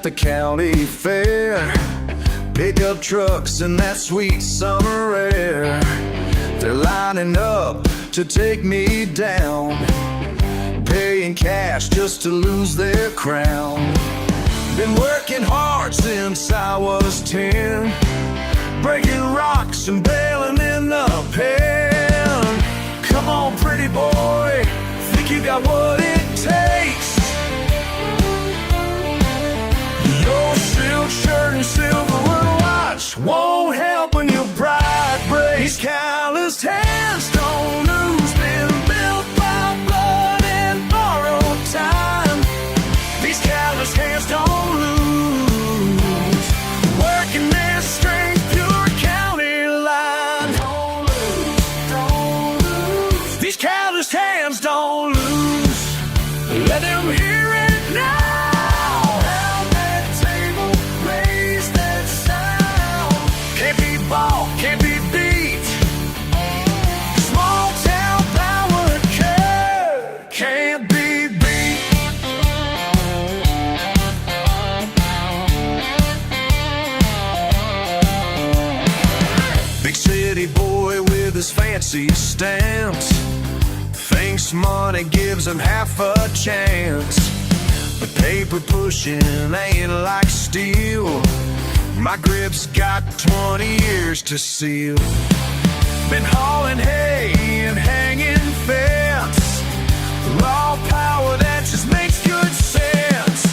the county fair. Pickup trucks in that sweet summer air. They're lining up to take me down, paying cash just to lose their crown. Been working hard since I was 10, breaking rocks and bailing in the pen. Come on, pretty boy, think you got what it takes? Your silk shirt and silver watch won't help when your pride breaks. These calloused hands don't lose, been built by blood and borrowed time. These calloused hands don't lose, working their strength, pure county line. Don't lose. These calloused hands don't lose. Let them hear it now. Can't be beat. Small town power can't be beat. Big city boy with his fancy stamps thinks money gives him half a chance, but paper pushing ain't like steel. My grip's got 20 years to seal. Been hauling hay and hanging fence, raw power that just makes good sense.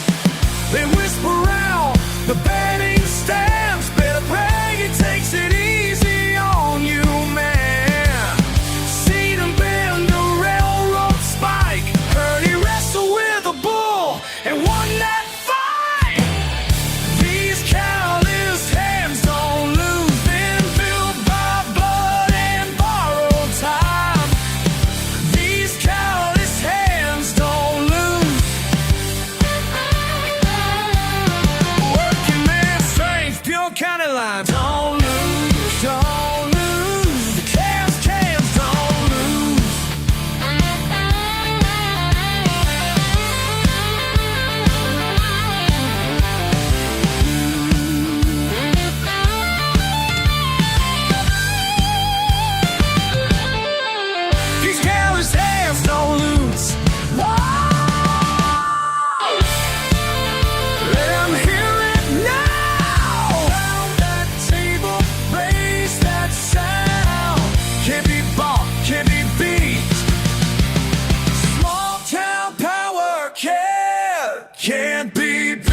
They whisper around the betting stands, better pray it takes it easy on you, man. Seen him bend a railroad spike, heard he wrestled with a bull and won that. County line, don't lose, don't lose. The cans don't lose. These careless hands don't lose. Can't be beat.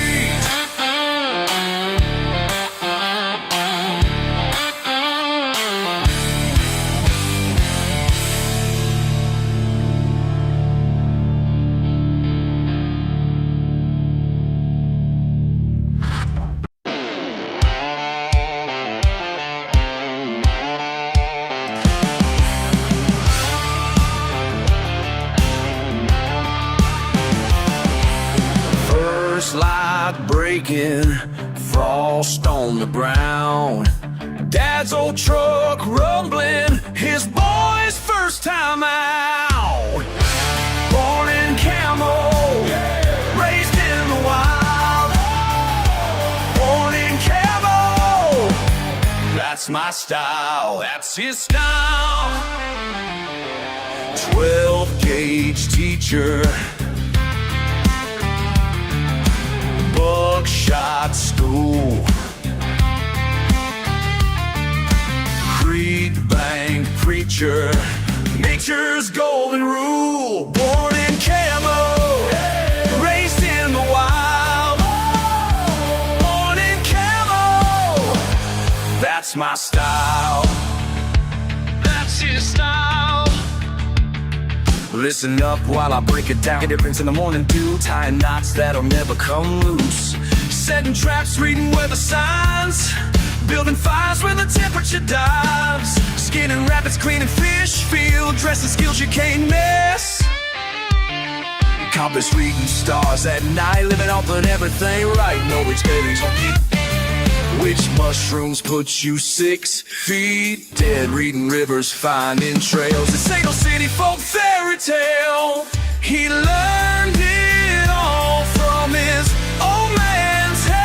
Light breaking, frost on the ground. Dad's old truck rumbling, his boy's first time out. Born in camo, raised in the wild. Born in camo, that's my style, that's his style. 12-gauge teacher, buckshot school, Creed Bank preacher, nature's golden rule. Born in camo, raised in the wild. Born in camo, that's my style, that's his style. Listen up while I break it down. The difference in the morning dew, tying knots that'll never come loose, setting traps, reading weather signs, building fires when the temperature dives, skinning rabbits, cleaning fish, field dressing skills you can't miss. Compass reading stars at night, living off of everything right. Know which days which mushrooms put you 6 feet dead, reading rivers, finding trails. This ain't no city folk fairy tale. He learned it all from his old man's head.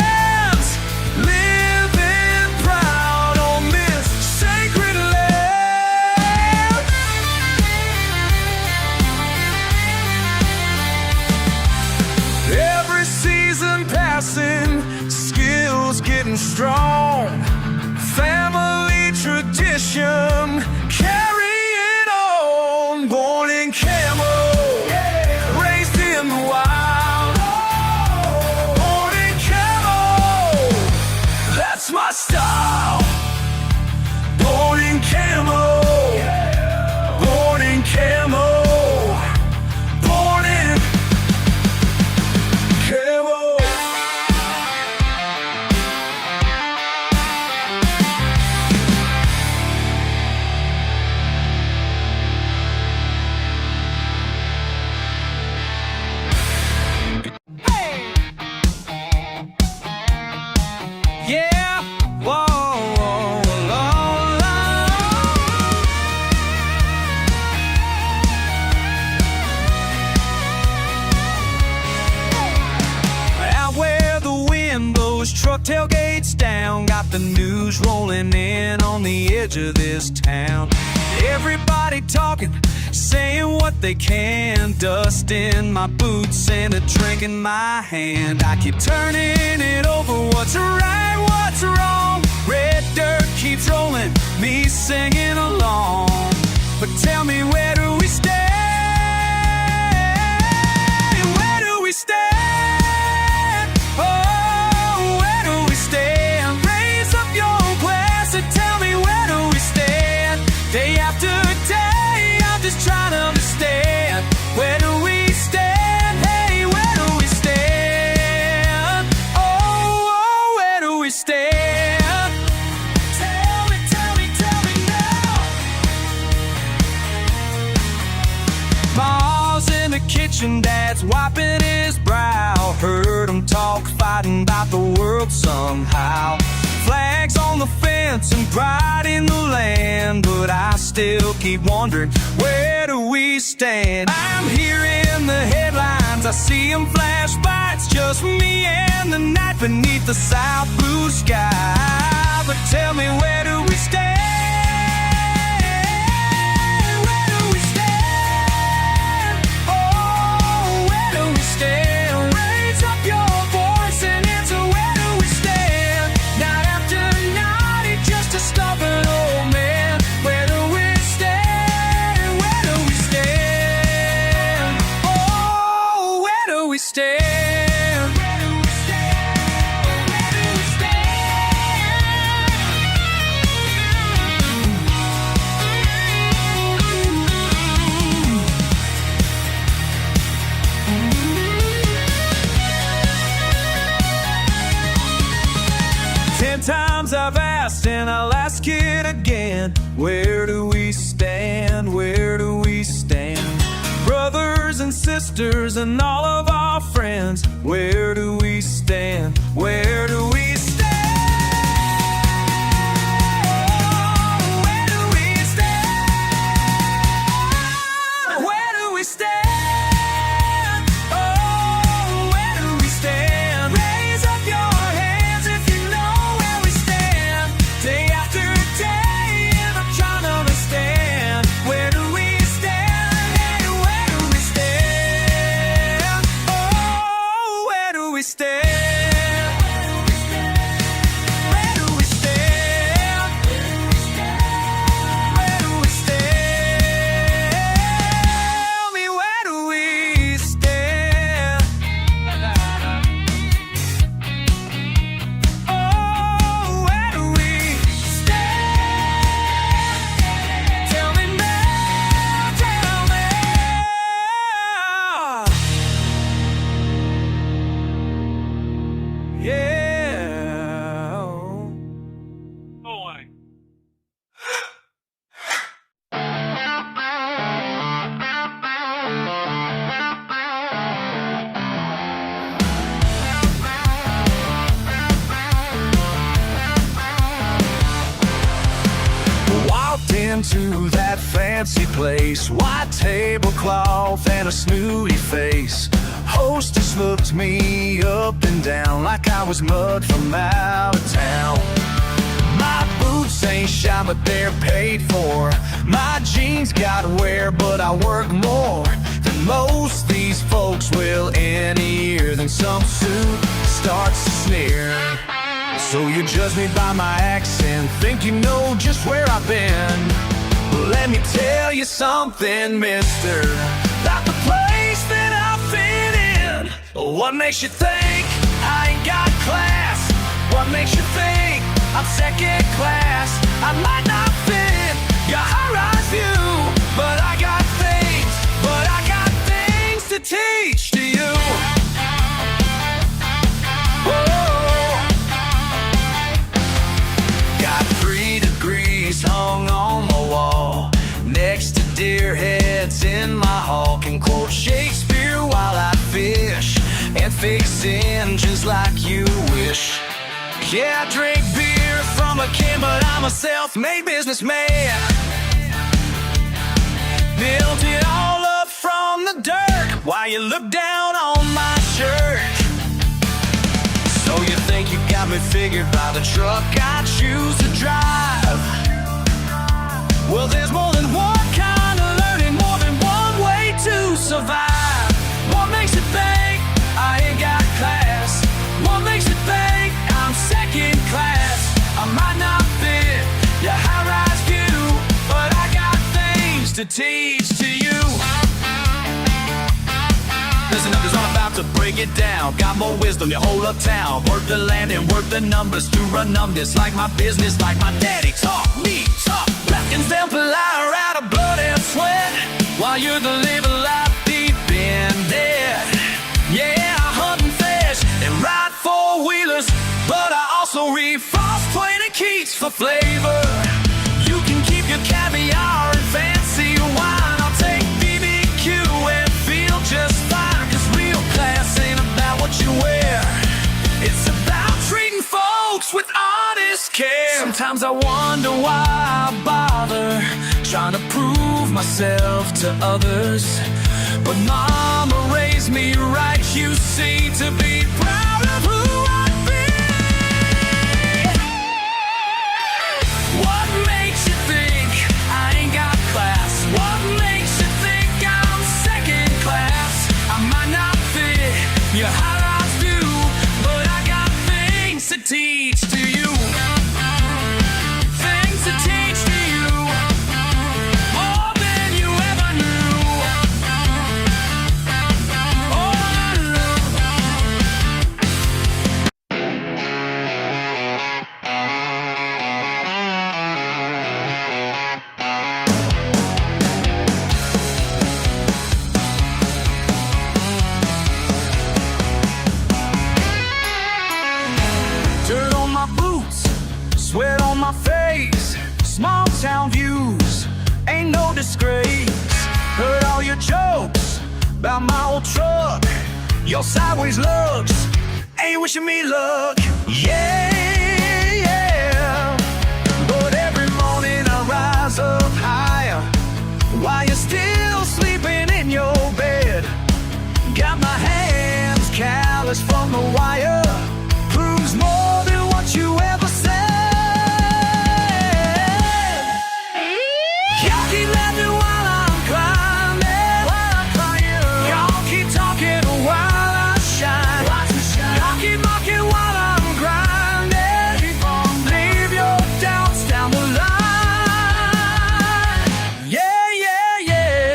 the edge of this town. Everybody talking, saying what they can. Dust in my boots and a drink in my hand. I keep turning it over, what's right, what's wrong. Red dirt keeps rolling, me singing along. But tell me, where do we stand? Where do we stand? Oh, where do we stand? Raise up your glass and tell me, where do we stand? Day after day, I'm just trying to understand. Where do we stand? Hey, where do we stand? Oh, where do we stand? Tell me now. Ma's in the kitchen, Dad's wiping his brow. Heard him talk, fighting about the world somehow. Flags on the fence and pride in the land, but I still keep wondering, where do we stand? I'm hearing the headlines, I see them flash by. It's just me and the night beneath the south blue sky. But tell me, where do we stand? Where do we stand? Oh, where do we stand? Raise up your voice and answer, where do we stand? Night after night, it's just a stubborn old man. Where do we stand? Where do we stand? Oh, where do we stand? Where do we stand? Where do we stand? 10 times I've asked and I'll ask it again. Where do we stand? Where do we stand? Brothers and sisters and all of our friends, where do we stand? Where do we stand? Where do we stand? Where do we stand? Oh, where do we stand? Raise up your hands if you know where we stand. Day after day, and I'm trying to understand. Where do we stand? Hey, where do we stand? Oh, where do we stand? Where do we stand? Where do we stand? Tell me, where do we stand? Oh, where do we stand? Tell me now, tell me. Yeah. Boy. Walked into that fancy place, white tablecloth and a snooty face. Hostess looked me up and down like I was mud from out of town. My boots ain't shine, but they're paid for. My jeans got wear, but I work more than most these folks will any year. Then some suit starts to sneer. So you judge me by my accent, think you know just where I've been. Well, let me tell you something, mister, about the place that I fit in. What makes you think I ain't got class? What makes you think I'm second class? I might not fit your high-rise view, but I got things to teach to you. Whoa. Got 3 degrees hung on the wall, next to deer heads in my hall. Can quote Shakespeare while I fish, and fix engines like you wish. Yeah, I drink beer from a can, but I'm a self-made businessman. Built it all up from the dirt while you look down on my shirt. So you think you got me figured by the truck I choose to drive? to teach to you. Listen up, 'cause I'm about to break it down. Got more wisdom than whole uptown. Work the land and work the numbers to run numbness like my business, like my daddy taught me. Lefkins and Palaver out of blood and sweat, while you're the living life deep in debt. Yeah, I hunt and fish and ride four-wheelers, but I also read Frost, Twain, and Keats for flavor. You can keep your caviar and fancy wine. I'll take BBQ and feel just fine, 'cause real class ain't about what you wear. It's about treating folks with honest care. Sometimes I wonder why I bother trying to prove myself to others, but Mama raised me right, you see, to be proud of who I've been. What makes you think I ain't got class? What makes you think I'm second class? I might not fit your high-rise view, but I got things to teach to you. Things to teach to you, more than you ever knew. Dirt on my boots, sweat on my face, small town views, ain't no disgrace. Heard all your jokes about my old truck, your sideways looks ain't wishing me luck. Yeah, yeah. But every morning I rise up higher while you're still sleeping in your bed. Got my hands calloused from the wire, proves more than what you ever said. Y'all keep laughing while I'm climbing, y'all keep talking while I shine. Y'all keep mocking while I'm grinding. Leave your doubts down the line. Yeah, yeah, yeah.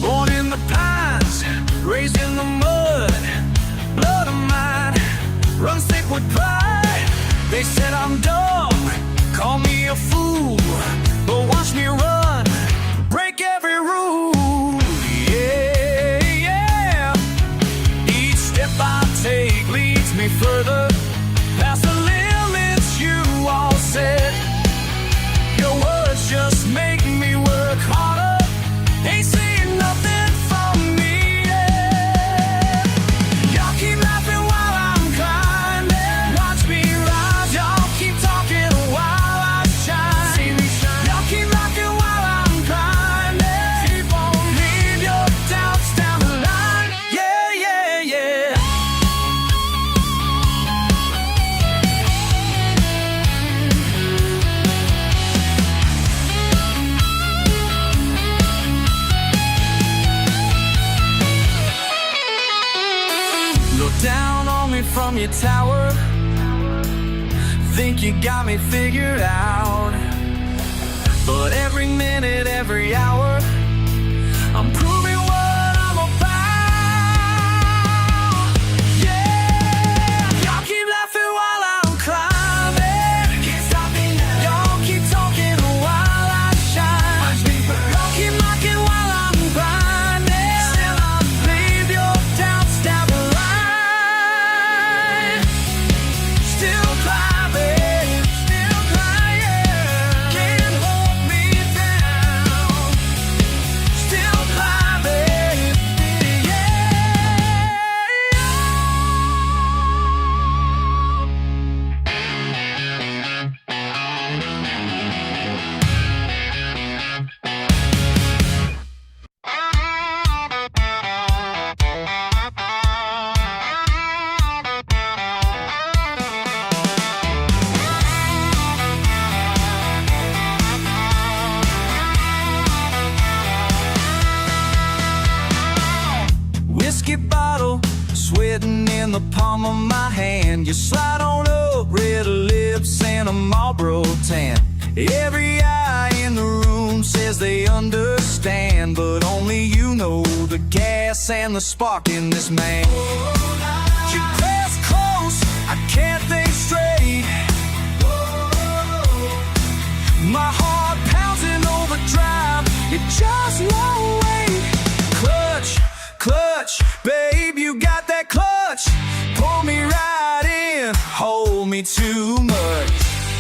Born in the pines, raised in the mud, blood of mine runs thick with pride. They said I'm dumb, call me a fool, but watch me run, break every rule. Yeah, yeah. Each step I take leads me further past the limits you all set. Your words just make me work harder, ain't saying nothing from me yet. Y'all keep laughing while I'm climbing, watch me rise. Y'all keep talking while I shine. Y'all keep rocking while I'm climbing. Leave your doubts down the line. Yeah, yeah, yeah. Look down on me from your tower, think you got me figured out. But every minute, every hour, I'm proving what I'm about. Yeah, y'all keep laughing while I'm climbing. Can't stop me now. Y'all keep talking while I shine. Y'all keep mocking while I'm grinding. Leave your doubts down the line. Still climbing, still climbing. Can't hold me down. Still climbing, yeah. Whiskey bottle, sweating in the palm of my hand. You slide on up, red lips and a Marlboro tan. Every eye in the room says they understand, but only you know the gas and the spark in this man. You press close, I can't think straight. My heart pounds in overdrive, it just won't wait. Clutch, clutch, babe, you got that clutch. Pull me right in, hold me too much.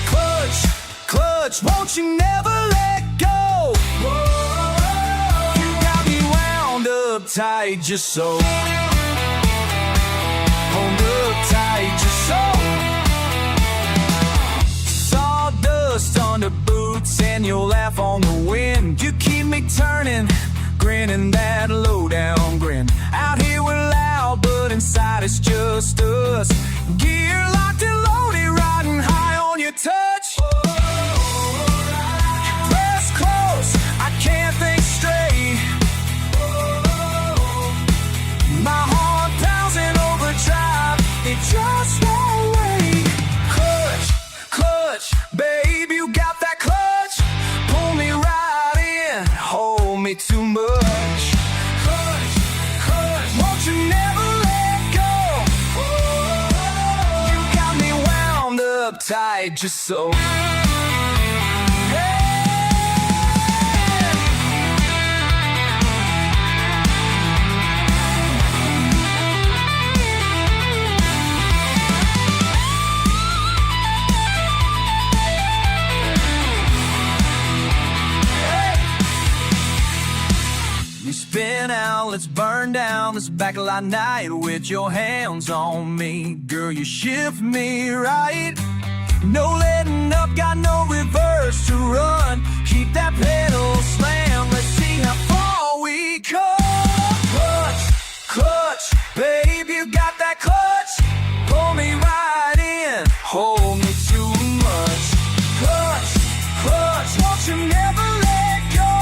Clutch, clutch, won't you never let go? You got me wound up tight just so. Wound up tight just so. Sawdust under boots and you'll laugh on the wind. You keep me turning, grinning that low down grin. Out here we're loud, but inside it's just us. Gear locked and loaded, riding high on your touch. Press close, I can't think straight. My heart pounds in overdrive, it just won't wait. Clutch, clutch, babe, you got that clutch. Pull me right in, hold me too much. Clutch, clutch, won't you never let go? You got me wound up tight just so. Spin out, let's burn down this backlight night with your hands on me. Girl, you shift me right. No letting up, got no reverse to run. Keep that pedal slam, let's see how far we come. Clutch, clutch, babe, you got that clutch. Pull me right in, hold me too much. Clutch, clutch, won't you never let go?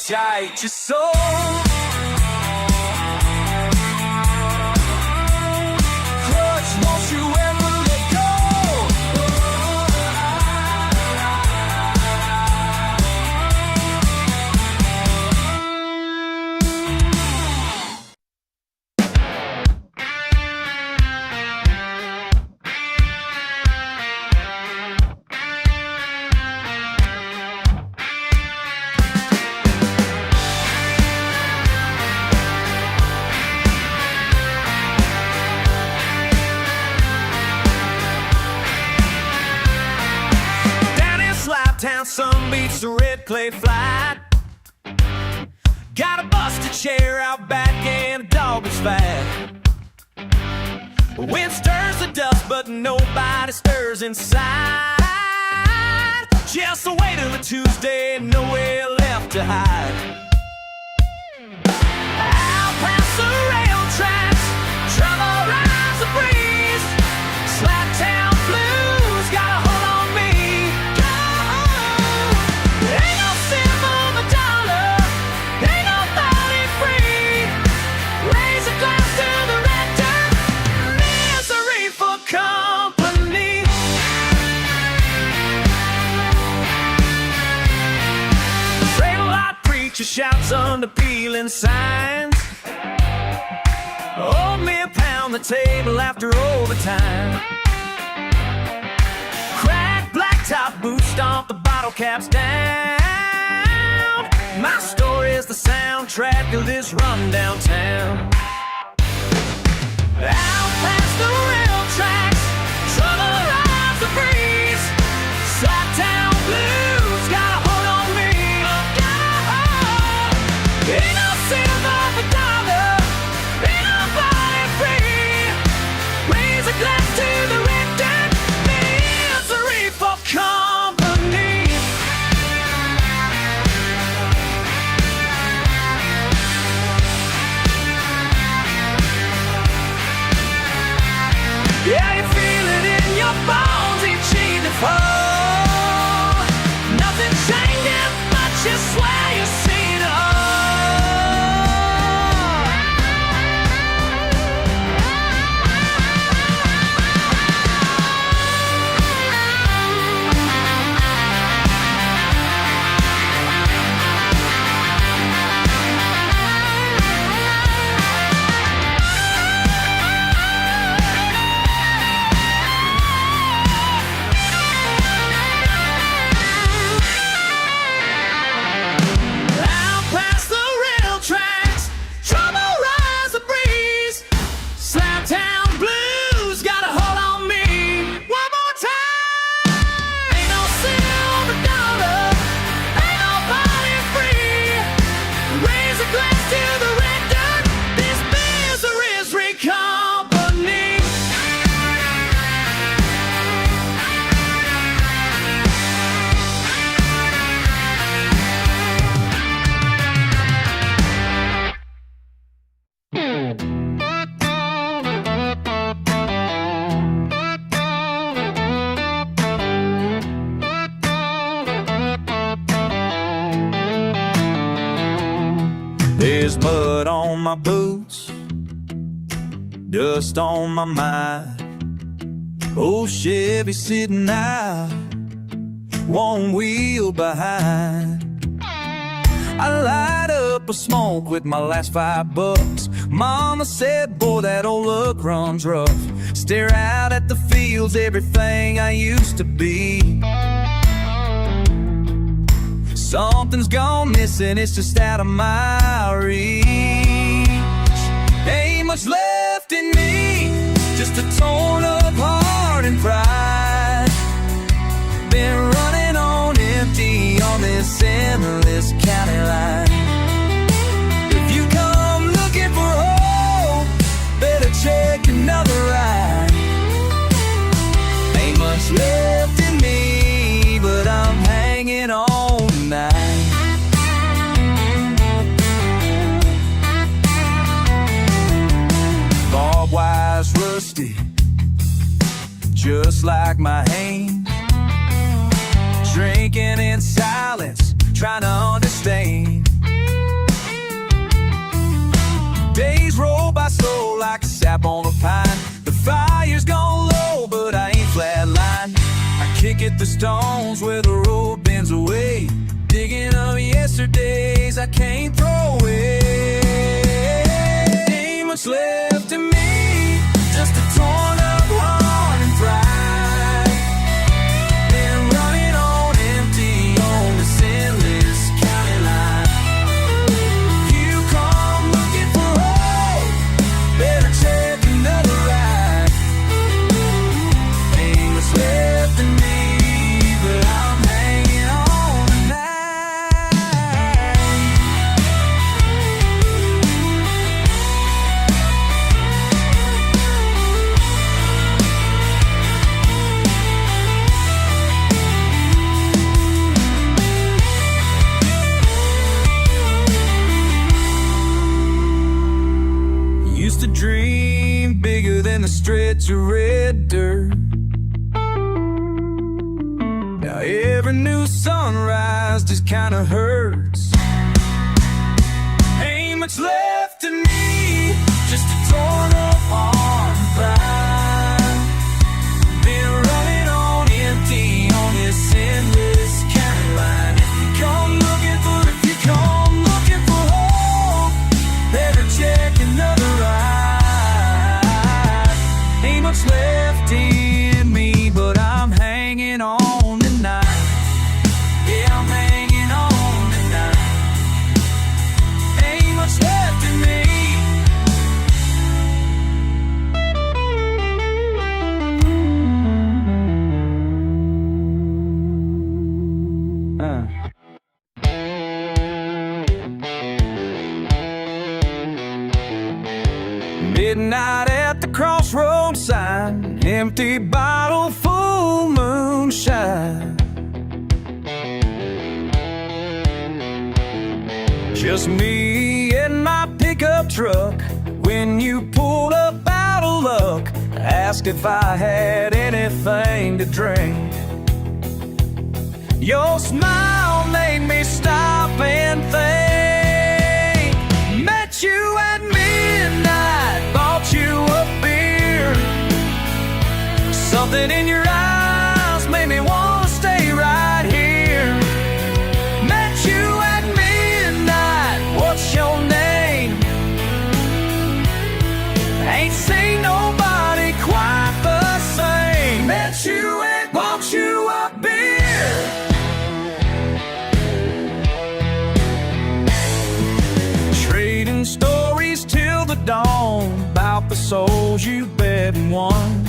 Tight, just so. Clutch, won't you ever let go? Town sun beats the red clay flat. Got a busted chair out back and a dog is fat. Wind stirs the dust but nobody stirs inside. Just a wait till a Tuesday, nowhere left to hide. Out past the rail tracks, trouble rides the breeze. Slap town blues got a hold on me. Ain't no sin for the dollar, ain't nobody free. Raise a glass to the red dirt, misery for company. Rail lot preacher shouts under peeling signs. Old me a pound the table after overtime. Cracked blacktop boots stomp the bottle caps down. My story is the soundtrack of this rundown town. Out past the rail tracks, trouble rides the breeze. Slap town blues got a hold on me. Ain't no silver for dollar, ain't nobody free. Raise a glass to the red dirt, misery for company. Yeah, you feel it in your bones each evening to fall. Nothing changing, but you swear you've seen it all. mud on my boots, dust on my mind. Old Chevy sitting out, one wheel behind. I light up a smoke with my last $5. Mama said, boy, that old luck runs rough. Stare out at the fields, everything I used to be. Something's gone missing, it's just out of my reach. Ain't much left in me, just a torn up heart and pride. Been running on empty on this endless county line. If you come looking for hope, better check another ride. Ain't much left in me, but I'm hanging on tonight. Barbed wire's rusty, just like my hand. Drinking in silence, trying to understand. Days roll by slow like a sap on a pine. The fire's gone low, but I ain't flatlined. I kick at the stones where the road bends away, digging up yesterdays I can't throw away. Ain't much left in me, just a torn up heart and pride. Dream bigger than the stretch of red dirt. Now every new sunrise just kinda hurts. Ain't much left in me, just a torn up heart and pride. Been running on empty on this endless county line. If you come looking for hope, better check another ride. Much left in me, but I'm hanging on tonight. Yeah, I'm hanging on tonight. Ain't much left in me. Midnight at the crossroads sign, empty bottle, full moonshine. Just me and my pickup truck. When you pulled up out of luck, asked if I had anything to drink. Your smile made me stop and think. Met you at midnight, bought you a beer. Something in your eyes made me want to stay right here. Met you at midnight, what's your name? Ain't seen nobody quite the same. Met you and bought you a beer. Trading stories till the dawn about the souls you bet and won.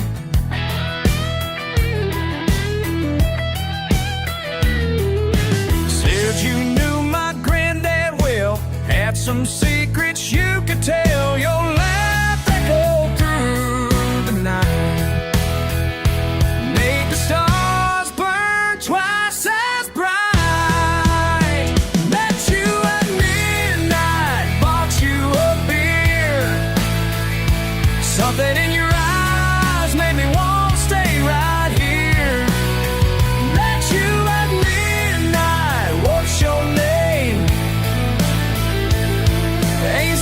Said you knew my granddad well, had some secrets you could tell. Your laugh echoed through the night, made the stars burn twice as bright. Met you at midnight, bought you a beer. Something in your eyes made me want to stay right here. Met you at midnight, what's your name? Ain't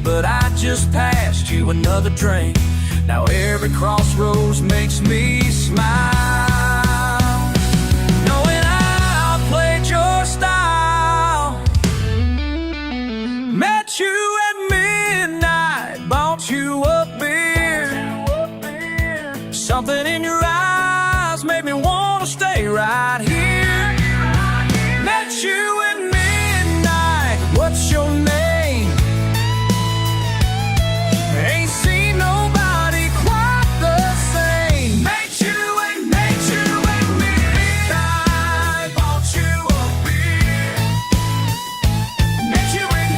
but I just passed you another drink. Now every crossroads makes me smile, knowing I played your style. Met you at midnight, bought you a beer. Something in your eyes made me want to stay right here. Met you at midnight, what's your name? Ain't seen nobody quite the same. Met you at midnight, bought you a beer. Met you at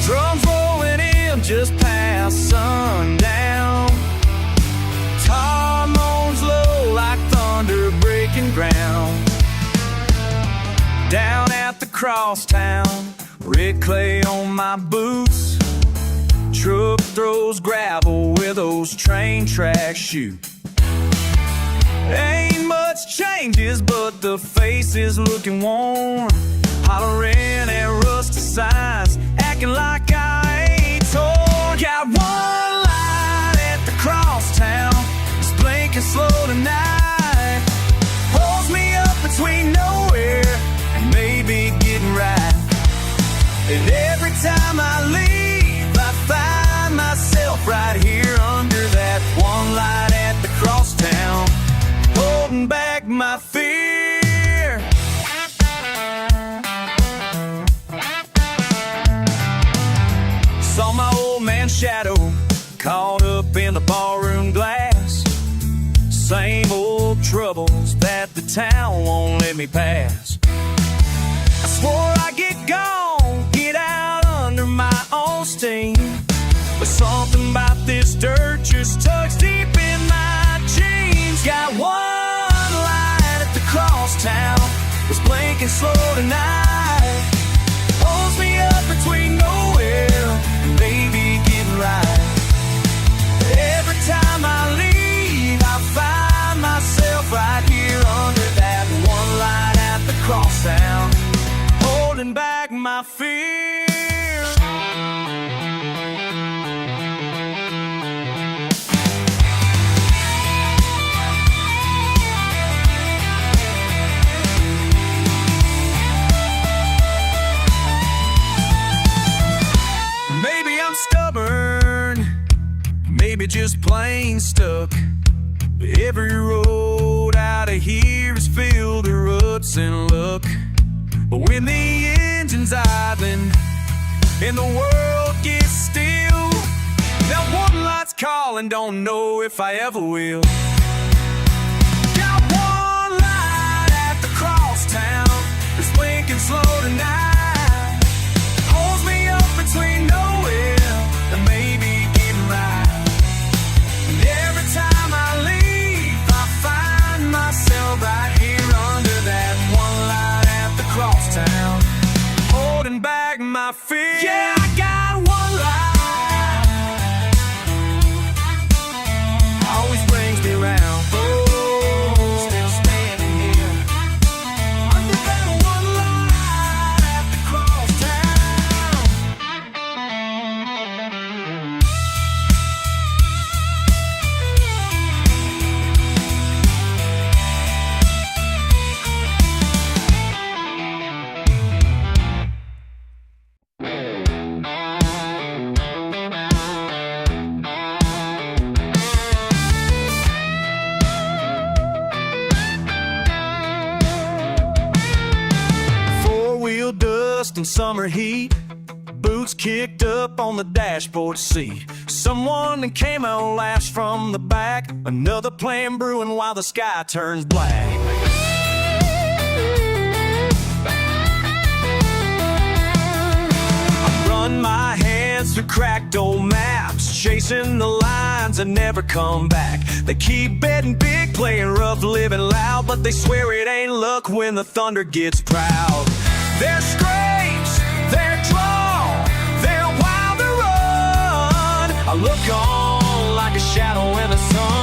drums rolling in just past sundown. Tom moans low like thunder breaking ground. Down at the crosstown, red clay on my boots. Truck throws gravel where those train tracks shoot. Ain't much changes, but the face is looking worn. Hollering at rusty signs, acting like I ain't torn. Got one light at the crosstown, it's blinking slow tonight. Pulls me up between nowhere and maybe getting right. And every time I leave, I find myself right here under that one light at the crosstown, holding back my fear. Saw my old man's shadow caught up in the barroom glass. Same old troubles that the town won't let me pass. I swore I'd get gone, get out under my own steam, but something about this dirt just tugs deep in my jeans. Got one light at the crosstown, was blinking slow tonight. Pulls me up between nowhere and maybe getting right. Every time I leave, I find myself right here under that one light at the crosstown, holding back my fear. Maybe I'm stubborn, maybe just plain stuck, but every road out of here is filled with ruts and luck. But when the engine's idling and the world gets still, that one light's calling, don't know if I ever will. Got one light at the crosstown, it's blinking slow tonight. Holds me up between nowhere and maybe getting right. And every time I leave, I find myself right here under that one light at the crosstown, holding back my fear. Yeah, I got one light, always brings me round. Oh, still standing here under that one light at the crosstown. Four-wheel dust and summer heat, boots kicked up on the dashboard seat. Someone that came out last from the back, another plan brewing while the sky turns black. I run my hands through cracked old maps, chasing the lines and never come back. They keep betting big, playing rough, living loud, but they swear it ain't luck when the thunder gets proud. Their scrapes, their draw, their wild to run. I look on like a shadow in the sun.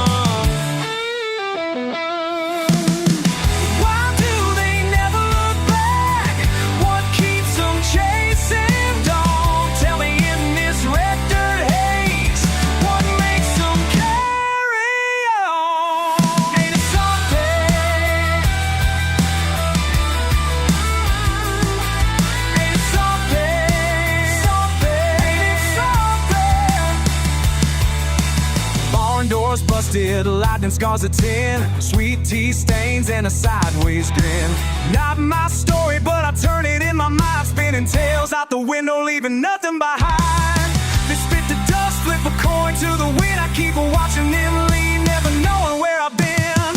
Busted, lightning scars of tin, sweet tea stains and a sideways grin. Not my story, but I turn it in my mind, spinning tails out the window, leaving nothing behind. They spit the dust, flip a coin to the wind. I keep watching them leave, never knowing where I've been.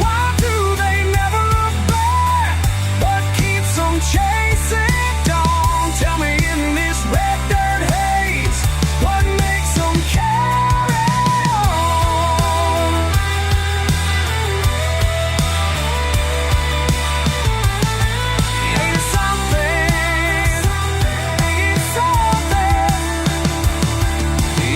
Why do they never look back? What keeps them chasing dawn? Tell me in this red dirt haze, what makes them carry on? Ain't it something? Ain't it something?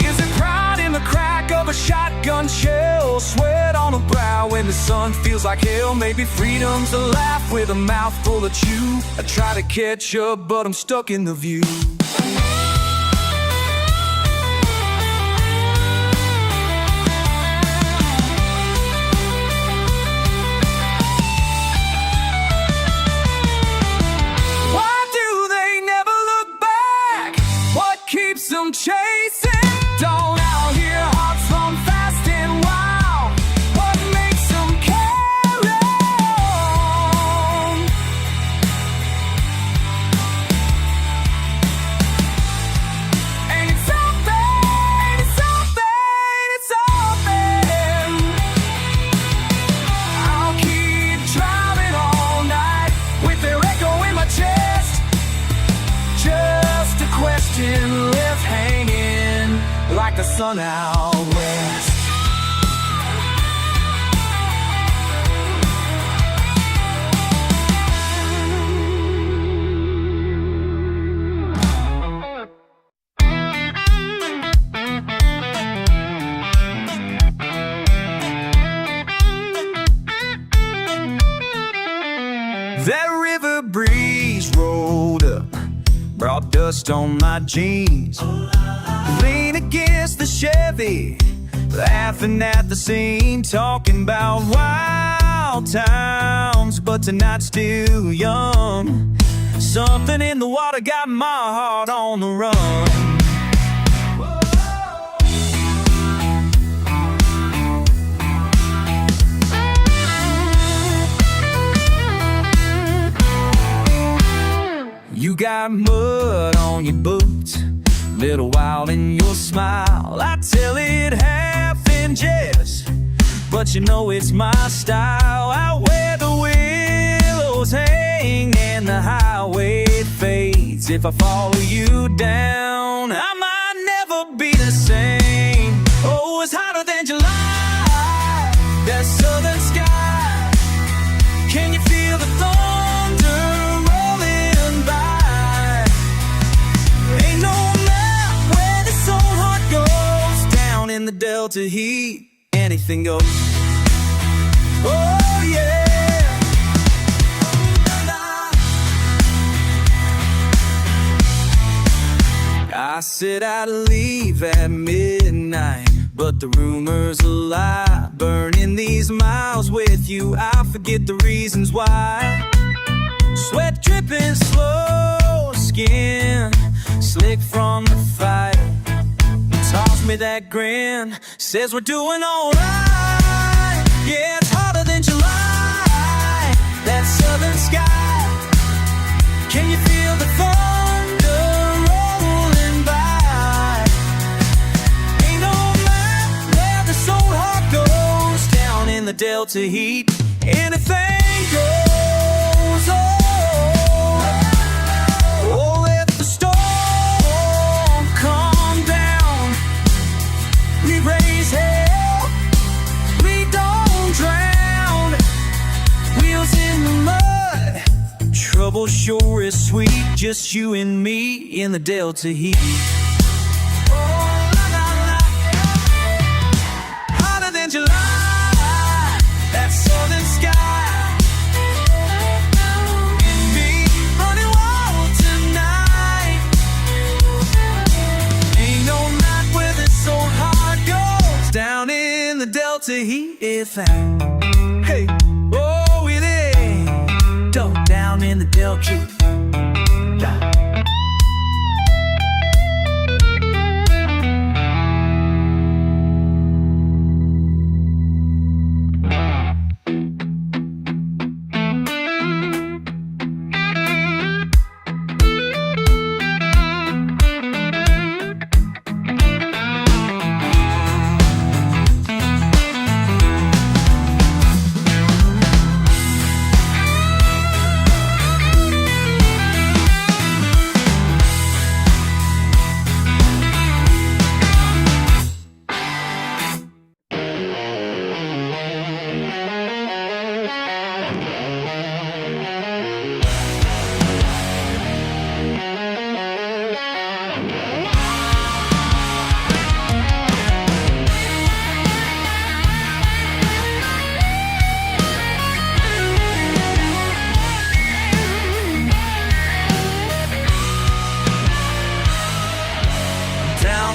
Is it pride in the crack of a shotgun shell? Sweat on the brow when the sun feels like hell? Maybe freedom's a laugh with a mouth full of chew. I try to catch up, but I'm stuck in the view. Why do they never look back? What keeps them chasing dawn? Out here, hearts run fast and wild. What makes them carry on? Ain't it something? Ain't it something? Ain't it something? I'll keep driving all night with their echo in my chest. Just a question left hanging like the sun out west. That river breeze rolled up, brought dust on my jeans. Lean against the Chevy, laughing at the scene, talking about wild times, but tonight's still young. Something in the water got my heart on the run. You got mud on your boots, little wild in your smile. I tell it half in jest, but you know it's my style. Out where the willows hang and the highway fades, if I follow you down, I might never be the same. Oh, it's hotter than July, that southern sky. Can you feel the thunder rolling by? Ain't no map where this old heart goes. Down in the Delta heat, anything goes. Oh yeah. I said I'd leave at midnight, but the rumor's a lie. Burning these miles with you, I forget the reasons why. Sweat dripping slow, skin slick from the fight. Toss me that grin, says we're doing alright. Yeah, it's hotter than July, that southern sky. Can you feel the thunder rolling by? Ain't no map where the old heart goes. Down in the Delta heat, anything goes. Oh, let the storm come down. trouble sure is sweet, just you and me in the Delta heat. Oh, la, la, la. Hotter than July, that southern sky. Me running wild tonight. Ain't no night where this old heart goes down in the Delta heat. If I, hey, oh, it ain't down in the Delta heat.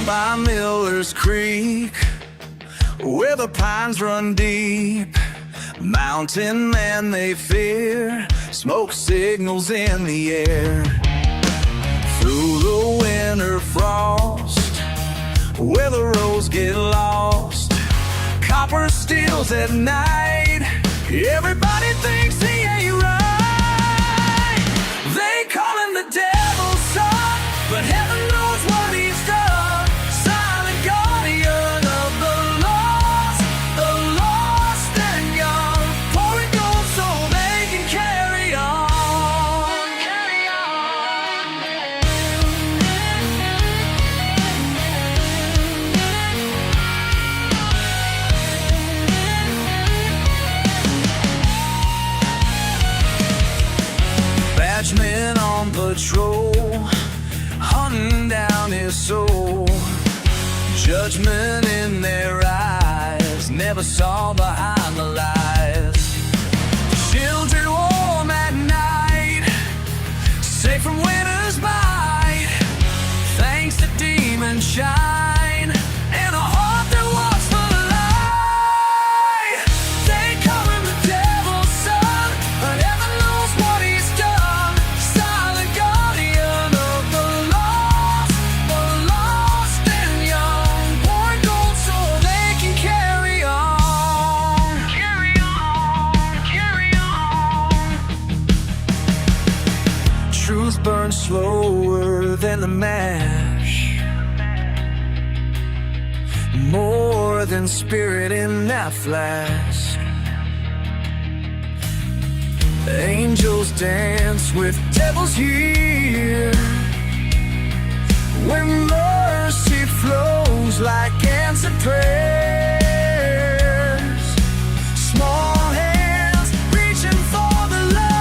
By Miller's Creek, where the pines run deep, mountain men they fear, smoke signals in the air. Through the winter frost, where the roads get lost, copper steals at night, everybody thinks he ain't right. They call him the devil's son, but heaven knows what he's done. Men on patrol, hunting down his soul. Judgment in their eyes, never saw behind the lies. Children warm at night, safe from winter's bite, thanks to demon shine and a heart that walks for the light. They call him the devil's son, but heaven knows what he's done. Truth burns slower than the match, more than spirit in that flash. Angels dance with devils here, when mercy flows like answered prayers. Small hands reaching for the light,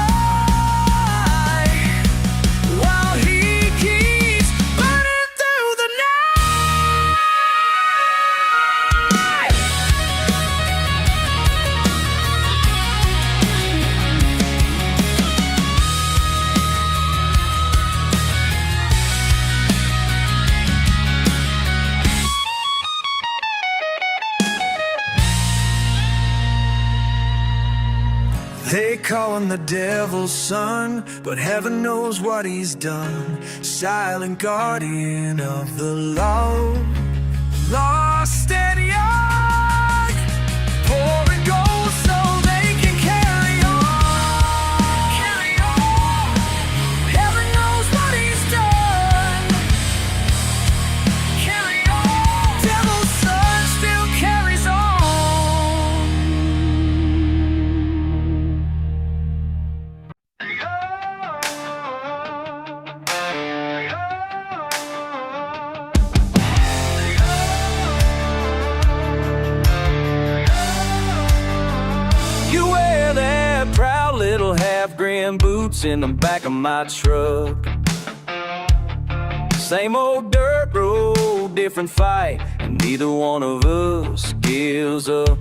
they call him the devil's son, but heaven knows what he's done. Silent guardian of the law, lost and young, pouring gold so they can carry on. Carry on. Heaven knows what he's done. Carry on. Devil's son still carries on. little half-grin boots in the back of my truck. Same old dirt road, different fight, and neither one of us gives up.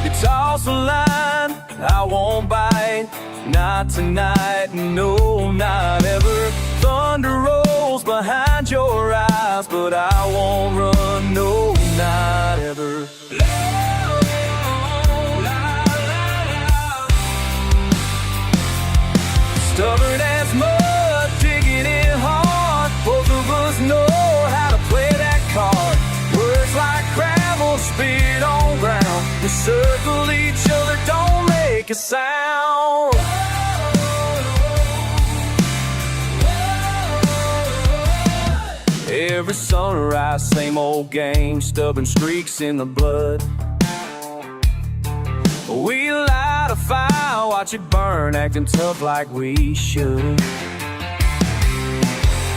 You toss a line, I won't bite. Not tonight, no, not ever. Thunder rolls behind your eyes, but I won't run, no, not ever. Stubborn as mud, digging in hard. Both of us know how to play that card. Words like gravel, spit on ground. We circle each other, don't make a sound. Every sunrise, same old game. Stubborn streaks in the blood. We light a fire, watch it burn, acting tough like we should.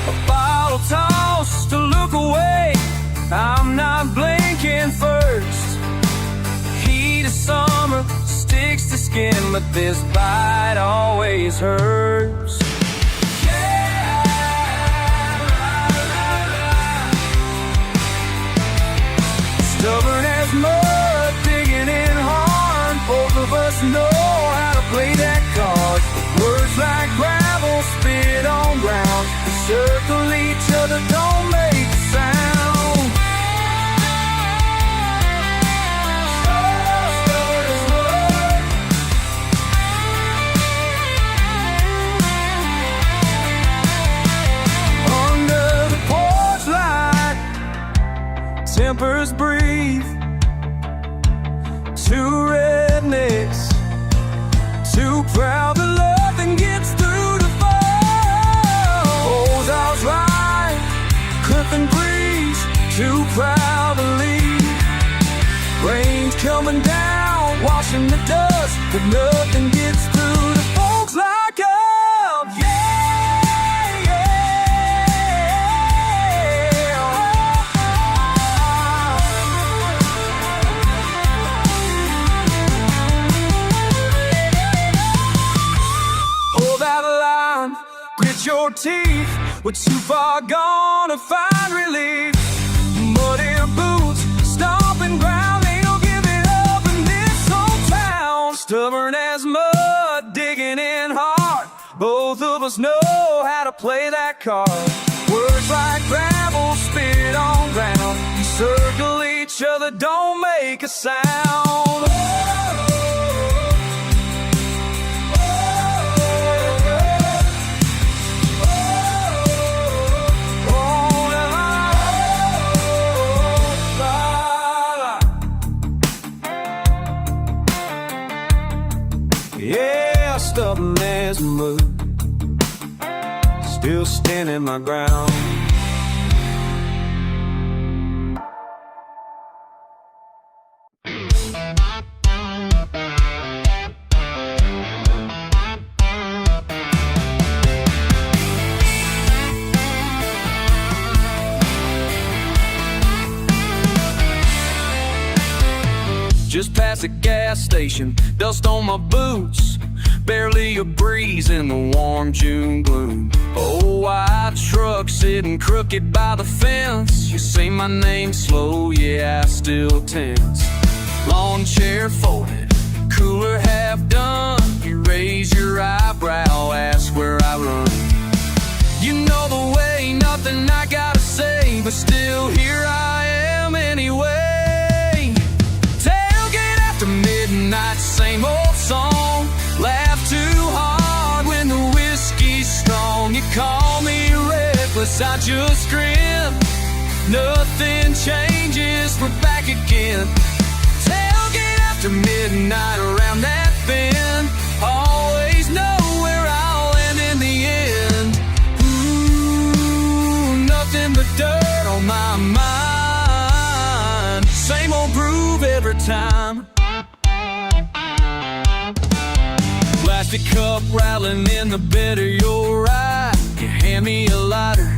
A bottle tossed to look away, I'm not blinking first. Heat of summer sticks to skin, but this bite always hurts. Stubborn as mud, digging in hard. Both of us know how to play that card. Words like gravel, spit on ground. We circle each other, don't make a sound. Stubborn as mud. Under the porch light, tempers breathe. Two rednecks, too proud to love and gets through the fall. Ozarks right, cliff and breeze, too proud to leave. Rain's coming down, washing the dust, but nothing gets through to folks like us. Your teeth, we're too far gone to find relief. Muddy boots, stomping ground, ain't no giving up in this old town. Stubborn as mud, digging in hard. Both of us know how to play that card. Words like gravel, spit on ground. We circle each other, don't make a sound. Yeah, stubborn as mud, still standing my ground. Just past the gas station, dust on my boots, barely a breeze in the warm June gloom. Oh, white truck sitting crooked by the fence. You say my name slow, yeah, I still tense. Lawn chair folded, cooler half done. You raise your eyebrow, ask where I run. You know the way, nothing I gotta say, but still here I am anyway. Midnight, same old song. Laugh too hard when the whiskey's strong. You call me reckless, I just grin. Nothing changes, we're back again. Tailgate after midnight around that bend. Always know where I'll land in the end. Ooh, nothing but dirt on my mind. Same old groove every time. Plastic cup rattling in the bed of your ride. You hand me a lighter,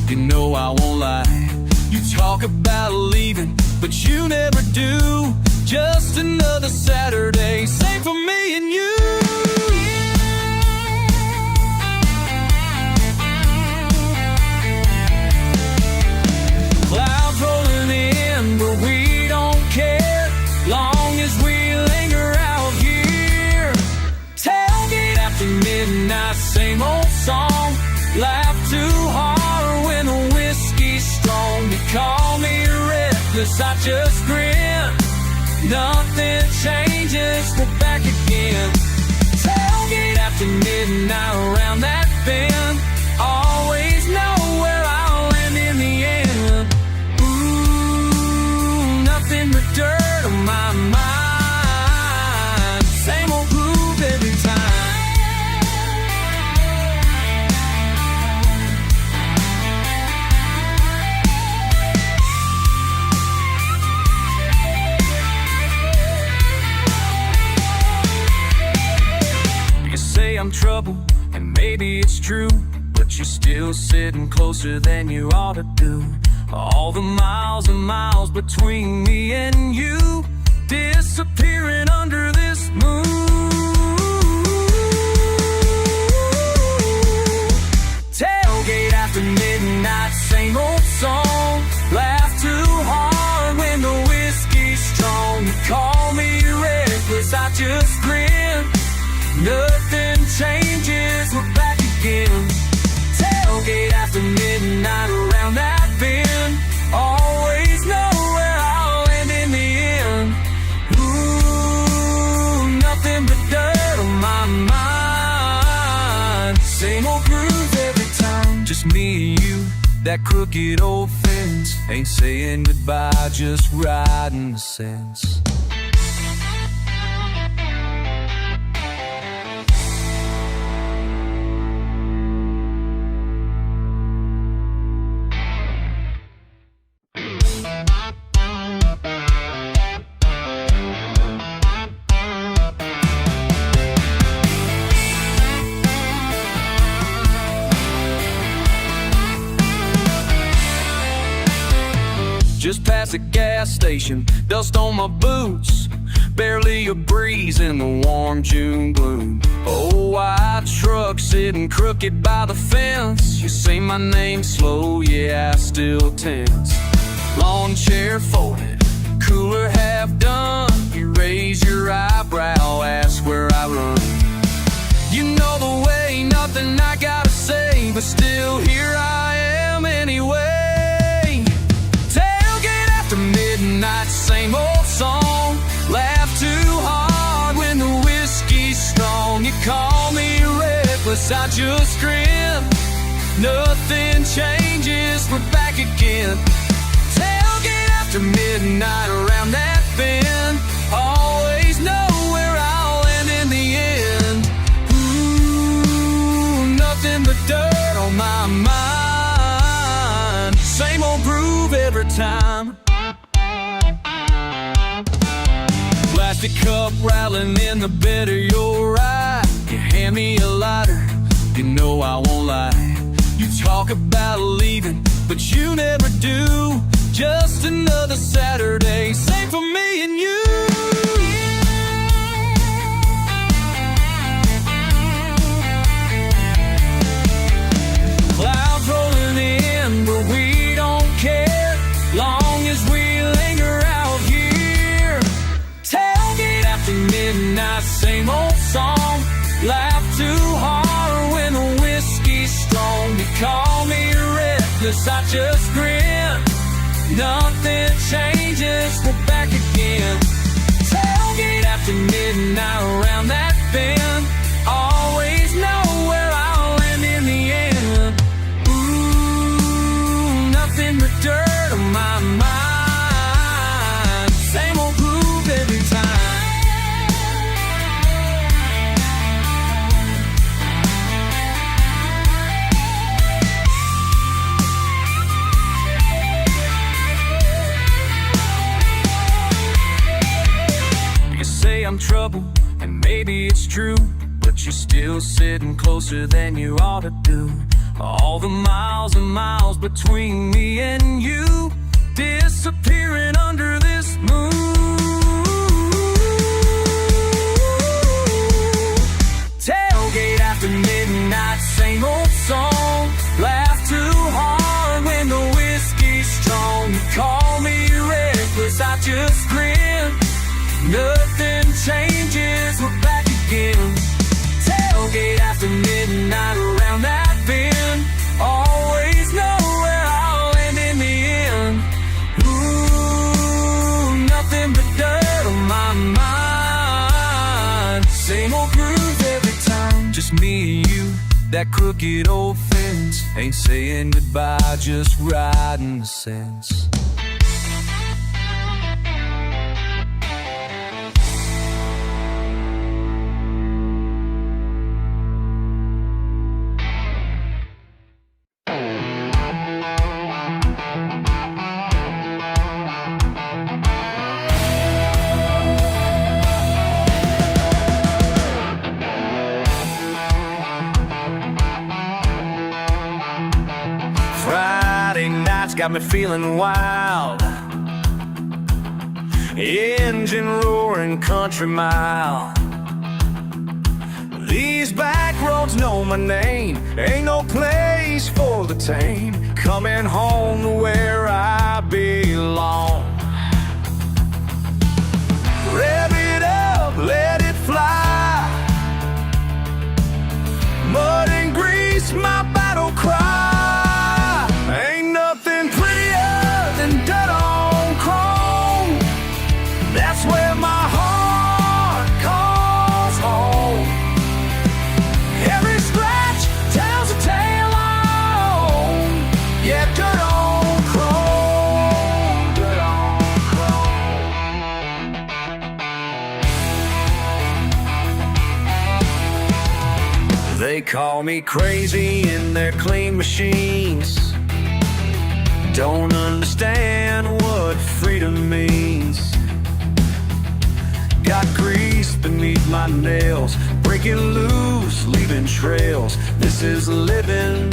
you know I won't lie. You talk about leaving, but you never do. Just another Saturday, same for me and you. reckless, I just grin. Nothing changes, we're back again. Tailgate after midnight around that bend. Always know where I'll land in the end. Ooh, nothing but dirt on my mind. Same old groove every time. I'm trouble, and maybe it's true, but you're still sitting closer than you ought to do. All the miles and miles between me and you, disappearing under this moon. Tailgate after midnight, same old song. Laugh too hard when the whiskey's strong. You call me reckless, I just grin. Nothing changes, we're back again. Tailgate after midnight around that bend. Always know where I'll land in the end. Ooh, nothing but dirt on my mind. Same old groove every time. Just me and you, that crooked old fence. Ain't saying goodbye, just riding the sense. Just past the gas station, dust on my boots. Barely a breeze in the warm June gloom. Oh, white truck sitting crooked by the fence. You say my name slow, yeah, I still tense. Lawn chair folded, cooler half done. You raise your eyebrow, ask where I run. You know the way, nothing I gotta say, but still here I am anyway. Midnight, same old song. Laugh too hard when the whiskey's strong. You call me reckless, I just grin. Nothing changes, we're back again. Tailgate after midnight around that bend. Always know where I'll land in the end. Ooh, nothing but dirt on my mind. Same old groove every time. Plastic cup rattling in the bed of your ride. You hand me a lighter, you know I won't lie. You talk about leaving, but you never do. Just another Saturday, same for me and you. Clouds rolling in, but we don't care, long as we linger out here. Tailgate after midnight, same old song. Laugh too hard when the whiskey's strong. You call me reckless, I just grin. Nothing changes, we're back again. Tailgate after midnight around that bend. Always know where I'll land in the end. Ooh, nothing but dirt on my mind. Same old groove every time. I'm trouble, and maybe it's true, but you're still sitting closer than you ought to do. All the miles and miles between me and you, disappearing under this moon. Tailgate after midnight, same old song. Laugh too hard when the whiskey's strong. You call me reckless, I just grin. Nothing changes, we're back again. Tailgate after midnight around that bend. Always know where I'll land in the end. Ooh, me and you, that crooked old fence. Ain't saying goodbye, just riding the sense. Friday nights got me feeling wild. Engine roaring, country mile. These back roads know my name. Ain't no place for the tame. Coming home to where I belong. Rev it up, let it fly. Mud and grease, my battle cry. Ain't nothing prettier than dirt on chrome. That's where my heart calls home. Every scratch tells a tale on. Yeah, dirt on chrome. Dirt on chrome. They call me crazy in their clean machines. Don't understand what freedom means. Got grease beneath my nails, breaking loose, leaving trails. This is living,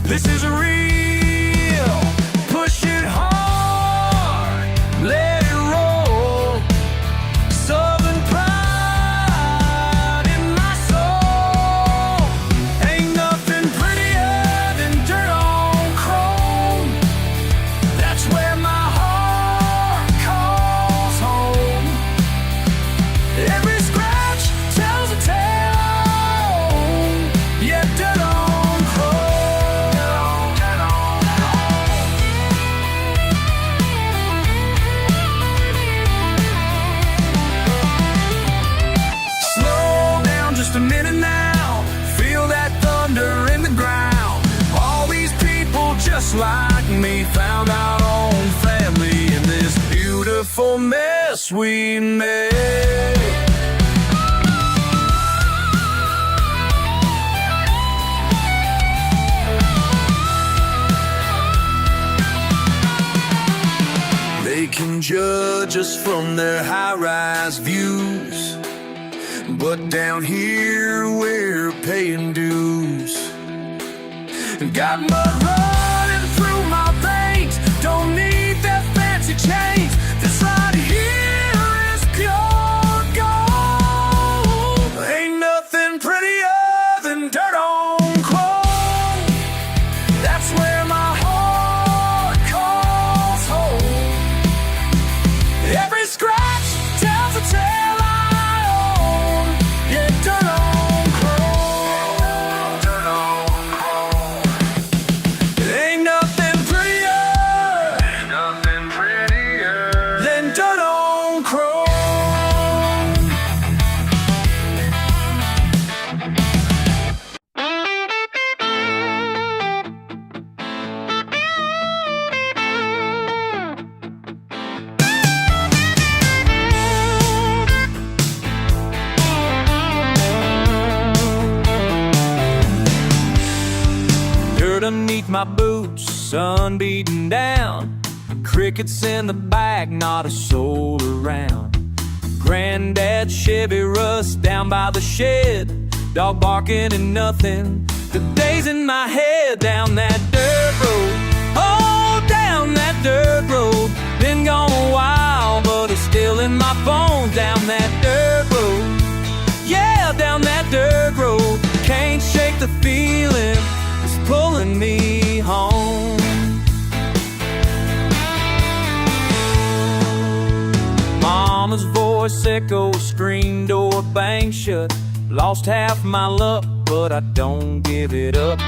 this is real. Push it hard, let it roll. Southern pride in my soul. Ain't nothing prettier than dirt on chrome. That's where my heart calls home. Every scratch tells a tale. Yeah, dirt on chrome. Dirt on Slow down just a minute now. Feel that thunder in the ground. All these people just like me found our own family in this beautiful mess we made. They can judge us from their high-rise views, but down here we're paying dues. Got mud running through my veins. Don't need that fancy change. This right here is pure gold. Ain't nothing prettier than dirt on chrome. That's where my heart calls home. Every scratch tells a tale I own. Yeah, dirt on chrome. Dirt on chrome. Ain't nothing prettier. Ain't nothing prettier than dirt on chrome. Dirt underneath my boots, sun beating down. Crickets in the back, not a soul around. Granddad's Chevy rust down by the shed. Dog barking and nothing. The days in my head down that dirt road. Oh, down that dirt road. Been gone a while, but it's still in my bones. Down that dirt road. Yeah, down that dirt road. Can't shake the feeling. It's pulling me home. Mama's voice echoes, screen door bang shut. Lost half my luck, but I don't give it up.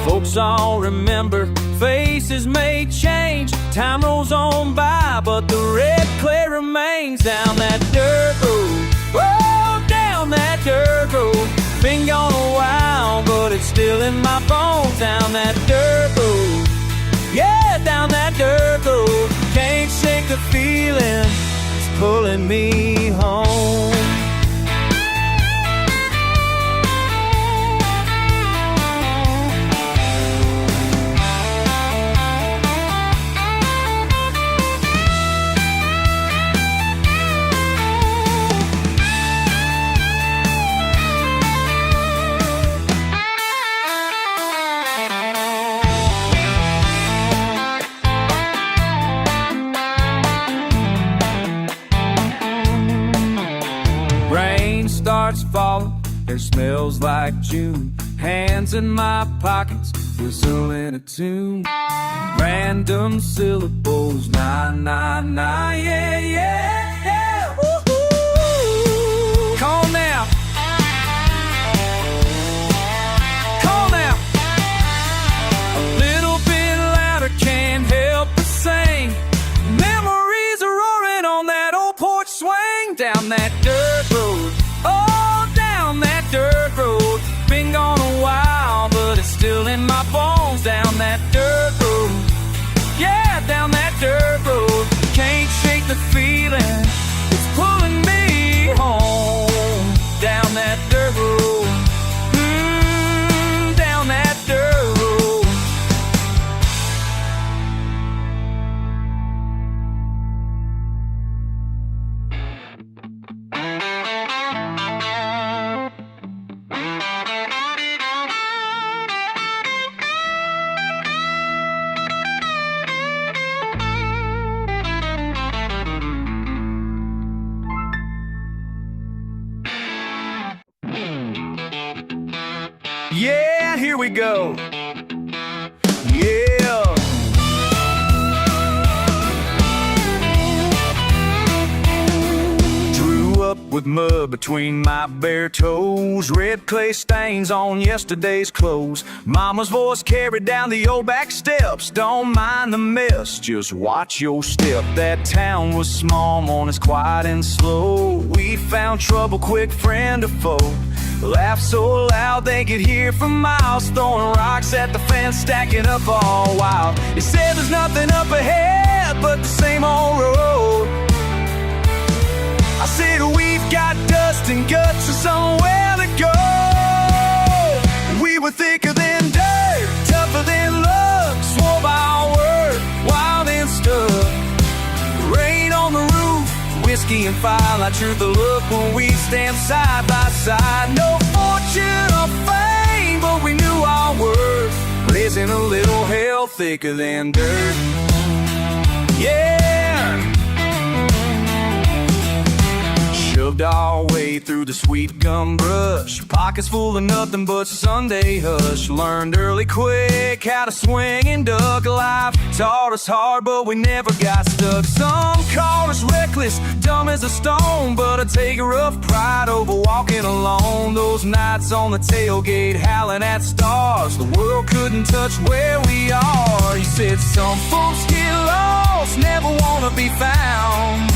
Folks all remember, faces may change. Time rolls on by, but the red clay remains. Down that dirt road, oh, down that dirt road. Been gone a while, but it's still in my bones. Down that dirt road, yeah, down that dirt road. Can't shake the feeling, it's pulling me home. Starts falling, it smells like June. Hands in my pockets, whistling a tune. Random syllables, nah, nah, nah, yeah, yeah, yeah. Woo-hoo. Call now. Call now. A little bit louder, can't help but sing. Memories are roaring on that old porch swing. Down that dirt road, oh, down that dirt road. Been gone a while, but it's still in my bones. Down that dirt road, yeah, down that dirt road. Can't shake the feeling, it's pulling me home. Down that dirt road, down that dirt road. Yeah, here we go. Yeah. Drew up with mud between my bare toes. Red clay stains on yesterday's clothes. Mama's voice carried down the old back steps. Don't mind the mess, just watch your step. That town was small, mornings quiet and slow. We found trouble quick, friend or foe. Laughed so loud they could hear for miles. Throwing rocks at the fence, stacking up all wild. They said there's nothing up ahead but the same old road. I said we've got dust and guts and somewhere to go. We were thicker than dirt, tougher than luck. Swore by our word, wild and stuck. Rain on the roof, whiskey and fire, like truth to look when we stand side by side. No fortune or fame, but we knew our worth. Raising a little hell thicker than dirt. Yeah. Shoved our way through the sweet gum brush. Pockets full of nothing but Sunday hush. Learned early quick how to swing and duck. Life taught us hard, but we never got stuck. Some called us reckless, dumb as a stone, but I take a rough pride over walking alone. Those nights on the tailgate howling at stars, the world couldn't touch where we are. You said some folks get lost, never wanna be found.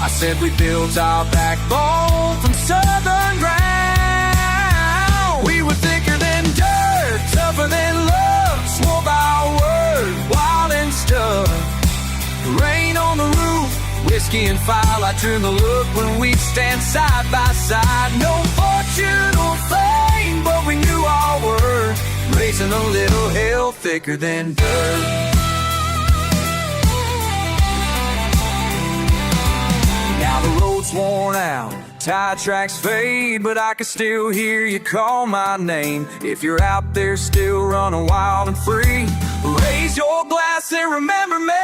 I said we built our backbone from southern ground. We were thicker than dirt, tougher than love. Swore by our word, wild and stuck. Rain on the roof, whiskey and fire, like turn the look when we stand side by side. No fortune or fame, but we knew our worth. Raising a little hell thicker than dirt. The road's worn out, tire tracks fade, but I can still hear you call my name. If you're out there still running wild and free, raise your glass and remember me.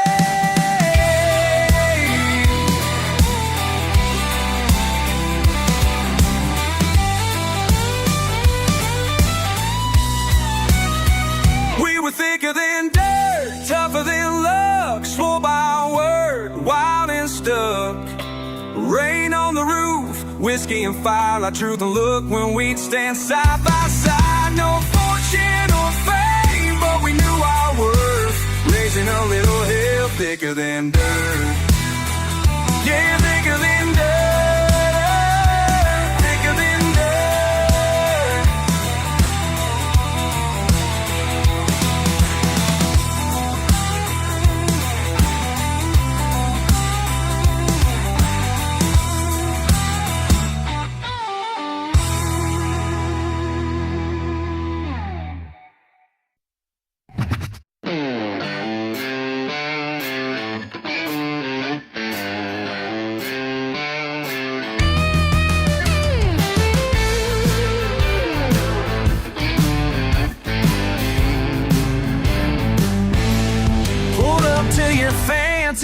We were thicker than dirt, tougher than luck. Swore by our word, wild and stuck. Rain on the roof, whiskey and fire, like truth and look when we'd stand side by side. No fortune or fame, but we knew our worth. Raising a little hell thicker than dirt. Yeah, thicker than dirt, thicker than dirt.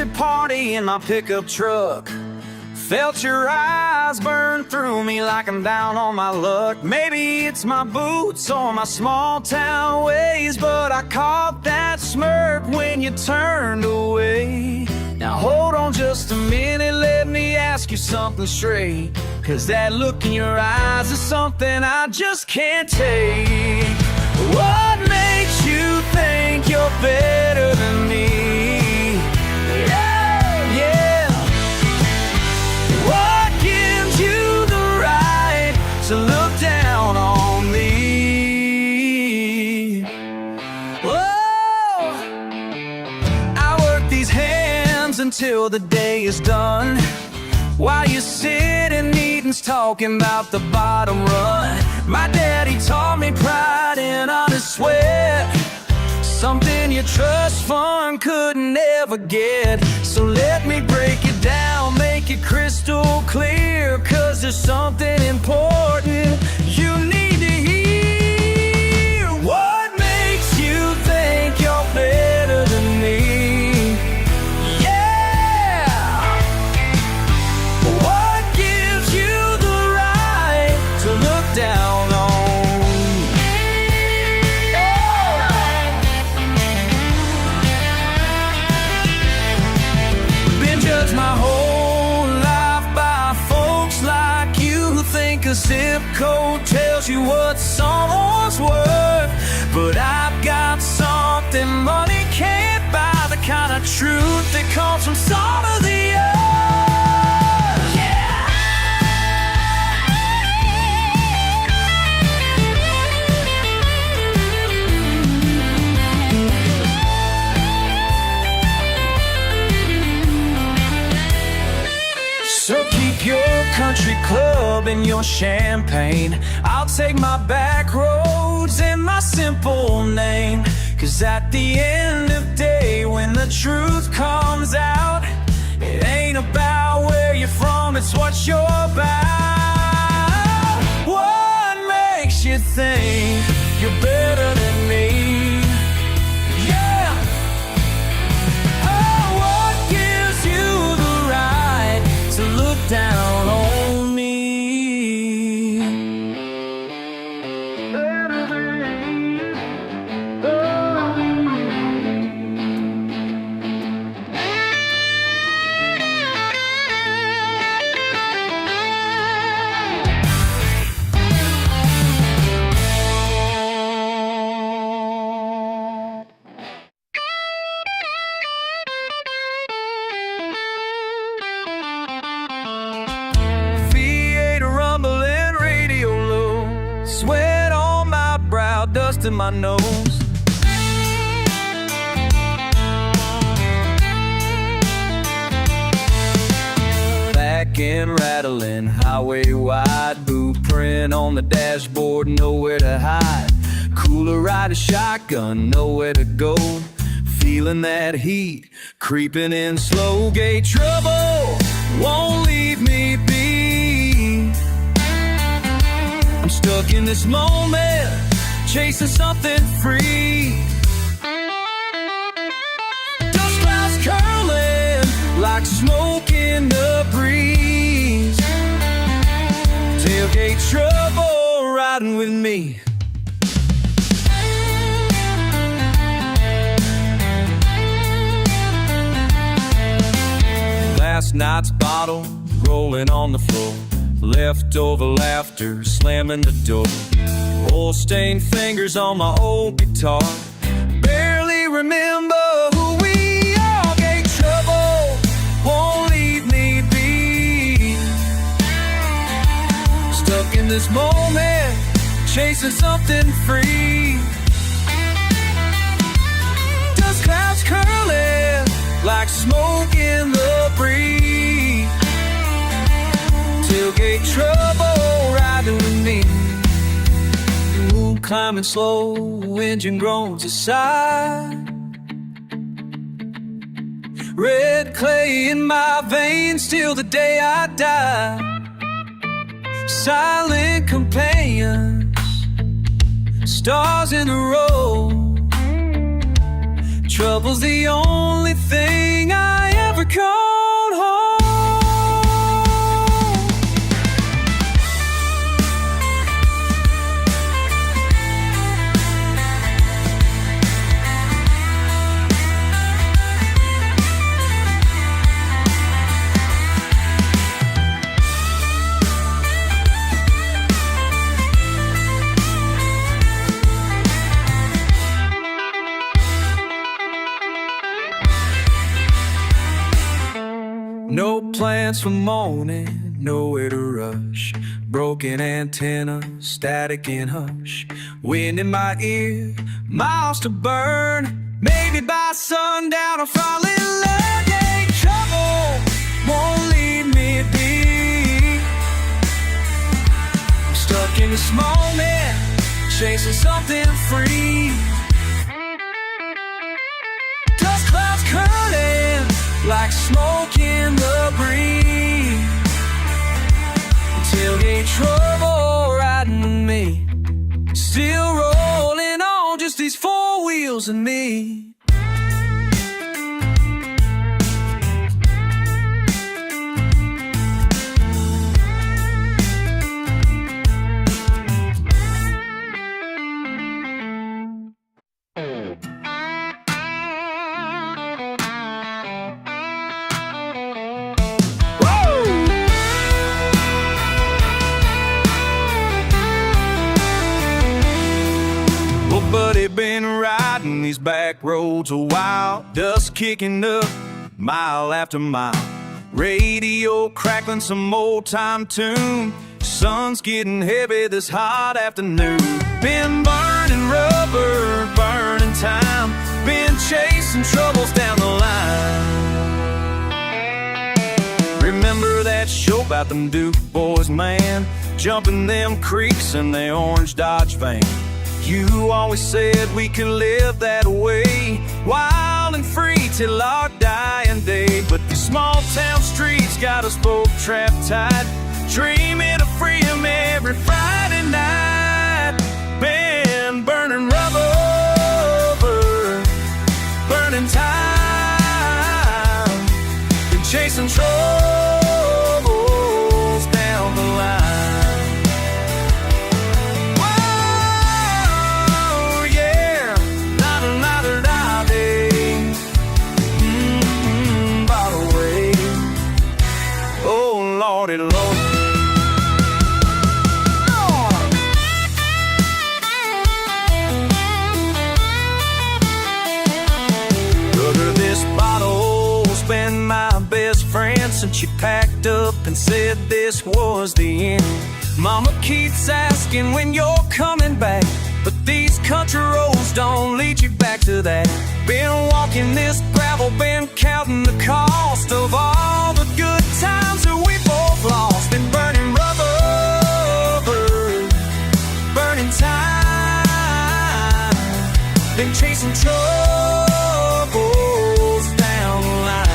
wasted party in my pickup truck. Felt your eyes burn through me like I'm down on my luck. Maybe it's my boots or my small town ways, but I caught that smirk when you turned away. Now hold on just a minute, let me ask you something straight, 'cause that look in your eyes is something I just can't take. What makes you think you're better than me? To look down on me. Whoa, I work these hands until the day is done, while you're sitting eating's talking about the bottom run. My daddy taught me pride in honest sweat, something your trust fund couldn't ever get. So let me break it down, make it crystal clear, 'cause there's something important you need to hear. What makes you think you're better than me? Yeah. What gives you the right to look down on me? Been judged my whole life by folks like you who think a zip code tells you what someone's worth. But I've got something money can't buy, the kind of truth that comes from some of the earth. Yeah. So keep your country club and your champagne, I'll take my back roads and my simple name. 'Cause at the end of the day, when the truth comes out, it ain't about where you're from, it's what you're about. What makes you think you're better than me? Yeah. Oh, what gives you the right to look down on me? Sweat on my brow, dust in my nose. Back and rattling, highway wide, boot print on the dashboard, nowhere to hide. Cooler ride a shotgun, nowhere to go. Feeling that heat, creeping in slow. Gate trouble won't leave me be. I'm stuck in this moment, chasing something free. Dust clouds curling like smoke in the breeze. Tailgate trouble riding with me. Last night's bottle rolling on the floor, leftover laughter slamming the door. Oil-stained fingers on my old guitar, barely remember who we are. Gate trouble won't leave me be. Stuck in this moment, chasing something free. Dust clouds curling like smoke in the breeze. Tailgate trouble riding with me. Moon climbing slow, engine groans aside. Red clay in my veins till the day I die. Silent companions, stars in the road, Trouble's the only thing I ever called home. No plans for morning, nowhere to rush. Broken antenna, static and hush. Wind in my ear, miles to burn. Maybe by sundown I'll fall in love. Yeah, trouble won't leave me be. I'm stuck in this moment, chasing something free. Dust clouds curling like smoke in the breeze. Tailgate trouble riding with me, still rolling on just these four wheels and me. Buddy been riding these back roads a while, dust kicking up mile after mile, radio crackling some old time tune. Sun's getting heavy this hot afternoon. Been burning rubber, burning time, been chasing troubles down the line. Remember that show about them Duke boys, man, jumping them creeks in their orange Dodge van. You always said we could live that way, wild and free till our dying day. But these small town streets got us both trapped tight, dreaming of freedom every Friday night. Been burning rubber, burning time, been chasing troubles down the line. Lordy, Lord. Brother, this bottle's been my best friend since you packed up and said this was the end. Mama keeps asking when you're coming back, but these country roads don't lead you back to that. Been walking this gravel, been counting the cost of all the good times that we both lost. Been burning rubber, burning time, been chasing troubles down the line.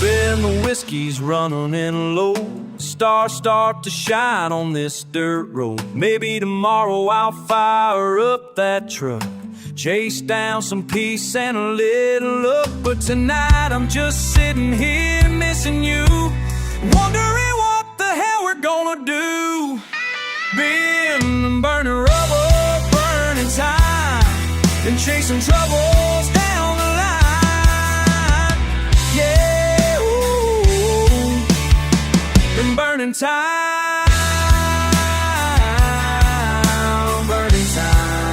And the whiskey's running in low, stars start to shine on this dirt road. Maybe tomorrow I'll fire up that truck, chase down some peace and a little luck. But tonight I'm just sitting here missing you, wondering what the hell we're gonna do. Been burning rubber, burning time, been chasing troubles down the line. Yeah, been burning time, burning time.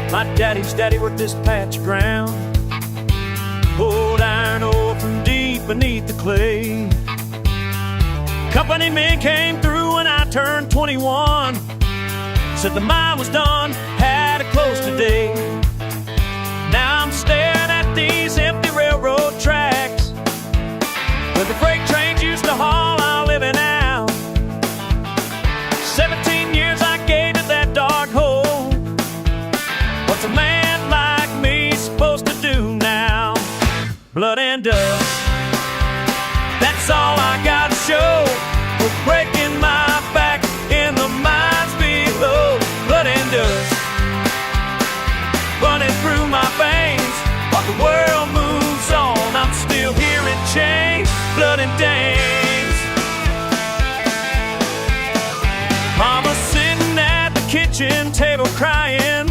My daddy's daddy worked this patch of ground, pulled iron ore from deep beneath the clay. Company men came through when I turned 21, said the mine was done, had to close today. Now I'm staring at these empty railroad tracks where the freight trains used to haul our living out. 17 years I gave to that dark hole. What's a man like me supposed to do now? Blood and dust, that's all I gotta show for breaking my back in the mines below. Blood and dust running through my veins while the world moves on. I'm still here in chains, blood and stains. Mama sitting at the kitchen table crying,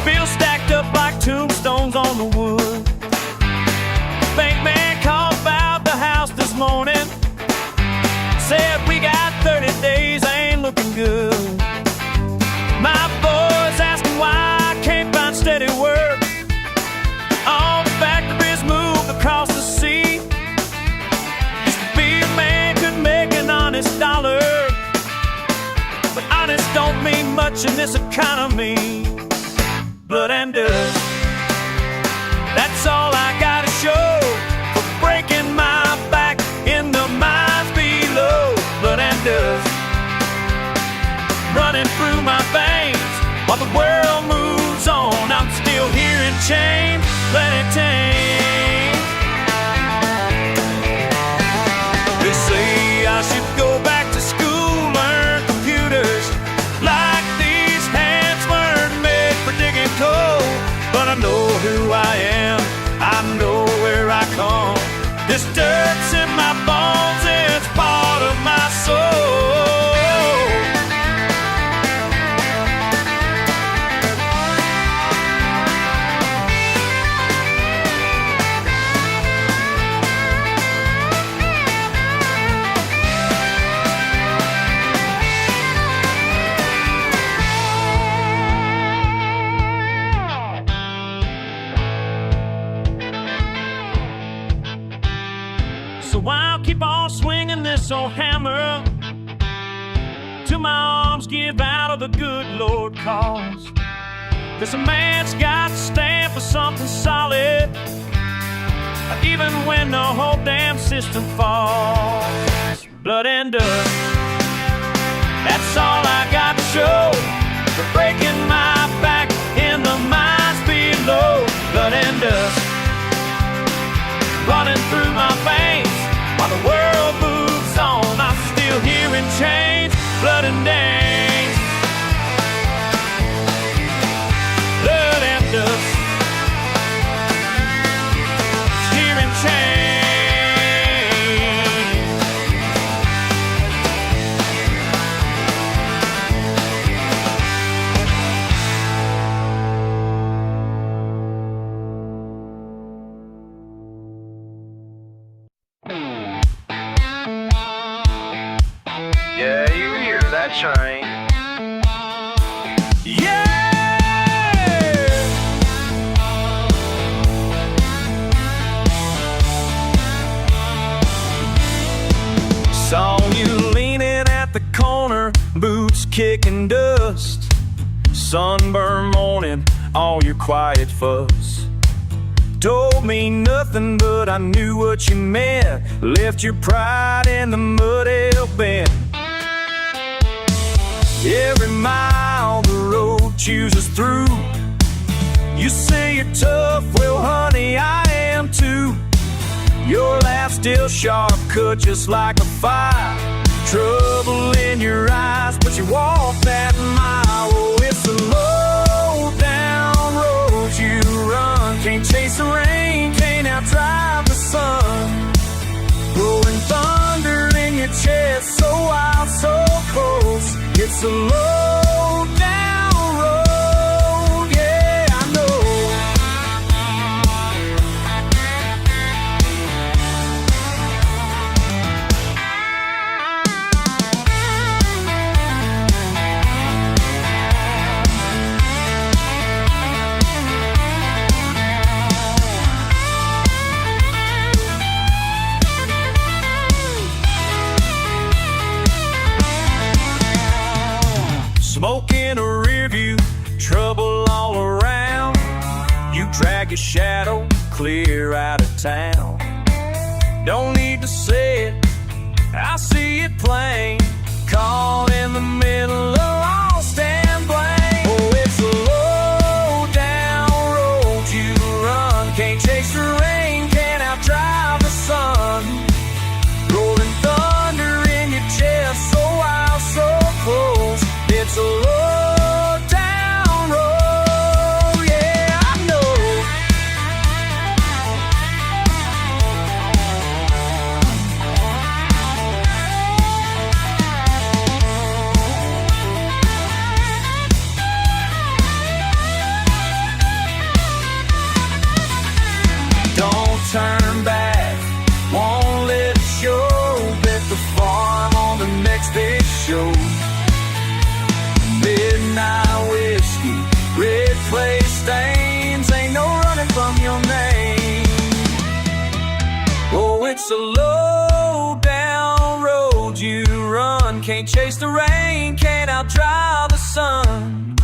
bills stacked up like tombstones on the wood. Bank man called about the house this morning, said we got 30 days, ain't looking good. My boys asking why I can't find steady work. All the factories moved across the sea. Used to be a man could make an honest dollar, but honest don't mean much in this economy. Blood and dust, that's all I gotta show for breaking my back in the mines below. Blood and dust running through my veins while the world moves on. I'm still here in chains, blood and stains. They say I should go back to school, learn computers, like these hands weren't made for digging coal. But I know who I am, I know where I come. This dirt's in my bones, it's part of my soul. So I'll keep on swinging this old hammer till my arms give out of the good Lord calls. 'Cause a man's got to stand for something solid, even when the whole damn system falls. Blood and dust, that's all I got to show for breaking my back in the mines below. Blood and dust running through my veins while the world moves on. I'm still here in chains, blood and stains. Blood and dust, here in chains. Yeah, you hear that train? Yeah! Saw you leaning at the corner, boots kicking dust. Sunburn morning, all your quiet fuss. Told me nothing, but I knew what you meant. Left your pride in the mud hell bent. Every mile the road chooses through. You say you're tough, well honey, I am too. Your laugh still sharp, cut just like a fire. Trouble in your eyes, but you walk that mile. Oh, it's a low down road you run. Can't chase the rain, can't outdrive the sun. Rolling thunder in your chest, so wild, so close. It's a low down road, yeah, I know. trouble all around. You drag your shadow clear out of town. Don't need to say it, I see it plain. Caught in the middle of lost and blame. Oh, it's a low down road you run. Can't chase the rain, can't outdrive the sun. Rolling thunder in your chest, so wild, so close. It's a low down road, yeah, I know. Don't turn back, won't let it show. Bet the farm on the next big show. Midnight whiskey, red clay stains, ain't no running from your name. Oh, it's a low down road you run. Can't chase the rain, can't outdrive the sun.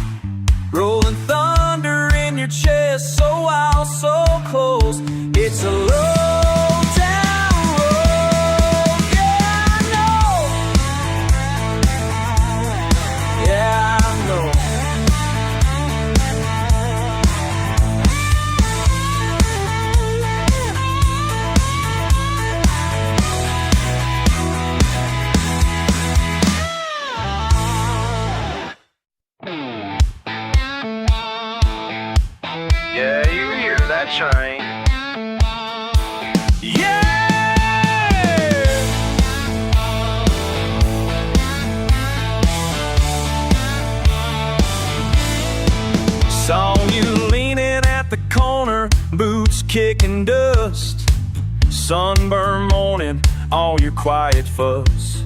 Rolling thunder in your chest, so wild, so close. It's a low down road, yeah, I know. Yeah, I know. Yeah, you hear that train. Yeah! Saw you leaning at the corner, boots kicking dust. Sunburn morning, all your quiet fuss.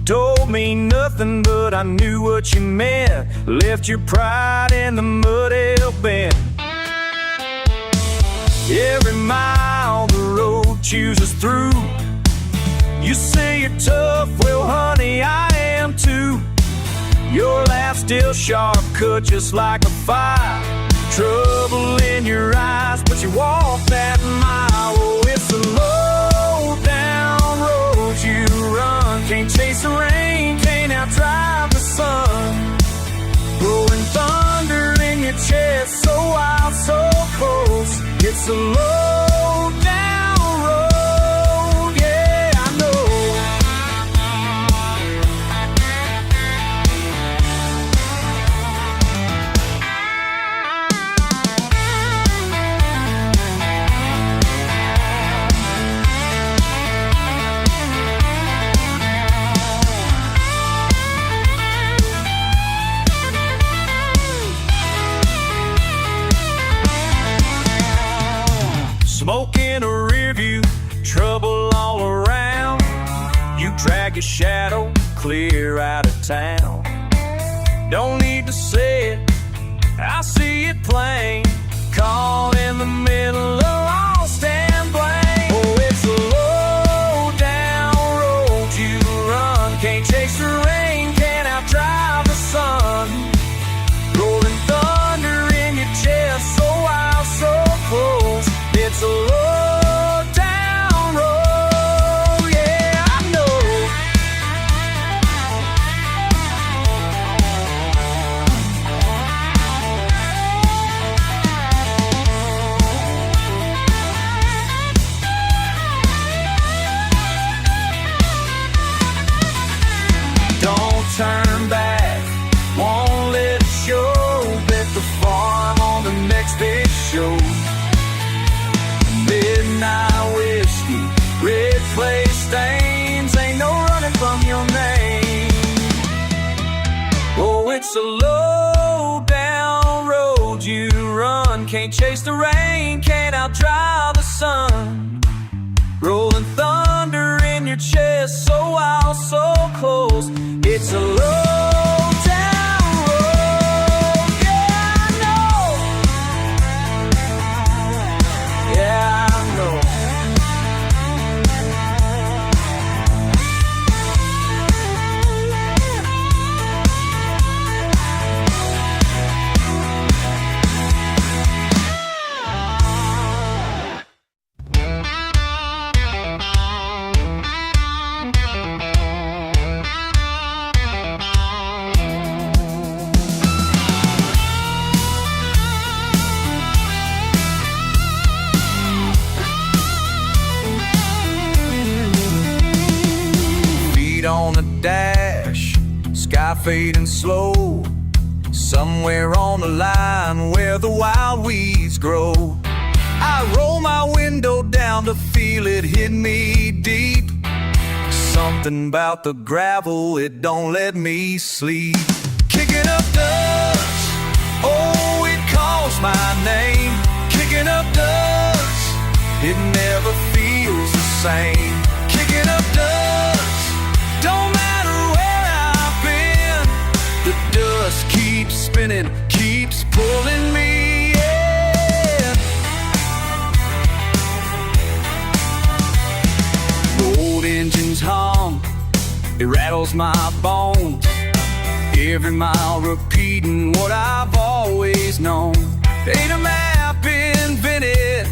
Told me nothing, but I knew what you meant. Left your pride in the mud hell bent. Every mile the road chooses through. You say you're tough, well honey, I am too. Your laugh still sharp, cut just like a fire. Trouble in your eyes, but you walk that mile. Oh, it's a low down road you run. Can't chase the rain, can't outdrive the sun. Rolling thunder in your chest, so wild, so close. It's a low down road, yeah, I know. Smoke in a rear view, trouble all around. You drag your shadow clear out of town. Don't need to say it, I see it plain. Caught in the middle of lost and blame. Oh, it's a low down road you run. Can't chase the rain, can't outdrive the sun. Rolling thunder in your chest, so wild, so close. It's a low down road, yeah, I know. Don't turn back, won't let it show. Bet the farm on the next big show. Midnight whiskey, red clay stains, ain't no running from your name. Oh, it's a low down road you run. Can't chase the rain, can't outdrive the sun. Rolling thunder in your chest, so wild, so close. It's a low down road, yeah, I know. Yeah, I know. fading slow, somewhere on the line where the wild weeds grow. I roll my window down to feel it hit me deep. Something about the gravel, it don't let me sleep. Kicking up dust, oh, it calls my name. Kicking up dust, it never feels the same. Kicking up dust, don't matter where I've been. The dust keeps spinning, keeps pulling me in. The old engine's hum, it rattles my bones. Every mile repeating what I've always known. Ain't a map invented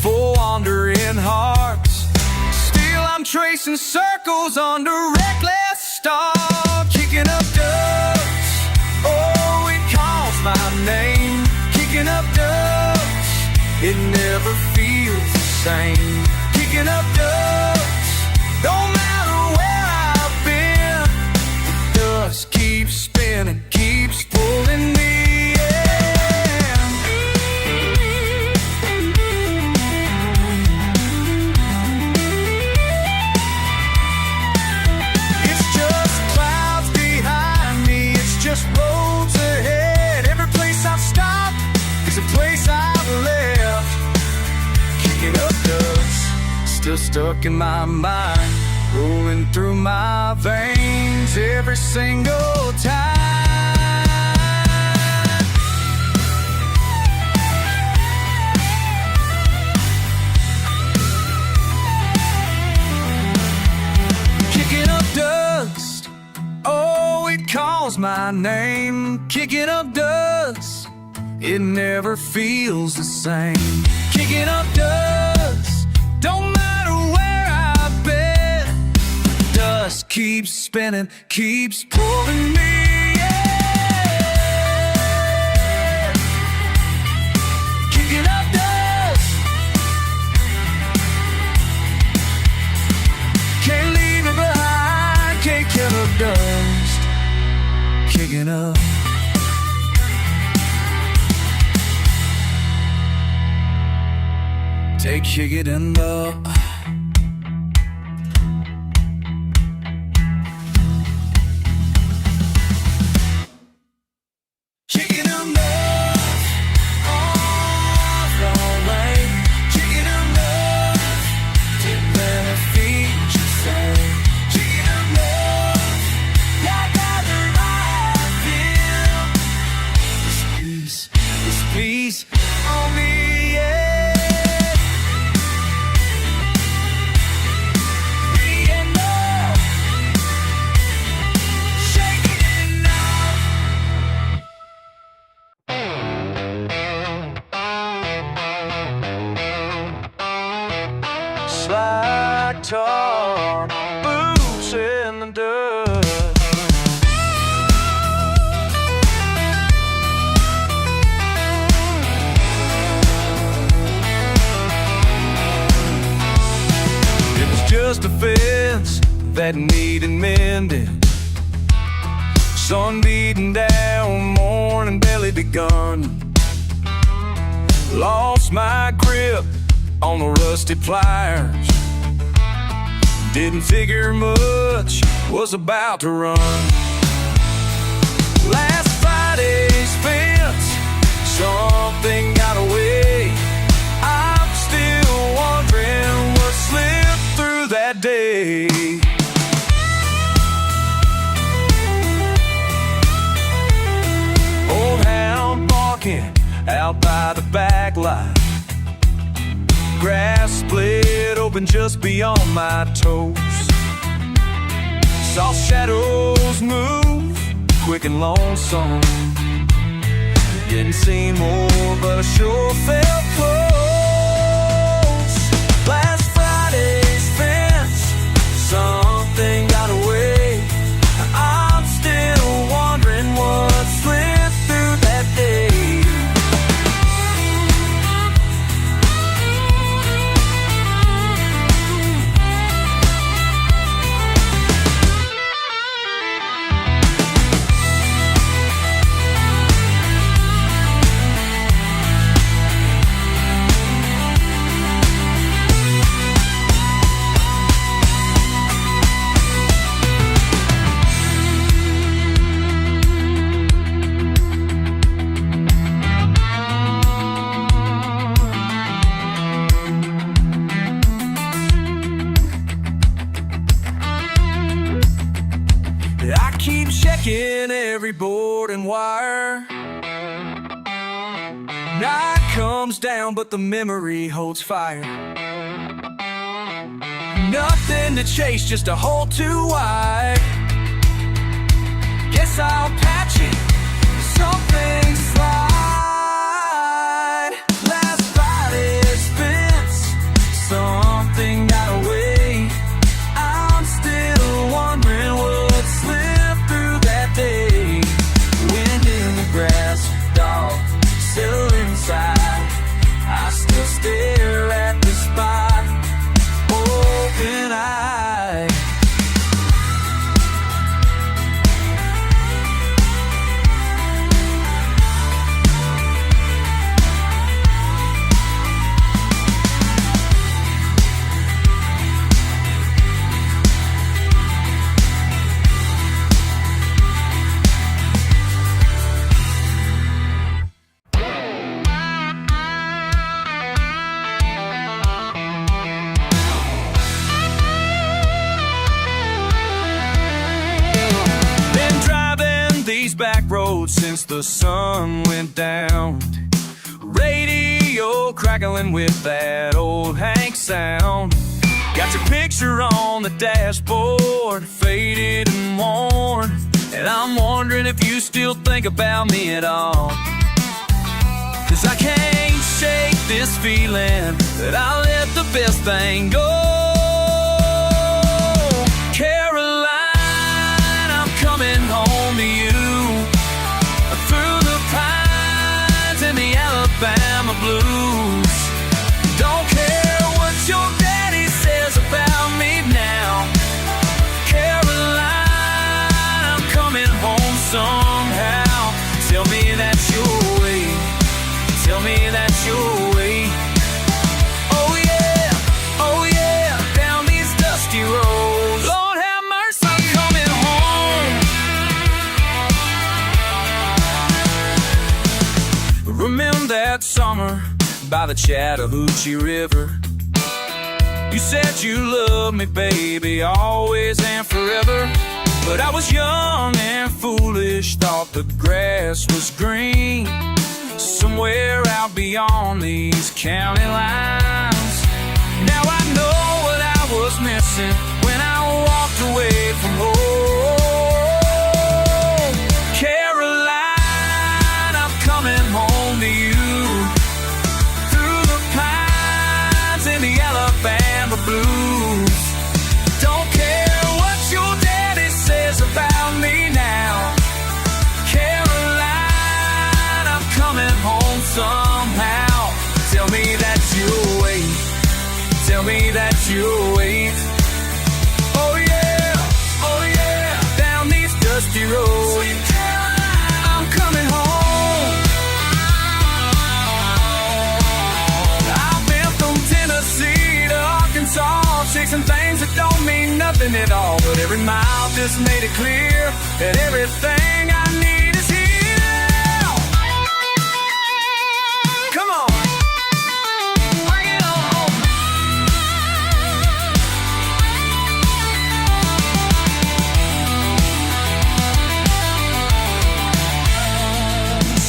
for wandering hearts. Still I'm tracing circles under reckless stars. Kicking up dust, oh, it calls my name. Kicking up dust, it never feels the same. Kicking up dust, don't matter where I've been. The dust keeps spinning, keeps pulling me. Roads ahead, every place I've stopped is a place I've left. Kicking up dust, still stuck in my mind, rolling through my veins every single time. Kicking up dust, oh, it calls my name. Kicking up dust, it never feels the same. Kicking up dust, don't matter where I've been. Dust keeps spinning, keeps pulling me in. Kicking up dust, can't leave me behind. Can't kill up dust. Kicking up. Take kicking up. Kicking them up, off the way. Kicking them up, didn't let her feet you say. Kicking them up, like other I feel. This peace on me, yeah. Slide top, boots in the dust. It was just a fence that needed mending. Sun beating down, morning barely begun. Lost my grip on the rusty pliers. Didn't figure much, was about to run. Last Friday's fence, something got away. I'm still wondering what slipped through that day. Old hound barking out by the back lot. Grass split open just beyond my toes. Saw shadows move, quick and lonesome. Didn't see more, but I sure felt close. Last Friday's fence, something got away. I'm still wondering what slipped through that day. in every board and wire. Night comes down, but the memory holds fire. Nothing to chase, just a hole too wide. Guess I'll patch it, something slide. Last Friday expense, something got away. I'm still wondering what slipped through that day. Wind in the grass, dog still inside. I still stare at the spot, open eye. Back roads since the sun went down. Radio crackling with that old Hank sound. Got your picture on the dashboard, faded and worn, and I'm wondering if you still think about me at all. 'Cause I can't shake this feeling that I let the best thing go. Caroline, I'm coming home to you. Alabama blues. Don't care what your daddy says about me now. Caroline, I'm coming home somehow. Tell me that you'll wait. Tell me that you'll wait. Oh yeah, down these dusty roads. Lord have mercy, I'm coming home. Remember that summer by the Chattahoochee River? You said you loved me, baby, always and forever. But I was young and foolish, thought the grass was green somewhere out beyond these county lines. Now I know what I was missing when I walked away from home. Caroline, I'm coming home to you. The Alabama blues. Don't care what your daddy says about me now. Caroline, I'm coming home somehow. Tell me that you'll wait. Tell me that you'll wait. Oh yeah, down these dusty roads. Sweet Caroline, I'm coming home. Chasing things that don't mean nothing at all, but every mile just made it clear that everything I need is here now. Come on, bring it on.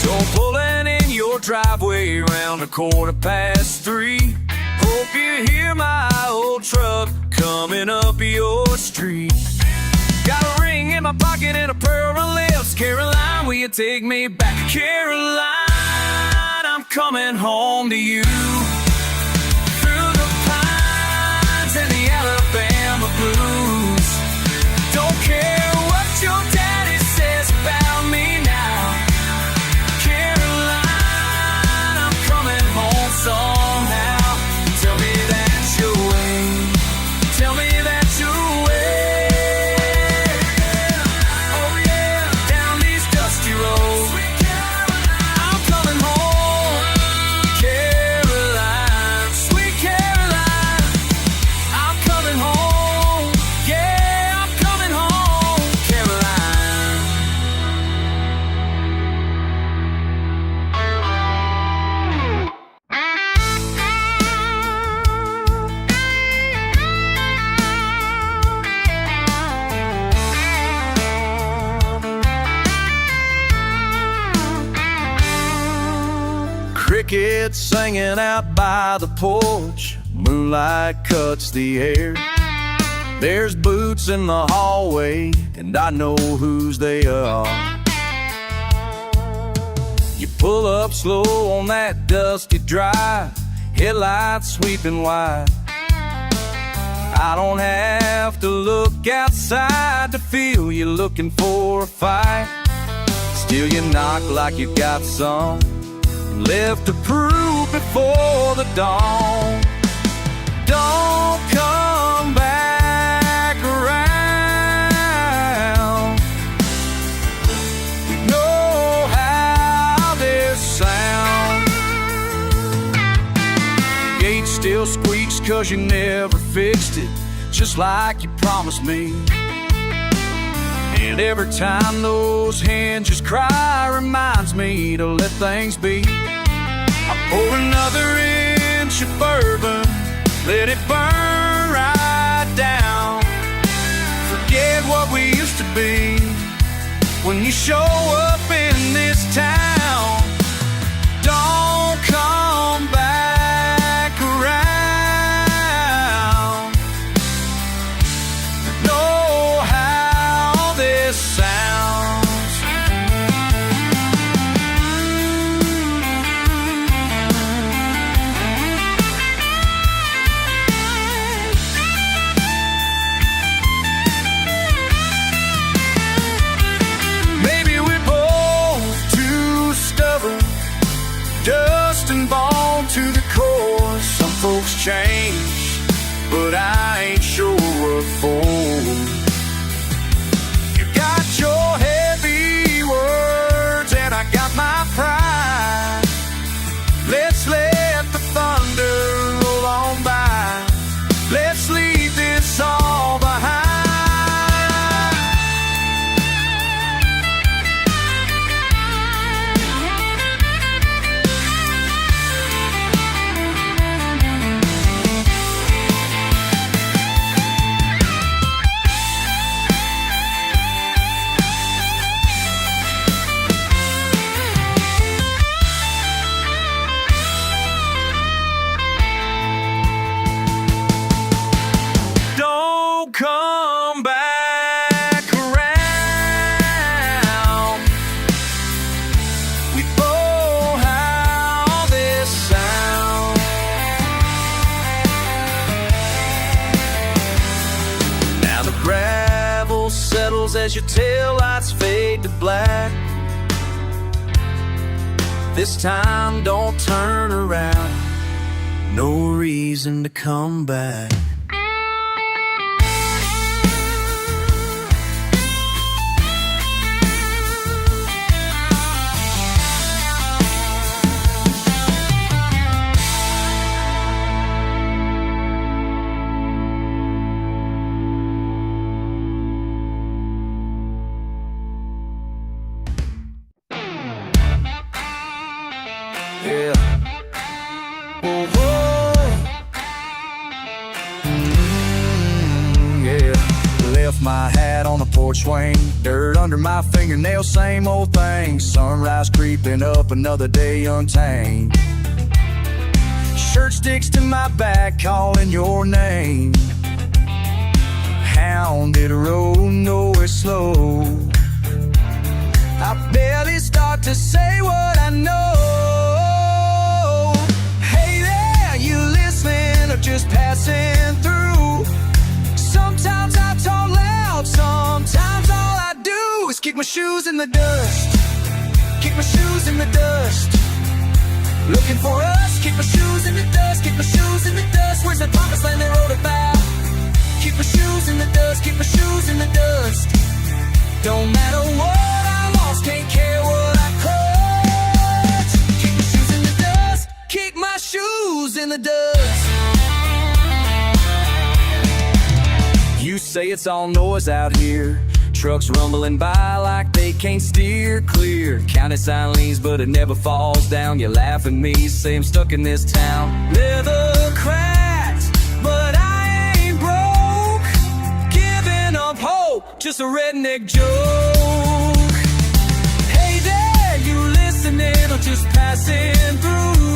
So pulling in your driveway around 3:15. Hope you hear my old truck coming up your street. Got a ring in my pocket and a pair of lips. Caroline, will you take me back? Caroline, I'm coming home to you. Through the pines and the Alabama blues. Don't care what your daddy says about me now. Caroline, I'm coming home somehow. Tell me that you'll wait. Tell me that you'll wait. Oh yeah, down these dusty roads. I'm coming home, Caroline. Crickets singing out by the porch, moonlight cuts the air. There's boots in the hallway, and I know whose they are. You pull up slow on that dusty drive, headlights sweeping wide. I don't have to look outside to feel you looking for a fight. Still you knock like you got some left to prove before the dawn. Don't come back around. You know how this sounds. The gate still squeaks 'cause you never fixed it, just like you promised me. And every time those hinges cry, reminds me to let things be. I pour another inch of bourbon, let it burn right down. Forget what we used to be when you show up in this town. Don't come back around. Know how this sounds. Maybe we're both too stubborn, dust and bone to the core. Some folks change, but I ain't sure what for. You got your heavy words and I got my pride. Let's let the thunder roll on by. Let's leave this all behind. Don't come back around. We know how this sounds. Now the gravel settles as your taillights fade to black. This time don't turn around, no reason to come back. Yeah. Whoa, whoa. Yeah. Left my hat on the porch swing, dirt under my fingernails, same old thing. Sunrise creeping up, another day untamed. Shirt sticks to my back, calling your name. Hounded road, nowhere slow. I barely start to say what I know. Hey there, you listening or just passing through? Sometimes I talk loud, sometimes all I do is kick my shoes in the dust. Kick my shoes in the dust. Looking for us, kick my shoes in the dust. Kick my shoes in the dust. Where's the promised land they wrote about? Kick my shoes in the dust. Kick my shoes in the dust. Don't matter what I lost, can't care what I caught. Kick my shoes in the dust. Kick my shoes in the dust. You say it's all noise out here, trucks rumbling by like they can't steer clear. County sign leans but it never falls down. You laugh at me, say I'm stuck in this town. Leather cracks, but I ain't broke. Giving up hope, just a redneck joke. Hey there, you listening or just passing through?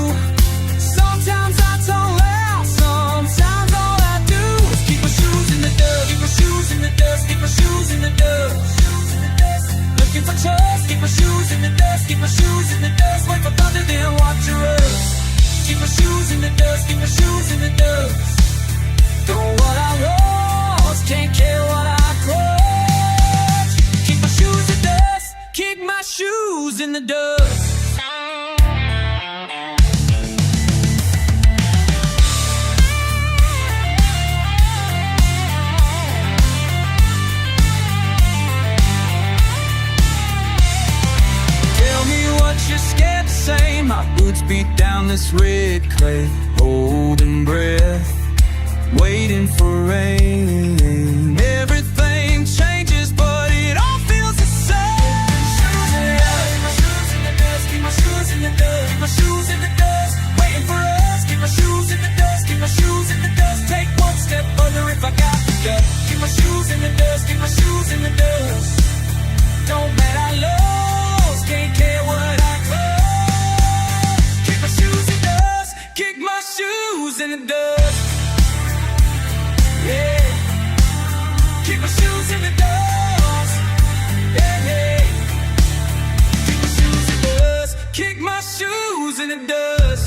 boots beat down this red clay, holding breath, waiting for rain. Everything changes, but it all feels the same. Shoes in the dust, keep my shoes in the dust, keep my shoes in the dust, keep my shoes in the dust, waiting for us. Keep my shoes in the dust, keep my shoes in the dust. Take one step further if I got the dust. Keep my shoes in the dust, keep my shoes in the dust. Don't matter I lost, can't care what I close. Kick my shoes in the dust, kick my shoes in the dust. Yeah, kick my shoes in the dust. Yeah, yeah. Kick my shoes in the dust, kick my shoes in the dust.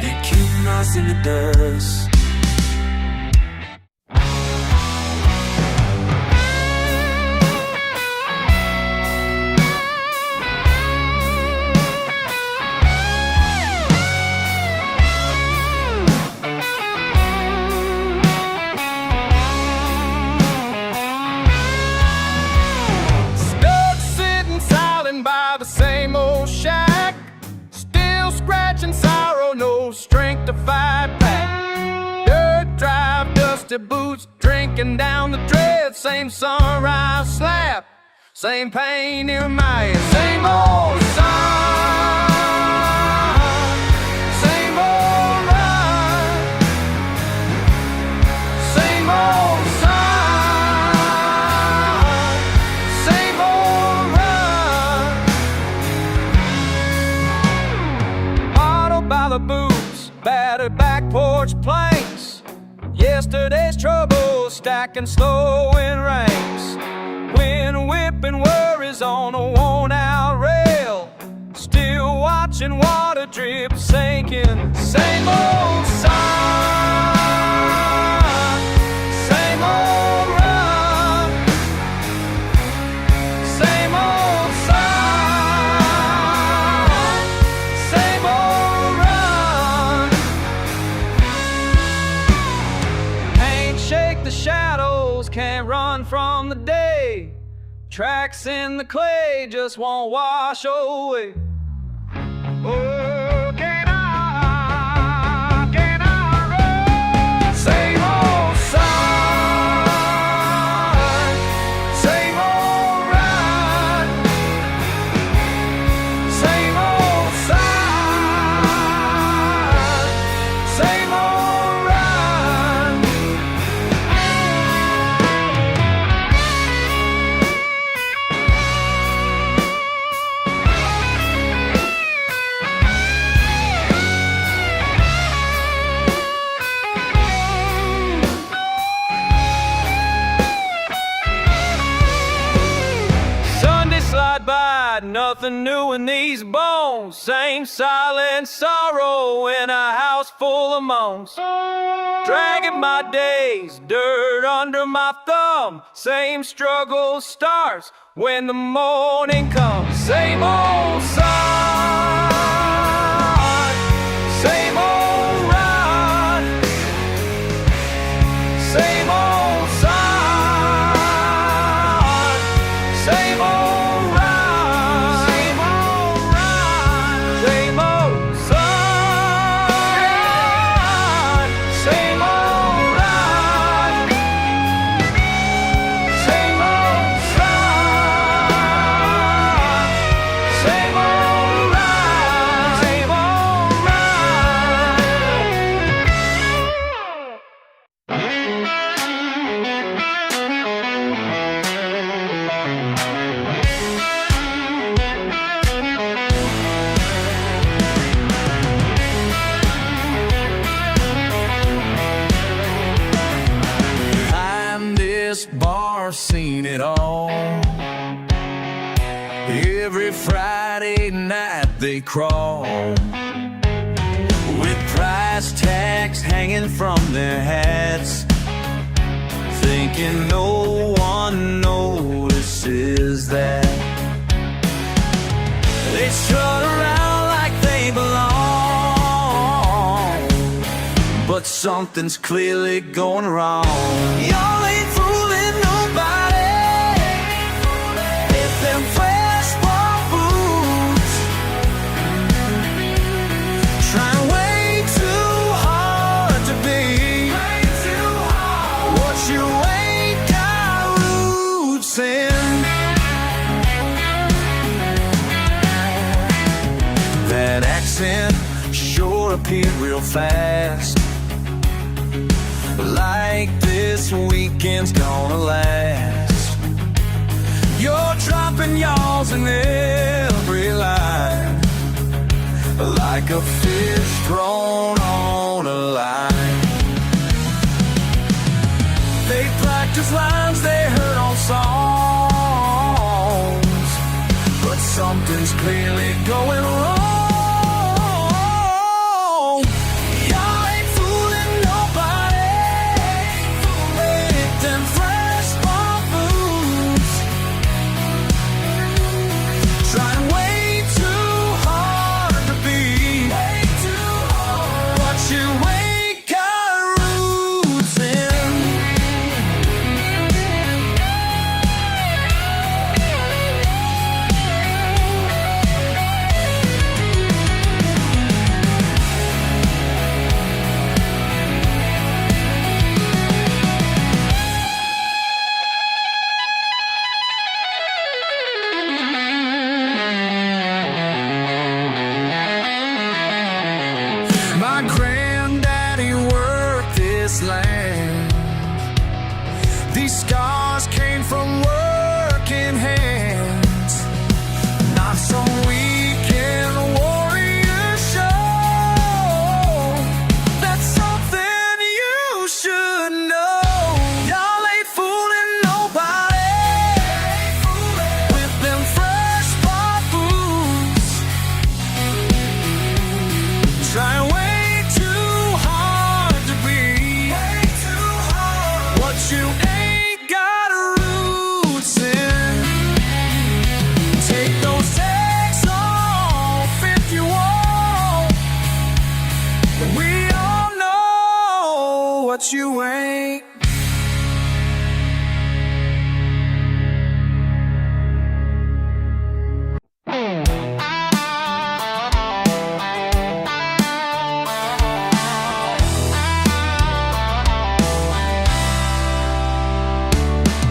Yeah, kick my shoes in the dust. Strength to fight back. Dirt drive, dusty boots, drinking down the dread. Same sunrise slap, same pain near my head. Same old sun, same old run. Same old sun, same old run. Bottled by the boots, battered back porch planks. Yesterday's trouble stacking slow in ranks. Wind whipping worries on a worn out rail. Still watching water drip sinking. Same old sun, same old run. Same old sun, same old run. Shake the shadows, can't run from the day. Tracks in the clay just won't wash away. Oh, can I run? Same old sun, same old run. Same old sun, same old run. Nothing new in these bones. Same silent sorrow in a house full of moans. Dragging my days, dirt under my thumb. Same struggle starts when the morning comes. Same old sun, same old run. Same old sun, same old seen it all. Every Friday night they crawl with price tags hanging from their hats, thinking no one notices that. They strut around like they belong, but something's clearly going wrong. Y'all ain't fooling nobody. appeared real fast. Like this weekend's gonna last. You're dropping y'alls in every line, like a fish thrown on a line. They practice lines they heard on songs, but something's clearly going wrong. Y'all ain't fooling nobody with them fresh farm foods. Trying way too hard to be what you ain't got roots in. My granddaddy worked this land. These scars came from working hands, not some weekend warrior show. That's something you should know. Y'all ain't fooling nobody with them fresh pot foods. Trying way too hard to be what you ain't got roots in. Take those tags off if you want. We all know what you ain't.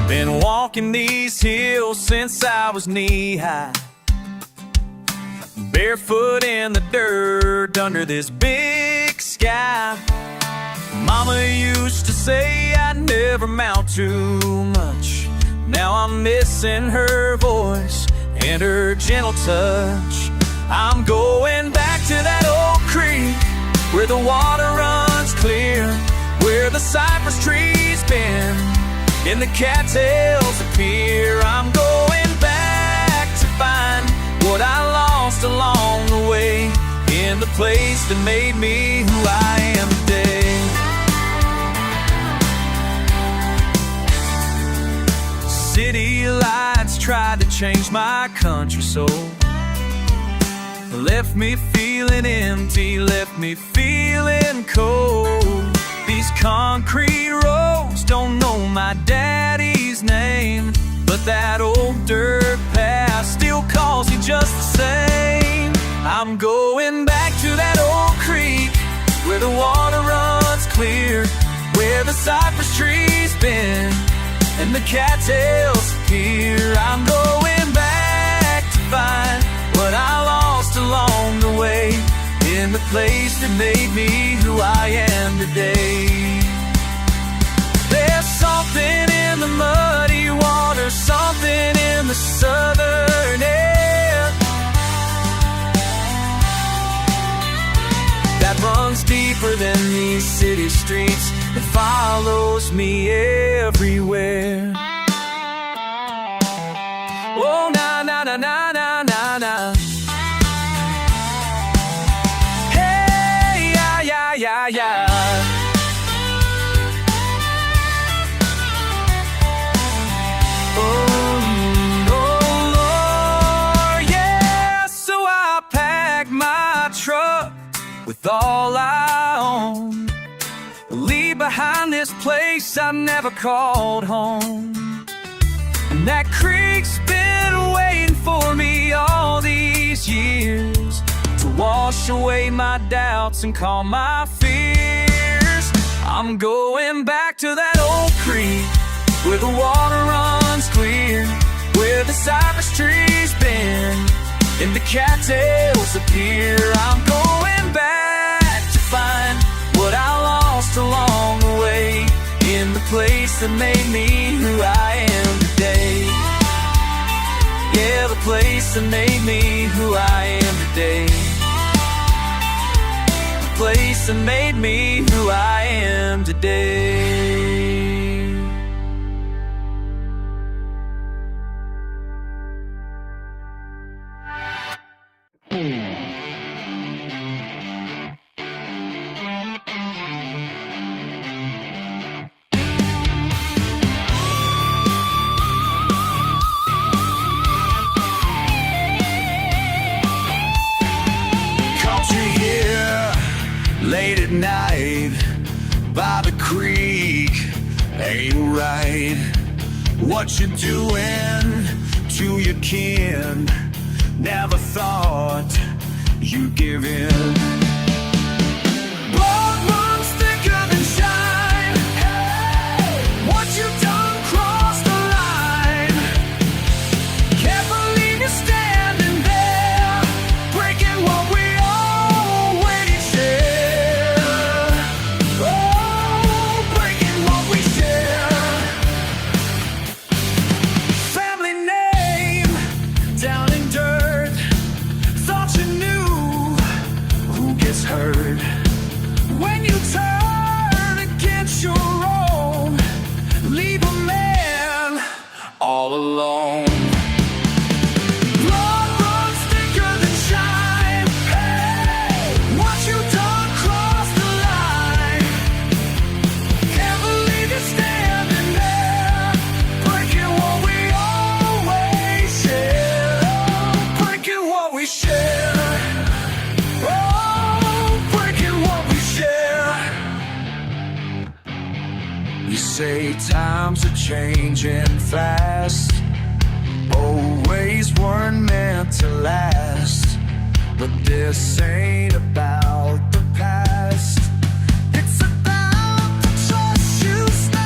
Been walking these hills since I was knee-high, barefoot in the dirt under this big sky. Mama used to say I'd never amount to much. Now I'm missing her voice and her gentle touch. I'm going back to that old creek where the water runs clear, where the cypress trees bend and the cattails appear. I'm going back to find what I lost along the way, in the place that made me who I am today. City lights tried to change my country soul, left me feeling empty, left me feeling cold. These concrete roads don't know my daddy's name, but that old dirt path still calls you just the same. I'm going back to that old creek where the water runs clear, where the cypress trees bend and the cattails appear. I'm going back to find what I lost along the way, in the place that made me who I am today. There's something in the muddy water, something in the southern air that runs deeper than these city streets, that follows me everywhere. Oh, na na na na na na na. Hey, yeah, yeah, yeah, yeah. Oh, Lord, yeah. So I packed my truck with all I own, leave behind this place I never called home. And that creek's been waiting for me all these years, to wash away my doubts and calm my fears. I'm going back to that old creek where the water runs clear, where the cypress trees bend and the cattails appear. I'm going back that made me who I am today. Yeah, the place that made me who I am today. The place that made me who I am today. Late at night by the creek ain't right. What you doing to your kin? Never thought you'd give in. Blood runs thicker than shine. Hey, what you done crossed the line. Can't believe you're standing there, breaking what we already shared. Oh, breaking what we share. Family name down in dirt. Thought you knew who gets hurt when you turn against your own. Leave a man all alone. Blood runs thicker than shine. Hey, what you done crossed the line. Can't believe you're standing there, breaking what we always share. Breaking what we share. Oh, breaking what we share. You say times are changing fast. Old ways weren't meant to last. But this ain't about the past. It's about the trust you smash.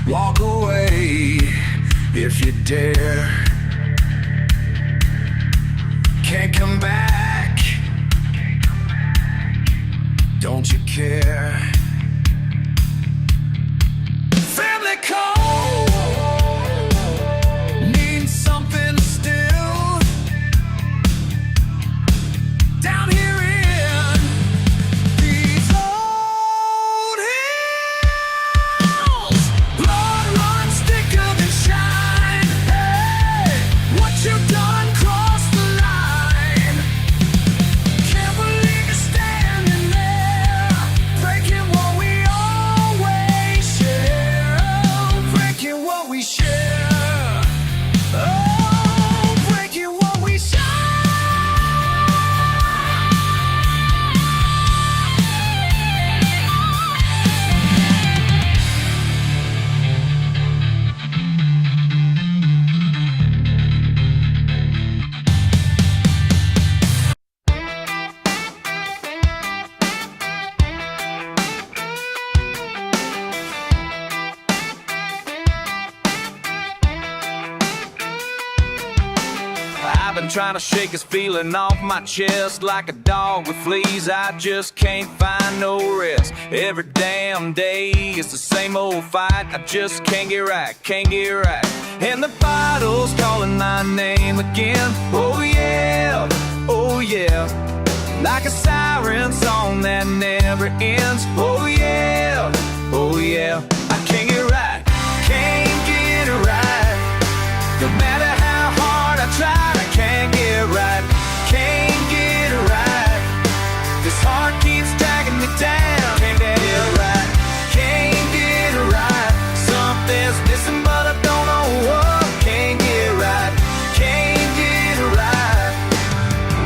Walk away if you dare. Can't come back, don't you care? Family call needs something still. Down here in these old hills, blood runs thicker than shine. Hey, what you done crossed the line. Can't believe you're standing there, breaking what we always share. Breaking what we share. Oh, breaking what we share. I've been trying to shake this feeling off my chest like a dog with fleas. I just can't find no rest. Every damn day it's the same old fight. I just can't get right, can't get right. And the bottle's calling my name again. Oh yeah, oh yeah. Like a siren song that never ends. Oh yeah, oh yeah. I can't get right, can't get right. No matter how hard I try, I can't get right, can't get right. This heart keeps dragging me down, can't get right, can't get right. Something's missing but I don't know what. Can't get right, can't get right.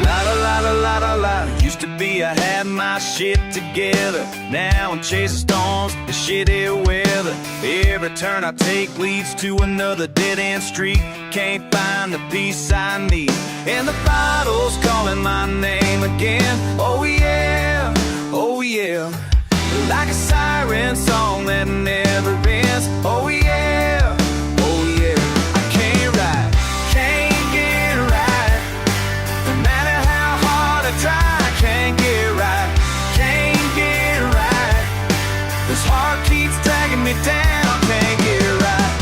La la la la la la la. Used to be a habit. shit together. Now I'm chasing storms and shitty weather. Every turn I take leads to another dead-end street. Can't find the peace I need, and the bottle's calling my name again. Oh yeah, oh yeah, like a siren song that never ends. Oh yeah, oh yeah, I can't ride, can't get right. No matter how hard I try, I can't get right, can't get right. This heart keeps dragging me down, can't get right,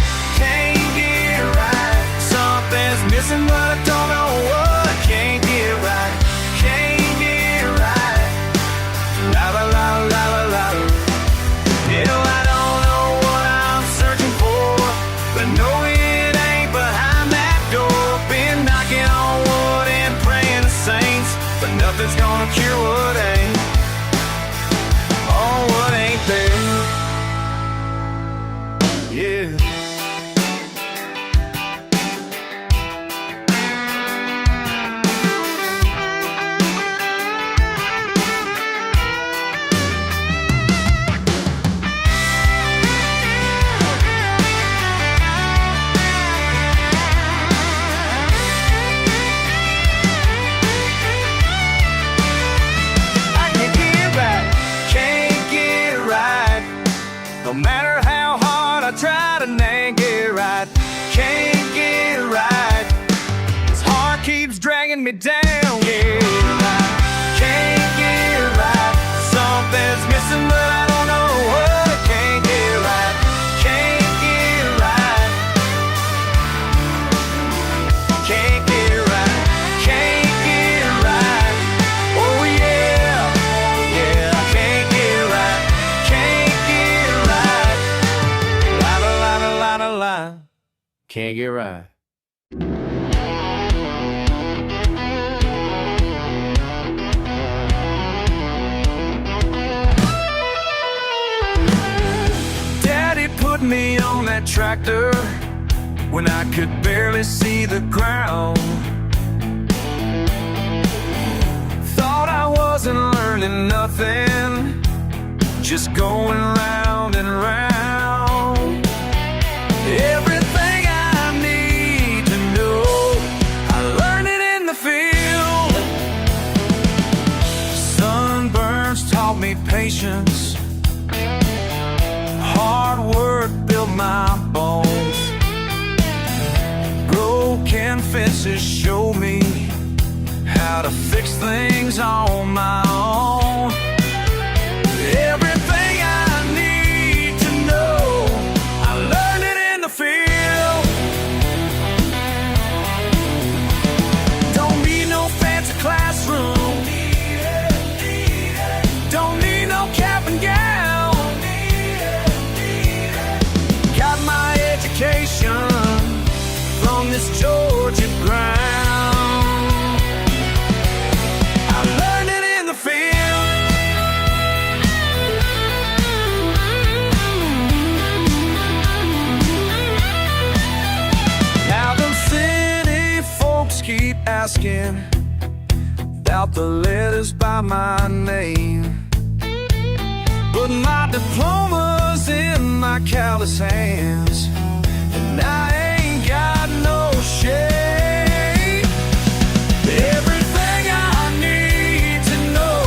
can't get right. Something's missing but I don't know what. I can't get right, can't get right. La la la la la la. Hell, I don't know what I'm searching for, but no, it ain't behind that door. Been knocking on wood and praying to saints, but nothing's gonna cure what ain't. Oh, what ain't there? Yeah. No matter how hard I try to get right, can't get right. This heart keeps dragging me down. Get right, can't get right. Something's missing, but I don't know what. Can't get right, can't get right. Can't get right, can't get right. Oh yeah, yeah, I can't get right, can't get right. La la la la la la la. Can't get right. Daddy put me on that tractor when I could barely see the ground. Thought I wasn't learning nothing, just going round and round. Everything I need to know, I learned it in the field. Sunburns taught me patience, hard work built my bones. Broken fences show me how to fix things on my own. Everything I need to know, I learned it in the field. Don't need no fancy classroom, don't need no cap and gown. Got my education from this Georgia ground. I learned it in the field. Now the city folks keep asking about the letters by my name, but my diploma's in my callous hands, and I ain't got no shame. Everything I need to know,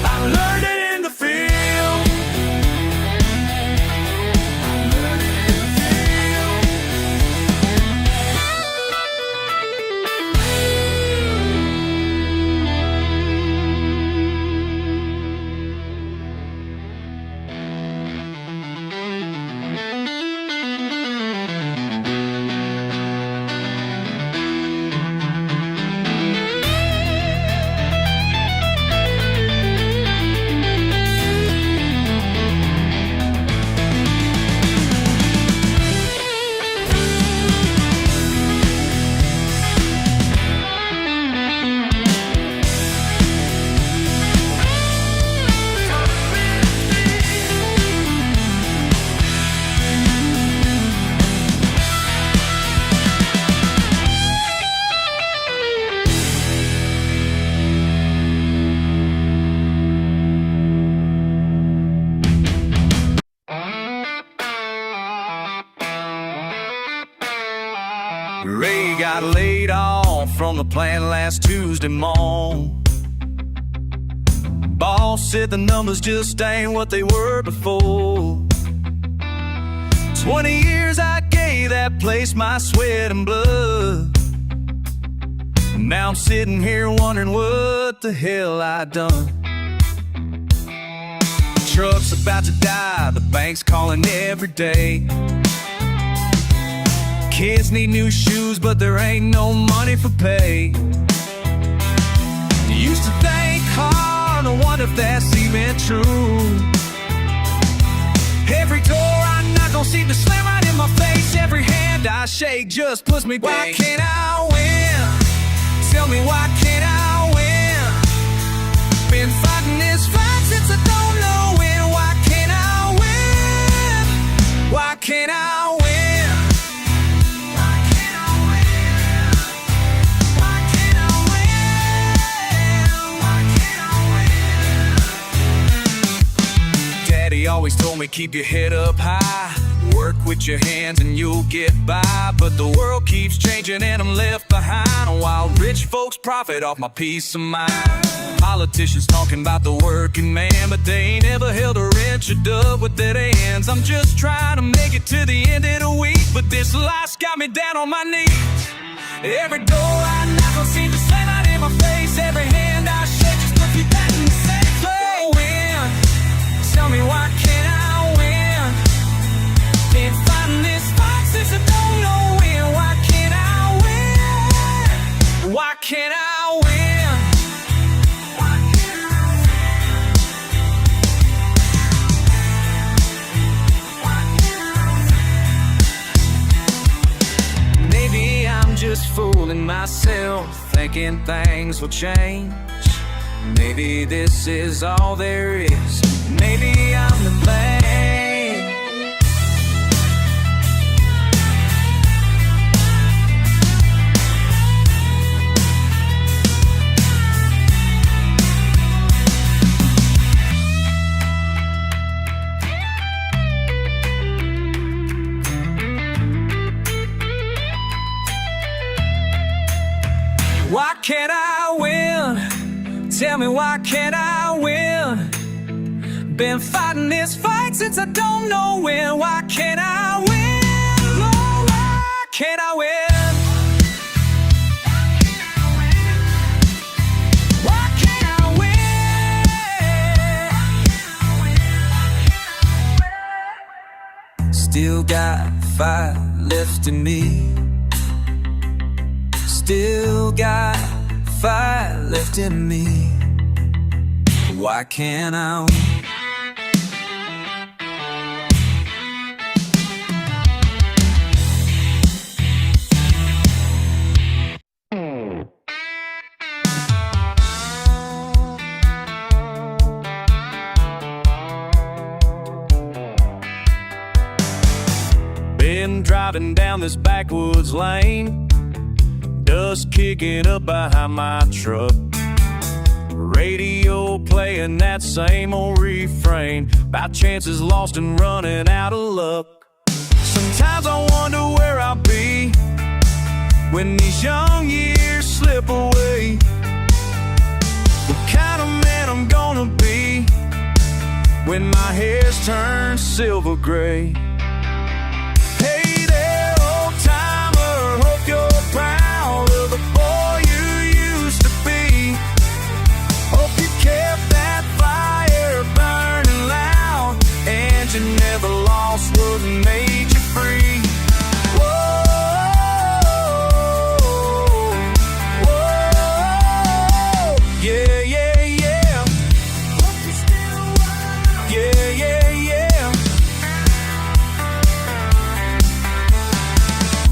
I learned it in the field. I learned it in the field. got laid off from the plant last Tuesday morning. Boss said the numbers just ain't what they were before. 20 years I gave that place my sweat and blood. Now I'm sitting here wondering what the hell I done. Truck's about to die, the bank's calling every day. Kids need new shoes, but there ain't no money for pay. Used to think hard, I wonder if that's even true. Every door I knock don't seem to slam right in my face. Every hand I shake just puts me back. Why can't I win? Tell me why can't I win? Been fighting this fight since I don't know when. Why can't I win? Why can't I win? Why can't I win? Why can't I win? Why can't I win? Daddy always told me keep your head up high. Work with your hands and you'll get by. But the world keeps changing and I'm left behind, while rich folks profit off my peace of mind. Politicians talking about the working man, but they ain't ever held a wrench or dug with their hands. I'm just trying to make it to the end of the week, but this life's got me down on my knees. Every door I knock don't seem to slam out in my face. Every hand I shake just puts me back in the same place. Win. Tell me why can't I win? Been fighting this fight since I don't know when. Why can't I win? Why can't I win? Why can't I win? Maybe I'm just fooling myself, thinking things will change. Maybe this is all there is. Maybe I'm to blame. Why can't I win? Tell me why can't I win? Been fighting this fight since I don't know when. Why can't I win? No, why can't I win? Why can't I win? Still got fire left in me. Still got fire left in me. Why can't I win? Been driving down this backwoods lane, dust kicking up behind my truck. Radio playing that same old refrain about chances lost and running out of luck. Sometimes I wonder where I'll be when these young years slip away. What kind of man I'm gonna be when my hair's turned silver gray. Hey there, old timer, hope you're proud of the boy you used to be. Hope you kept that fire burning loud, and you never lost what made you free. Whoa, whoa, yeah, yeah, yeah. Hope you're still wild. Yeah, yeah, yeah.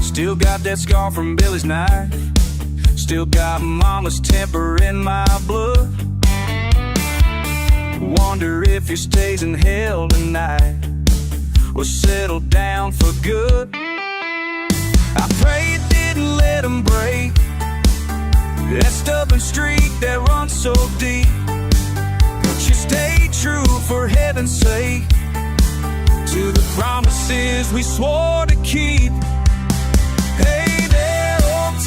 Still got that scar from Billy's knife. Still got mama's temper in my blood. Wonder if he stays in hell tonight or settle down for good. I pray it didn't let him break that stubborn streak that runs so deep. But you stay true for heaven's sake to the promises we swore to keep. Hey there, old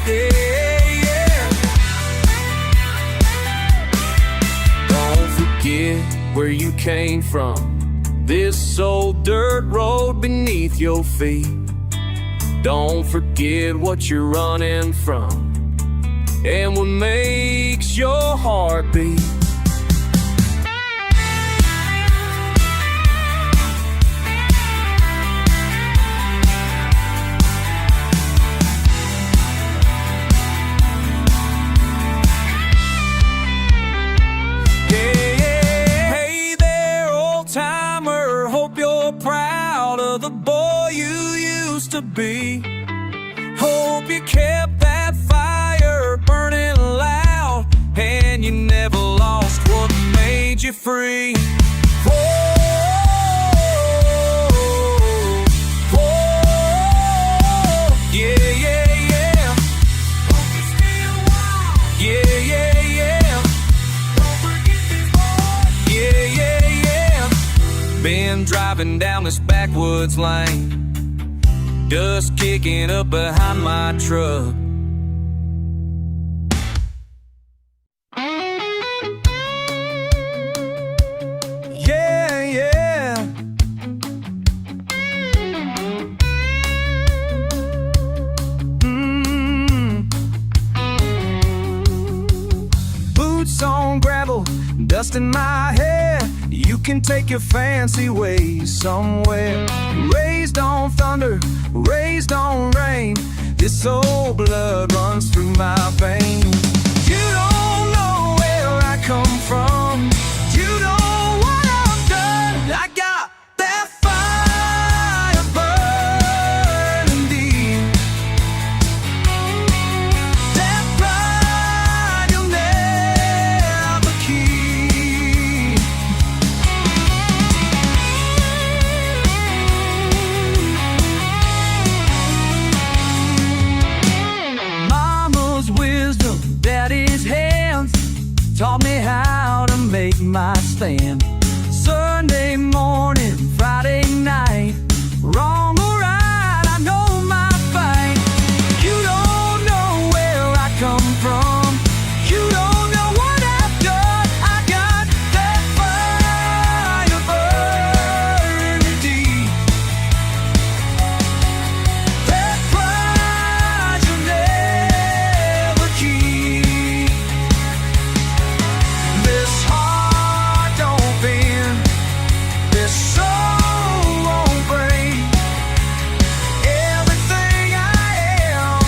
Yeah, yeah. Don't forget where you came from. This old dirt road beneath your feet. Don't forget what you're running from and what makes your heart beat. Hey there, old-timer, hope you're proud of the boy you used to be. Hope you kept that fire burning loud and you never lost what made you free. Whoa, whoa, yeah, yeah, yeah. Hope you still wild. Yeah, yeah, yeah. Don't forget these boys. Yeah, yeah, yeah. Been driving down this backwoods lane, dust kicking up behind my truck. Yeah, yeah. Boots on gravel, dust in my hair. You can take your fancy ways somewhere. Raised on thunder, raised on rain. This old blood runs through my veins. You don't know where I come from. You know what I've done. I got that fire burning deep. That pride you'll never keep. Mama's wisdom, daddy's hands taught me how to make my stand. Sunday morning, Friday night, wrong or right, I know my fight. You don't know where I come from. You don't know what I've done. I got that fire burning deep. That pride you'll never keep. This heart don't bend, this soul won't break. Everything I am,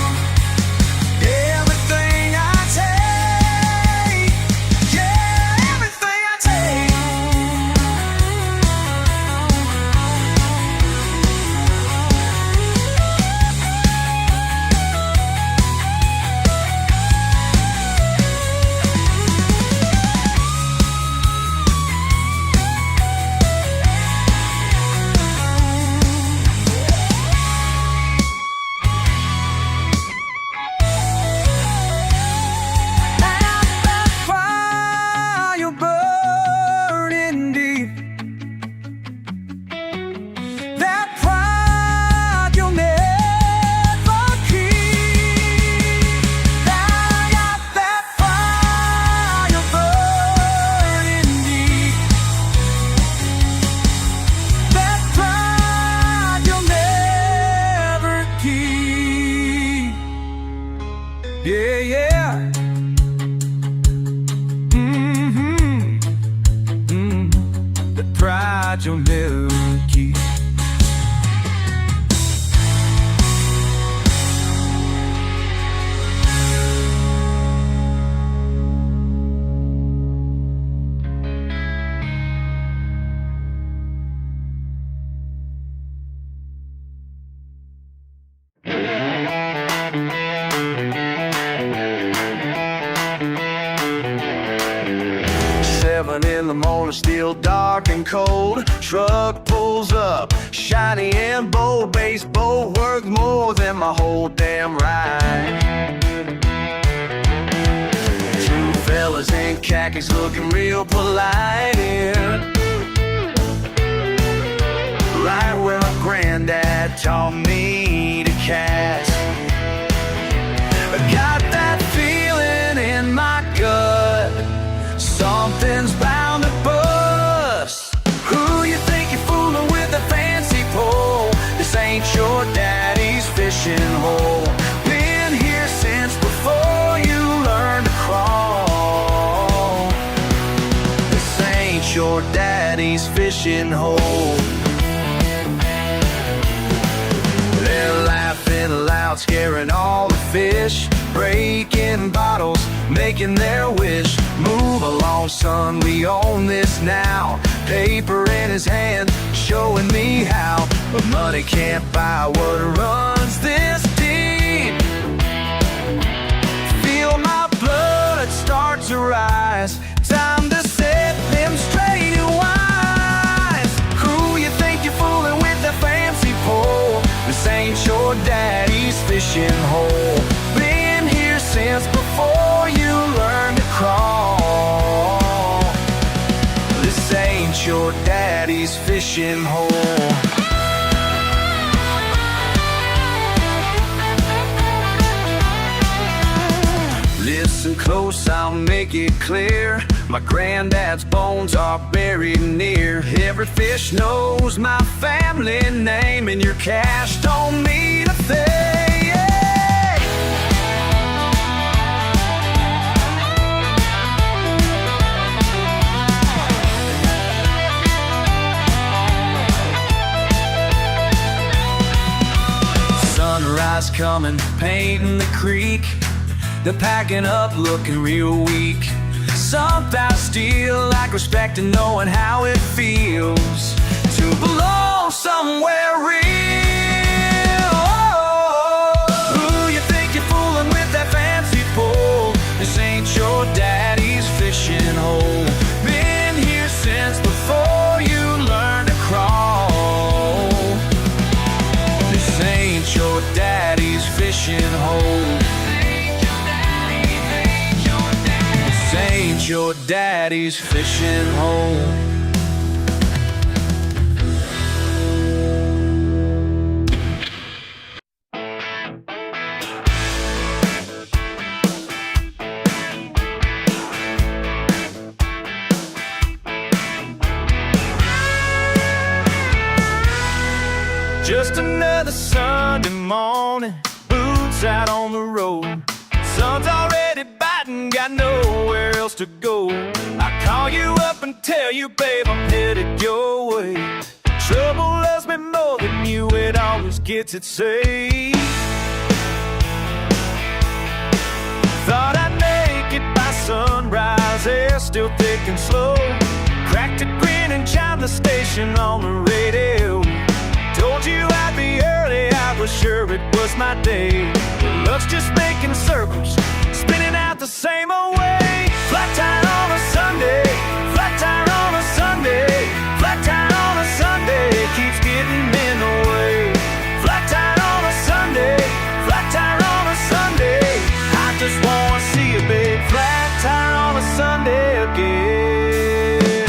everything I take, yeah, everything I take. That fire burning deep. That pride you'll never keep. I got that fire burning deep. That pride you'll never keep. Yeah, yeah. The pride you'll never keep. In the morning, still dark and cold. Truck pulls up, shiny and bold. Base boat worth more than my whole damn ride. Two fellas in khakis looking real polite here, right where my granddad taught me to cast. daddy's fishing hole. They're laughing loud, scaring all the fish, breaking bottles, making their wish. Move along, son, we own this now. Paper in his hand, showing me how. But money can't buy what runs this deep. Feel my blood start to rise. Time to set them straight and wise. Who you think you're fooling with that fancy pole? This ain't your daddy's fishing hole. Been here since before you learned to crawl. This ain't your daddy's fishing hole. Listen close, I'll make it clear. My granddad's bones are buried near. Every fish knows my family name, and your cash don't mean a thing. Sunrise coming, painting the creek. They're packing up, looking real weak. Some fast steal, like respect and knowing how it feels to belong somewhere real. Who you think you're fooling with that fancy pole? This ain't your daddy's fishing hole. Been here since before you learned to crawl. This ain't your daddy's fishing hole. Ain't your daddy's fishing hole. Just another Sunday morning, boots out on the road. Sun's already biting, got nowhere else to go. I call you up and tell you, babe, I'm headed your way. Trouble loves me more than you, it always gets its say. Thought I'd make it by sunrise, air still thick and slow. Cracked a grin and chimed the station on the radio. Told you I'd be early, I was sure it was my day. Love's just making circles, spinning out the same old way. Flat tire on a Sunday, flat tire on a Sunday, flat tire on a Sunday, keeps getting in the way. Flat tire on a Sunday, flat tire on a Sunday, I just wanna see you, babe. Flat tire on a Sunday again.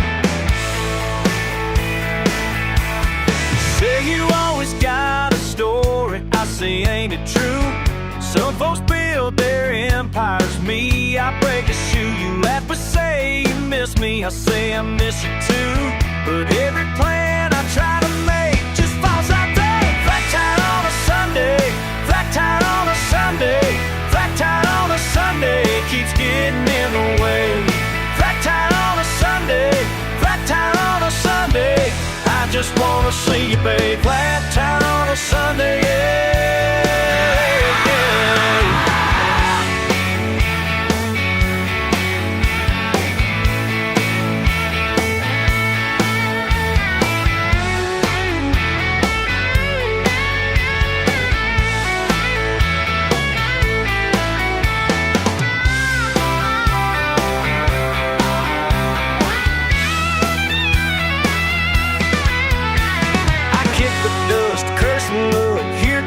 Say you always got a story, I say ain't it true? Some folks build their empires, me, I break a shoe. You laugh but say you miss me, I say I miss you too. But every plan I try to make just falls out there. Flat tire on a Sunday, flat tire on a Sunday, flat tire on a Sunday, keeps getting in the way. Flat tire on a Sunday, flat tire on a Sunday, I just wanna see you, babe. Flat tire on a Sunday, yeah.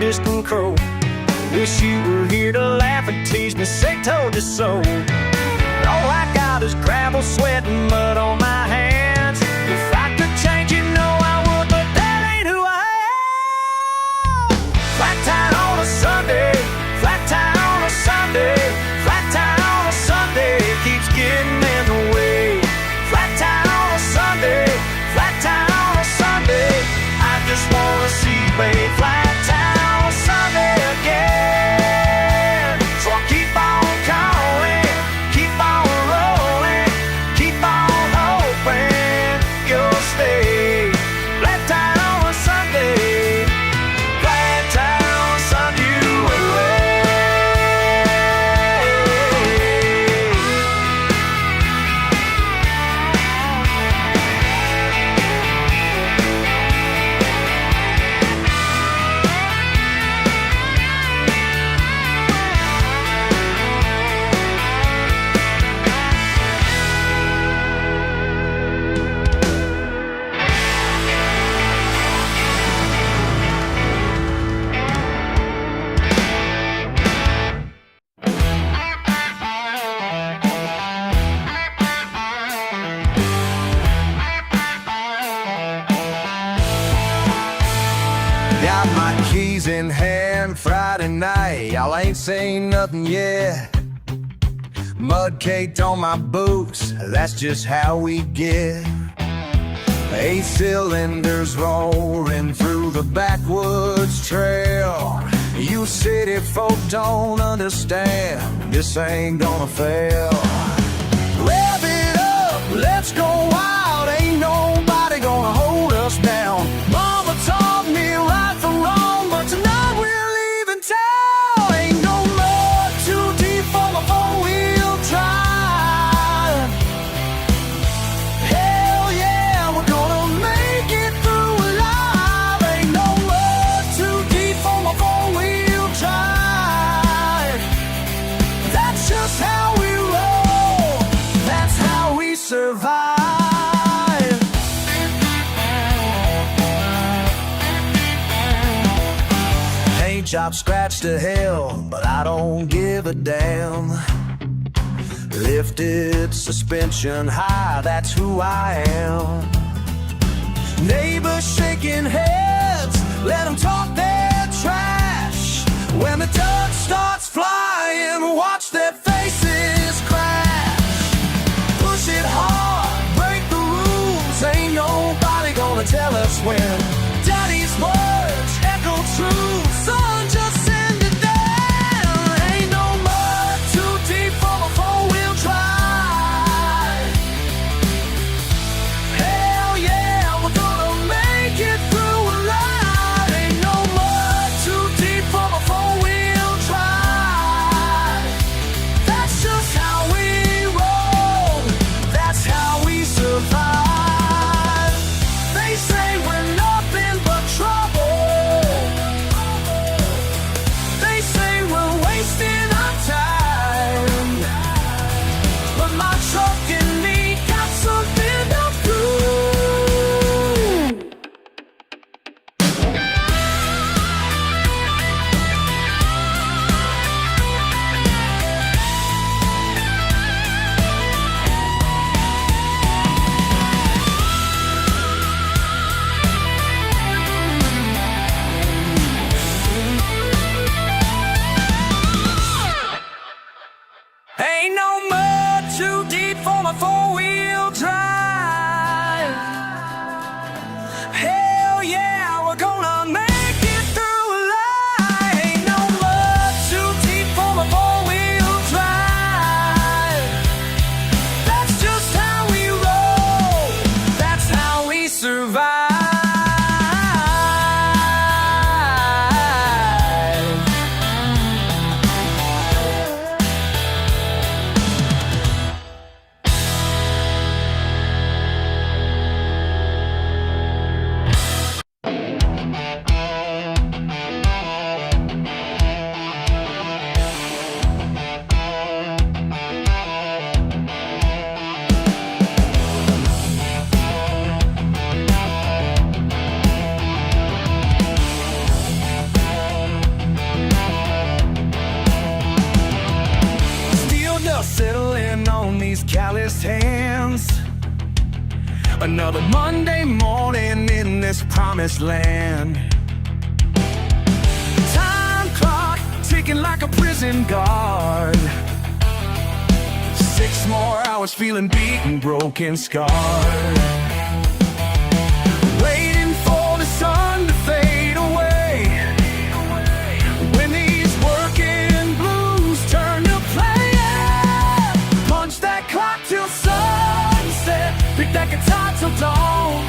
Distant crow, wish you were here to laugh and tease me, say told you so. All I got is gravel, sweat, and mud on my hands. If I could change, you know I would, but that ain't who I am. Flat tire on a Sunday, flat tire on a Sunday, flat tire on a Sunday, keeps getting in the way. Flat tire on a Sunday, flat tire on a Sunday, I just wanna see you, babe. Flat Sunday again. So I keep on calling, keep on rolling, keep on hoping. ain't saying nothing yet. Mud caked on my boots, that's just how we get. 8 cylinders roaring through the backwoods trail. You city folk don't understand, this ain't gonna fail. Rev it up, let's go wild, ain't nobody gonna hold us down. Mama taught me right from wrong, but tonight we're leaving town. Ain't no mud too deep for my four-wheel drive. Hell yeah, we're gonna make it through alive. Ain't no mud too deep for my four-wheel drive. That's just how we roll, that's how we survive. Paint job scratched to hell, but I don't give a damn. Lifted suspension high, that's who I am. Neighbors shaking heads, let them talk their trash. When the dirt starts flying, watch their faces crash. Push it hard, break the rules, ain't nobody gonna tell us when. Daddy's words echo true, son, just send it down. Ain't no mud too deep for a four-wheel drive. Hell yeah, we're gonna make it through alive. Ain't no mud too deep for a four-wheel drive. That's just how we roll, that's how we survive. They say we're nothing but trouble. They say we're wasting our time. But my truck and me got something to prove. Ain't no mud too deep for my four-wheel drive. Hell yeah, we're gonna make it through alive. Ain't no mud too deep for my four-wheel drive. That's just how we roll, that's how we survive. Steel dust settling on these calloused hands. Another Monday morning in this promised land. Time clock ticking like a prison guard. 6 more hours feeling beaten, broken, scarred. Waiting for the sun to fade away. When these working blues turn to play, yeah. Punch that clock till sunset, pick that guitar till dawn.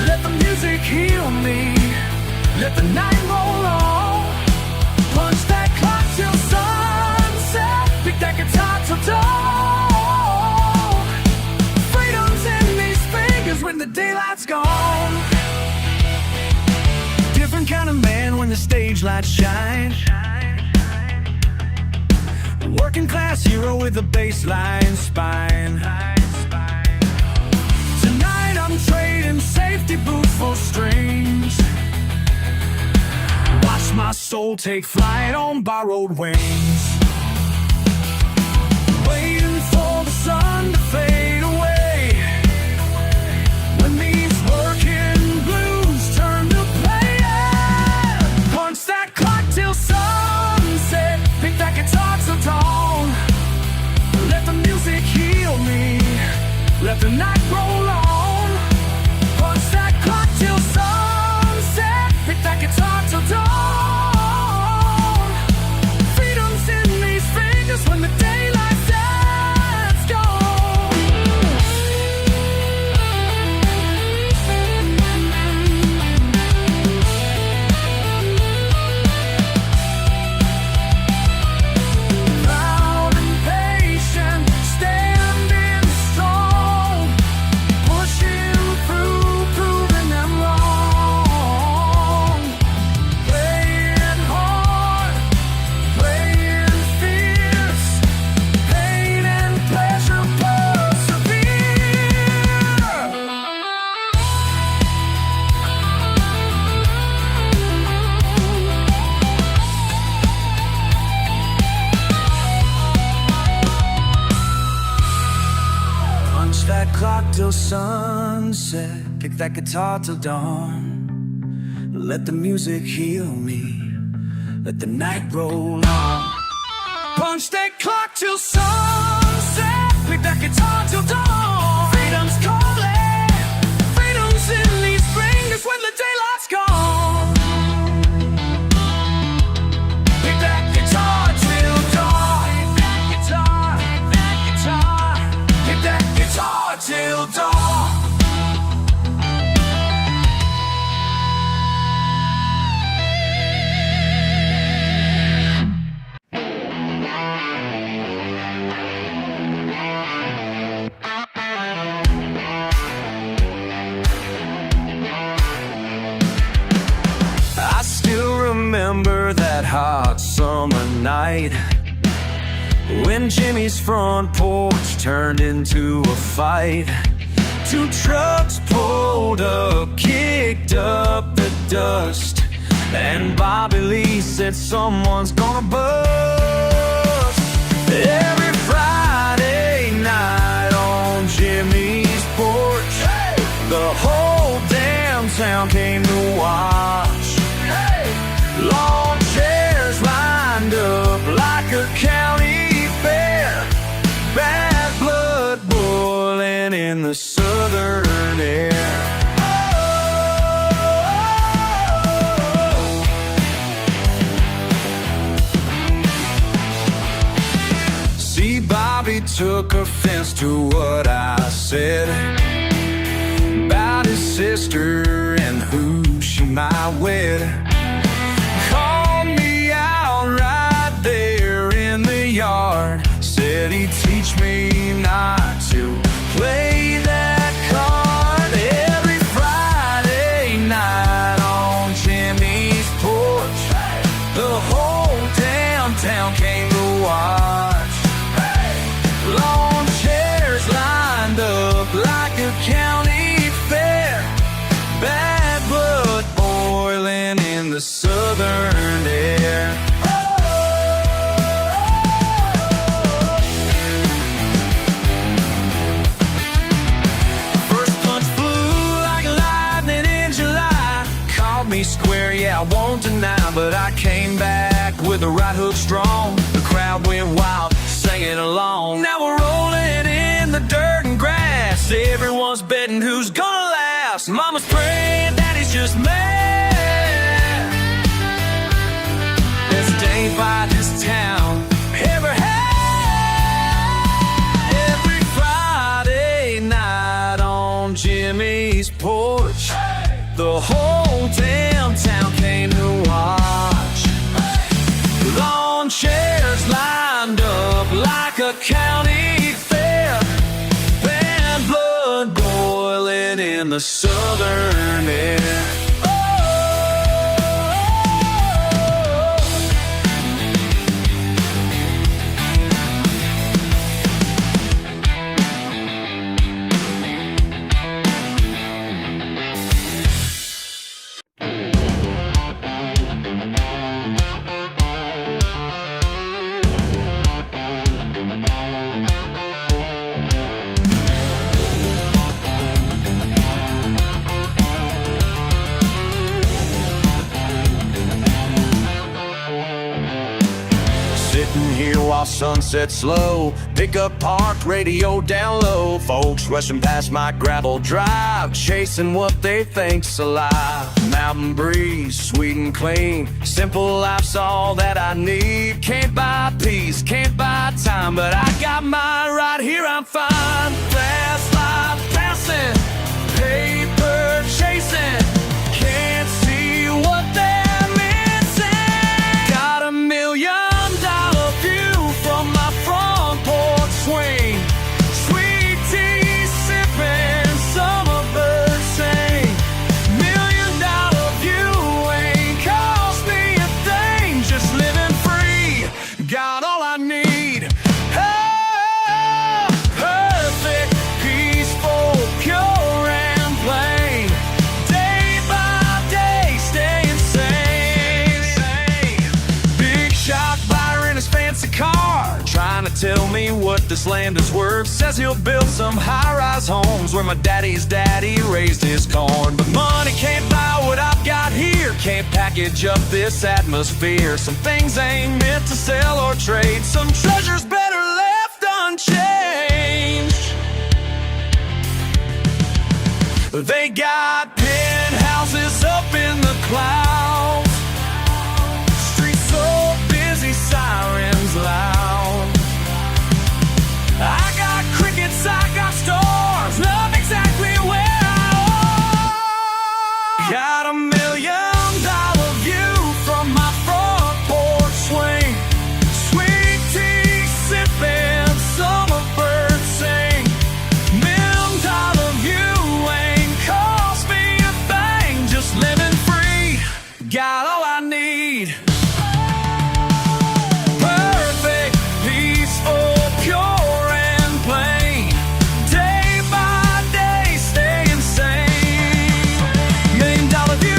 Let the music heal me, let the night roll on. Punch that clock till sunset, pick that guitar till dawn. Freedom's in these fingers when the daylight's gone. Different kind of man when the stage lights shine. Working class hero with a baseline spine. Tonight I'm trading safety boots for strings. Watch my soul take flight on borrowed wings. Waiting for the sun to fade away. When these working blues turn to play, yeah. Punch that clock till sunset. the night roll on. Punch that clock till sunset. Pick that guitar till dawn. Freedom's in these fingers when the daylight sets gone. Proud and patient, standing strong, pushing through, proving them wrong. Playing hard, playing fierce, pain and pleasure persevere. Punch that clock till sunset. Pick that guitar till dawn. Let the music heal me. Let the night roll on. Punch that clock till sunset. Pick that guitar till dawn. Freedom's calling. Freedom's in these fingers when the daylight's gone. Pick that guitar till dawn. Pick that guitar. Pick that guitar. Pick that guitar till dawn. I still remember that hot summer night when Jimmy's front porch turned into a fight. Two trucks pulled up, kicked up the dust, and Bobby Lee said someone's gonna bust. Every Friday night on Jimmy's porch, the whole damn town came to watch. Lawn chairs lined up like a county fair, bad blood boiling in the southern air. See, Bobby took offense to what I said about his sister and who she might wed. Called me out right there in the yard, said he'd teach me not to play that card. Every Friday night on Jimmy's porch, the whole damn town came to watch. Lawn chairs lined up like a county fair, bad blood boiling in the southern air. First punch flew like lightning in July. Caught me square, yeah, I won't deny, but I came back with the right hook strong. The crowd went wild, singing along. Now we're rolling in the dirt and grass. Everyone's betting who's gonna last. Mama's praying that he's just mad. Best day by this town ever had. Every Friday night on Jimmy's porch, the whole damn town came to watch. Lawn chairs lined up like a county fair, bad blood boiling in the southern air. here while sunset's slow. Pickup parked, radio down low. Folks rushing past my gravel drive, chasing what they think's alive. Mountain breeze, sweet and clean. Simple life's all that I need. Can't buy peace, can't buy time, but I got mine right here, I'm fine. Fast life passing, paper chasing. Can't see what they're missing. Got $1 million view from my front porch swing. Sweet tea sipping, summer birds sing. $1 million view ain't cost me a thing. Just living free, got all I need. Oh, perfect, peaceful, pure and plain. Day by day, staying sane. Big shot buyer in his fancy car, trying to tell me what this land is worth. Says he'll build some high-rise homes where my daddy's daddy raised his corn. But money can't buy what I've got here, can't package up this atmosphere. Some things ain't meant to sell or trade, some treasures better left unchanged. They got penthouses up in the clouds, streets so busy, sirens loud. I got crickets, I got stars, love exactly where I are. Got $1 million view from my front porch swing. Sweet tea sipping, summer birds sing. $1 million view ain't cost me a thing. Just living free, got all I need. Perfect, peaceful, pure and plain. Day by day, staying sane. $1 million view.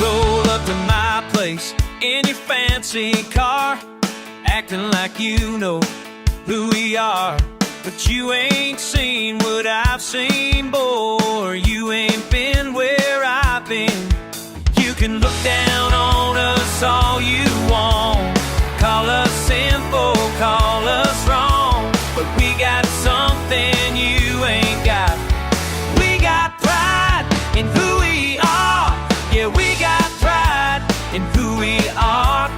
Roll up to my place in your fancy car, acting like you know who we are. But you ain't seen what I've seen, boy. You ain't been where I've been. You can look down on us all you want, call us simple, call us wrong, but we got something you ain't got. We got pride in who we are. Yeah, we got pride in who we are.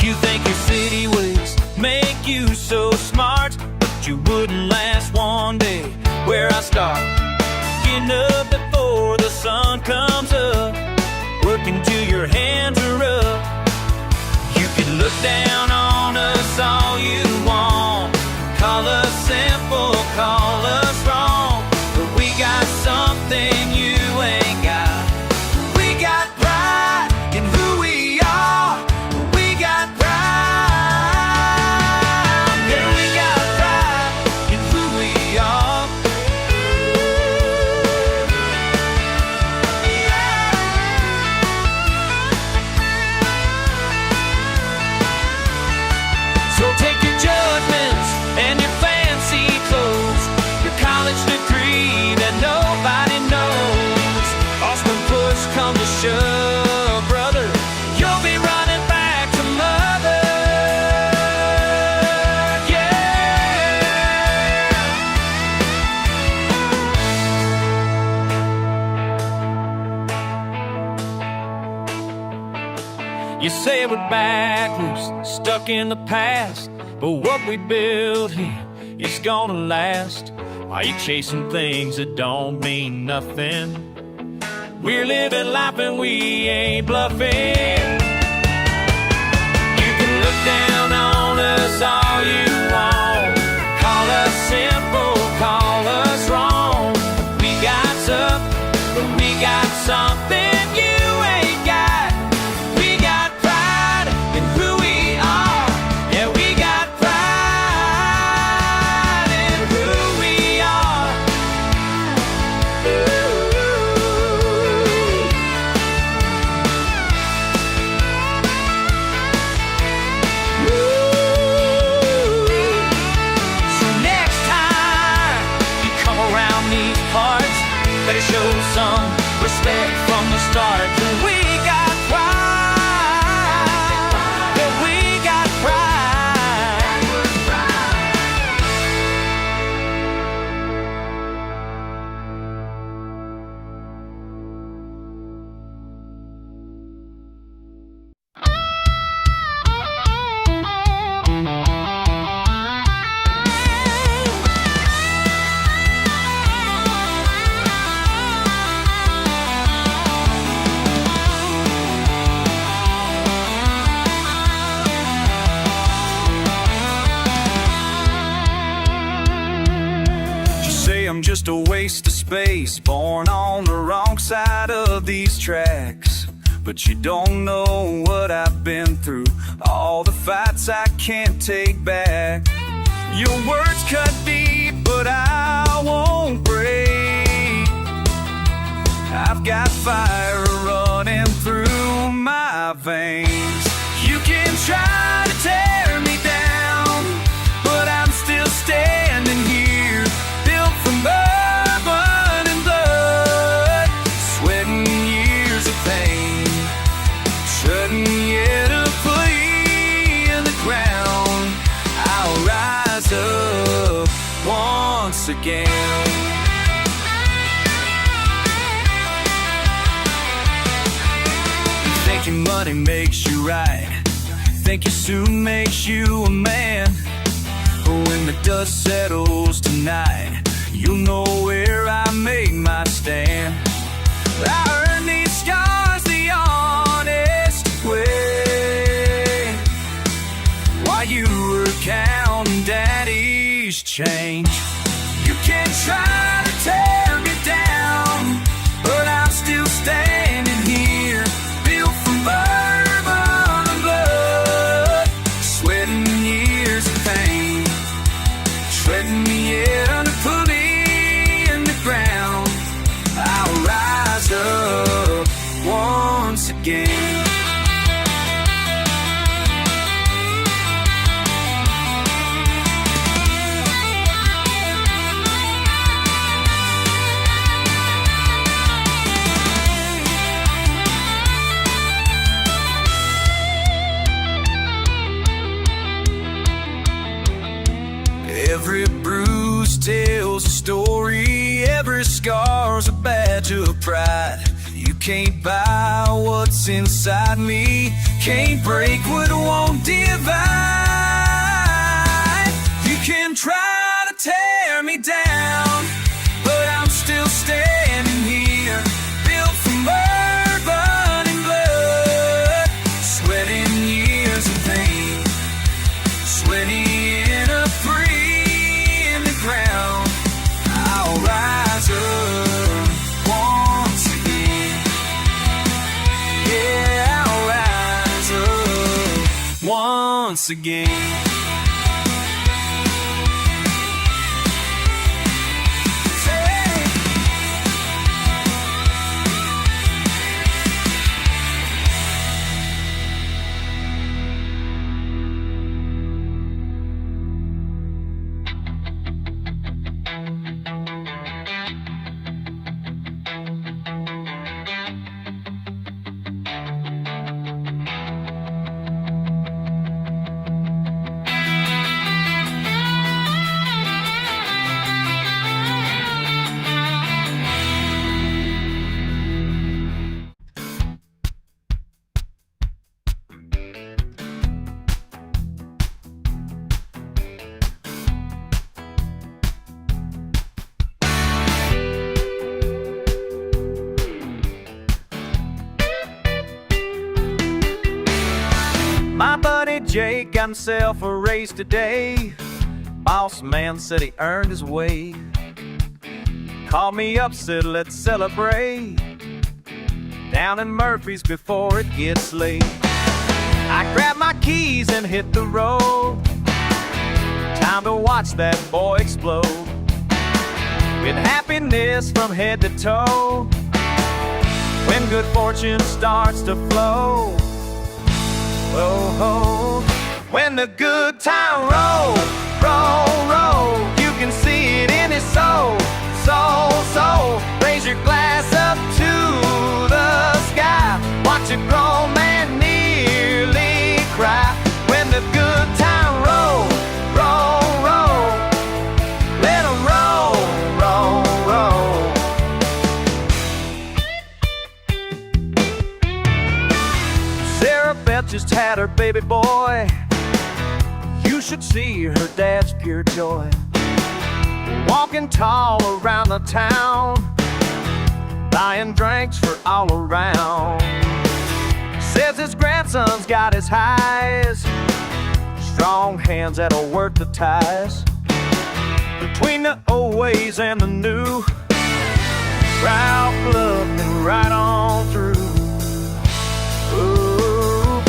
You think your city ways make you so smart, but you wouldn't last one day where I start. Getting up before the sun comes up, working till your hands are up. You can look down on us all you want, call us simple, call us wrong, but we got something you ain't got. We got pride in who we are. We got pride. Yeah, we got pride in who we are. So take your judgments and your fancy clothes. You say we're backwards, stuck in the past, but what we built here is gonna last. Are you chasing things that don't mean nothing? We're living life and we ain't bluffing. You can look down on us all you want, call us simple, call us wrong. We got up, but we got something you ain't got. We got pride in who we are. Yeah, we got pride in who we are. So next time you come around these parts, better show some respect from the start. We got pride. Yeah, we got pride. You say I'm just a waste of space, born on the wrong side of these tracks. But you don't know what I've been through, all the fights I can't take back. Your words cut deep, but I won't break. I've got fire running through my veins. You can try to tear me down, but I'm still standing here, built from bourbon and blood, sweating years of pain, shouldn't yet have put in the ground. I'll rise up once again. Thinking money makes you right, think your suit makes you a man. When the dust settles tonight, you'll know where I make my stand. I earned these scars the honest way, while you were counting daddy's change. You can try to tear me down, but I'm still standing here, built from bourbon and blood, sweating years of pain, treading me in to put me in the ground. I'll rise up once again. Every bruise tells a story, every scar's a badge of pride. You can't buy what's inside me, can't break what won't divide. You can try to tear me down, but I'm still standing here, built from bourbon and blood, sweating years of pain, sweating in a free in the ground. I'll rise up once again. Yeah, I'll rise up once again. Jake got himself a raise today. Boss man said he earned his way. Called me up, said let's celebrate down in Murphy's before it gets late. I grabbed my keys and hit the road. Time to watch that boy explode with happiness from head to toe. When good fortune starts to flow, oh, oh. When the good time roll, roll, roll, you can see it in his soul, soul, soul. Raise your glass up to the sky. Watch a grown man nearly cry. When the good time roll, roll, roll, let 'em roll, roll, roll. Sarah Beth just had her baby boy. You should see her dad's pure joy. Walking tall around the town, buying drinks for all around. Says his grandson's got his highs, strong hands that'll work the ties. Between the old ways and the new, Ralph loved him right on through. Ooh.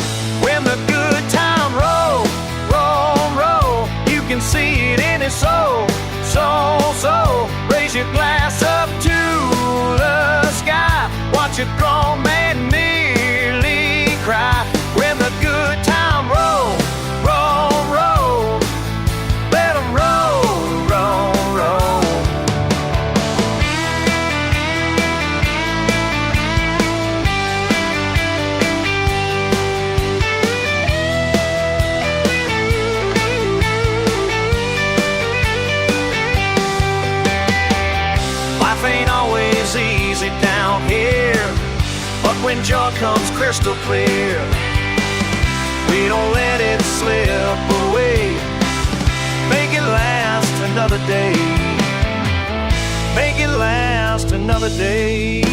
When the good time roll, roll, roll, you can see it in his soul, soul, soul. Raise your glass up to the sky. Watch a grown man nearly cry. When the good time roll, roll, roll, let 'em roll, roll, roll. Life ain't always easy down here, but when joy comes crystal clear, we don't let it slip away. Make it last another day. Make it last another day.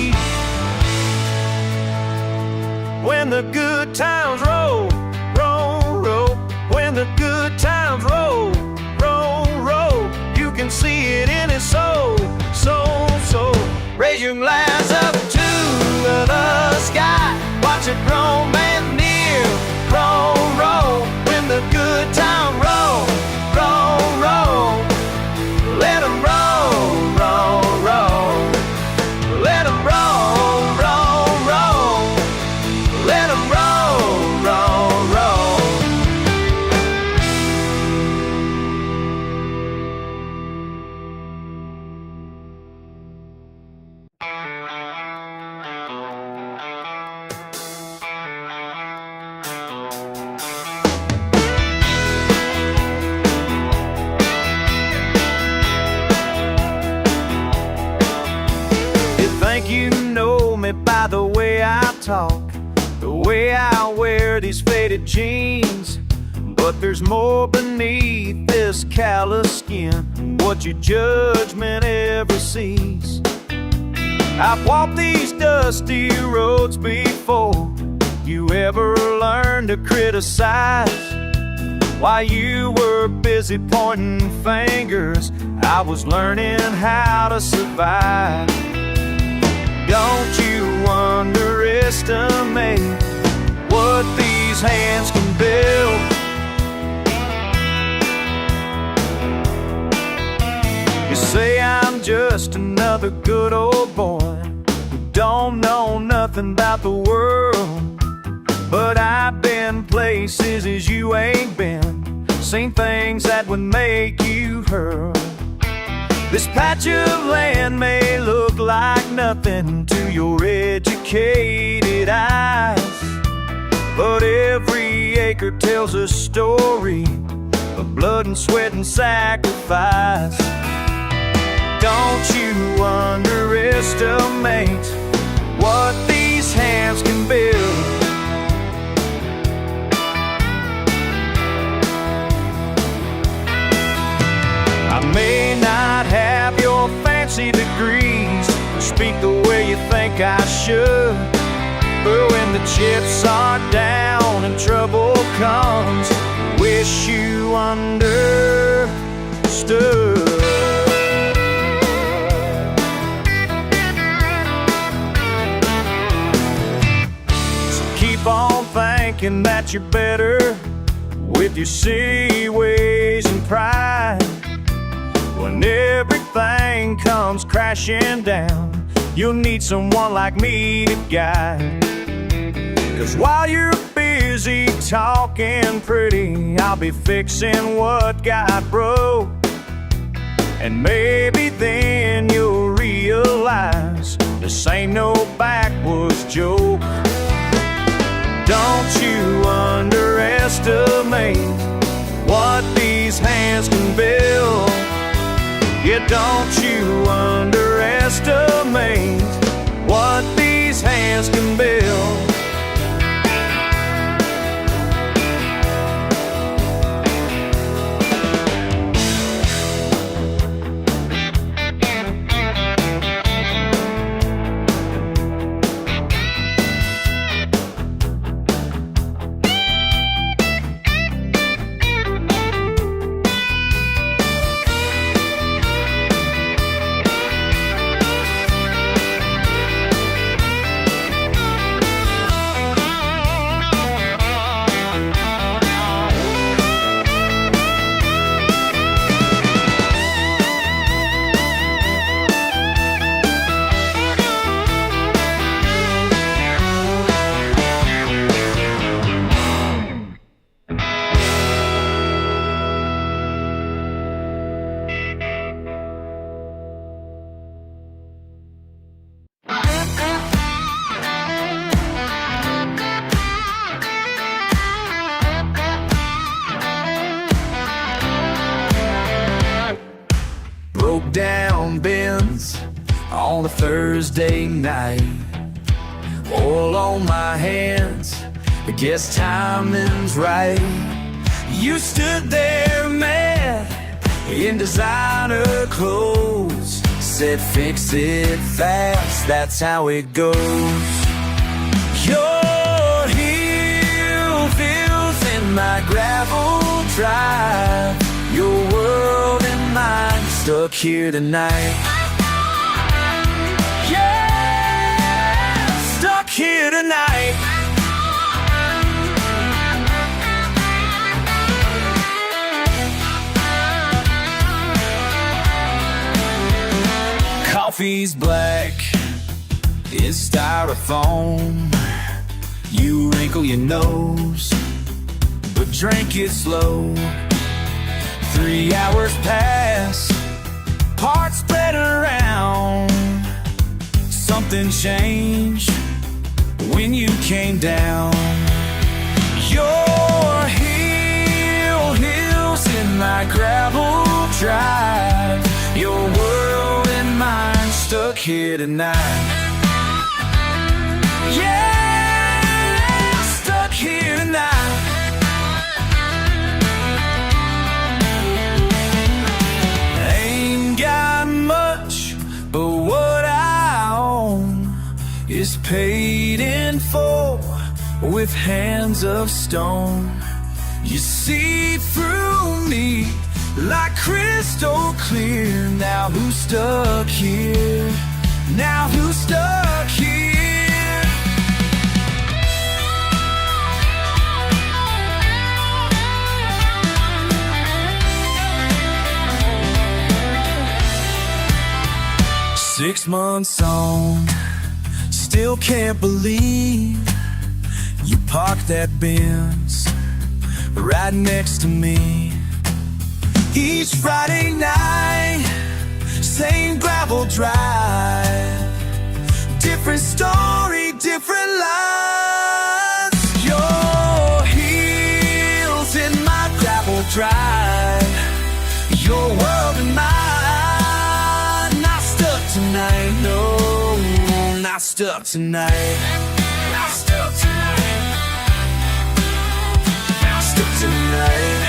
When the good times roll, roll, roll. When the good times roll, roll, roll. You can see it in his soul, soul, soul. Raise your glass up to the sky. Watch a grown man near, roll, roll. When the good time roll, roll, roll, let 'em roll, roll, roll. Let 'em roll, roll, roll. Let 'em roll, roll, roll. Think you know me by the way I talk, the way I wear these faded jeans. But there's more beneath this callous skin, what your judgment ever sees. I've walked these dusty roads before. You ever learn to criticize? While you were busy pointing fingers, I was learning how to survive. Don't you underestimate what these hands can build. You say I'm just another good old boy who don't know nothing about the world. But I've been places as you ain't been, seen things that would make you hurt. This patch of land may look like nothing to your educated eyes, but every acre tells a story of blood and sweat and sacrifice. Don't you underestimate what these hands can build. I may not have your fancy degrees or speak the way you think I should, but when the chips are down and trouble's comes. Wish you understood. Keep on thinking that you're better with your silly ways and pride. When everything comes crashing down, you'll need someone like me to guide. 'Cause while you're busy talking pretty, I'll be fixing what got broke. And maybe then you'll realize this ain't no backwoods joke. Don't you underestimate what these hands can build. Yeah, don't you underestimate what these hands can build. Broke down Benz on a Thursday night. Oil on my hands, I guess timing's right. You stood there mad in designer clothes, said fix it fast, that's how it goes. Your heel feels in my gravel drive. Your world and mine stuck here tonight. Yeah, stuck here tonight. Coffee's black, it's styrofoam. You wrinkle your nose, but drink it slow. 3 hours pass, parts spread around. Something changed when you came down. Your heels in my gravel drive. Your world and mine stuck here tonight. Yeah, stuck here tonight. Ain't got much, but what I own is paid in full with hands of stone. You see through me like crystal clear. Now who's stuck here? Now who's stuck here? 6 months on, still can't believe you parked that Benz right next to me. Each Friday night, same gravel drive, different story, different lives. Your heels in my gravel drive, your world and mine. Not stuck tonight, no, not stuck tonight. Not stuck tonight. Not stuck tonight.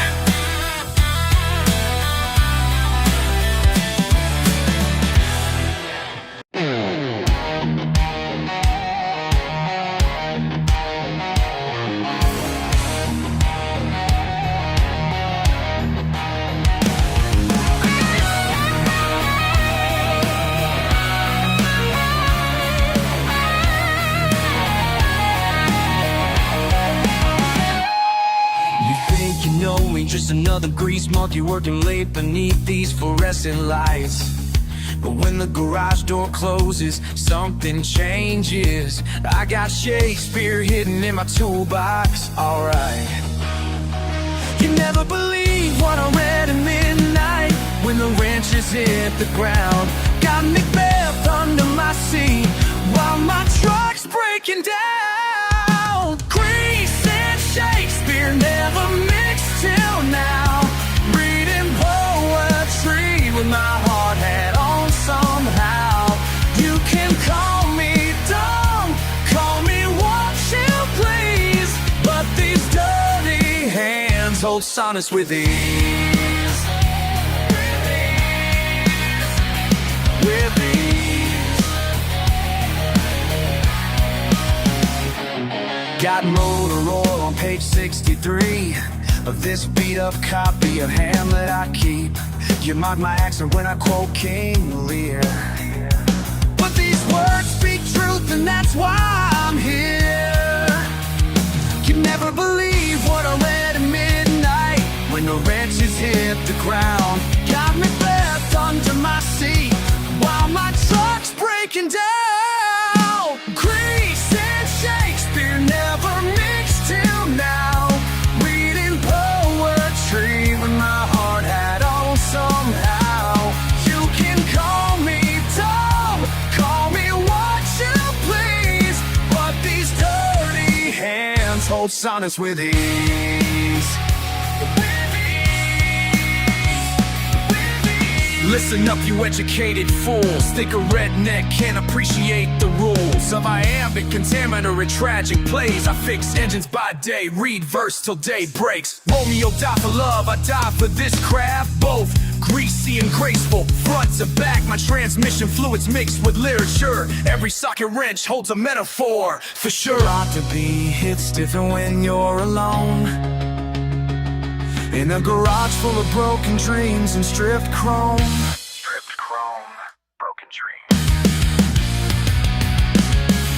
Just another grease monkey working late beneath these fluorescent lights. But when the garage door closes, something changes. I got Shakespeare hidden in my toolbox, alright. You never believe what I read at midnight when the wrenches hit the ground. Got Macbeth under my seat while my truck's breaking down. Grease and Shakespeare never mixed till now. Reading poetry with my hard hat on somehow. You can call me dumb, call me what you please, but these dirty hands hold sonnets with ease. With ease. Got motor oil on page 63 of this beat up copy of Hamlet I keep. You mark my accent when I quote King Lear. But these words speak truth and that's why I'm here. You never believe what I read at midnight when the wrenches hit the ground. Got me left under my seat while my truck's breaking down. Grease and Shakespeare never mixed till now. Reading poetry with my hard hat on somehow. You can call me dumb, call me what you please, but these dirty hands hold sonnets with ease. Listen up, you educated fools. Think a redneck can't appreciate the rules of iambic, contaminator, and tragic plays. I fix engines by day, read verse till day breaks. Romeo died for love, I die for this craft. Both greasy and graceful, front to back. My transmission fluids mixed with literature. Every socket wrench holds a metaphor, for sure. Ought to be hit stiffer when you're alone, in a garage full of broken dreams and stripped chrome. Stripped chrome, broken dreams.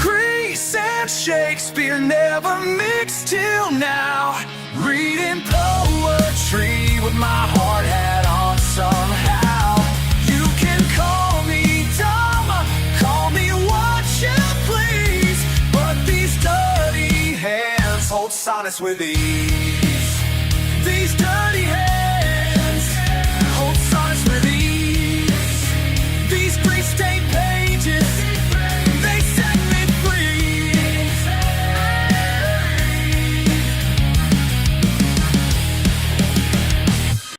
Grease and Shakespeare never mixed till now. Reading poetry with my hard hat on somehow. You can call me dumb, call me what you please, but these dirty hands hold sonnets with ease. These dirty hands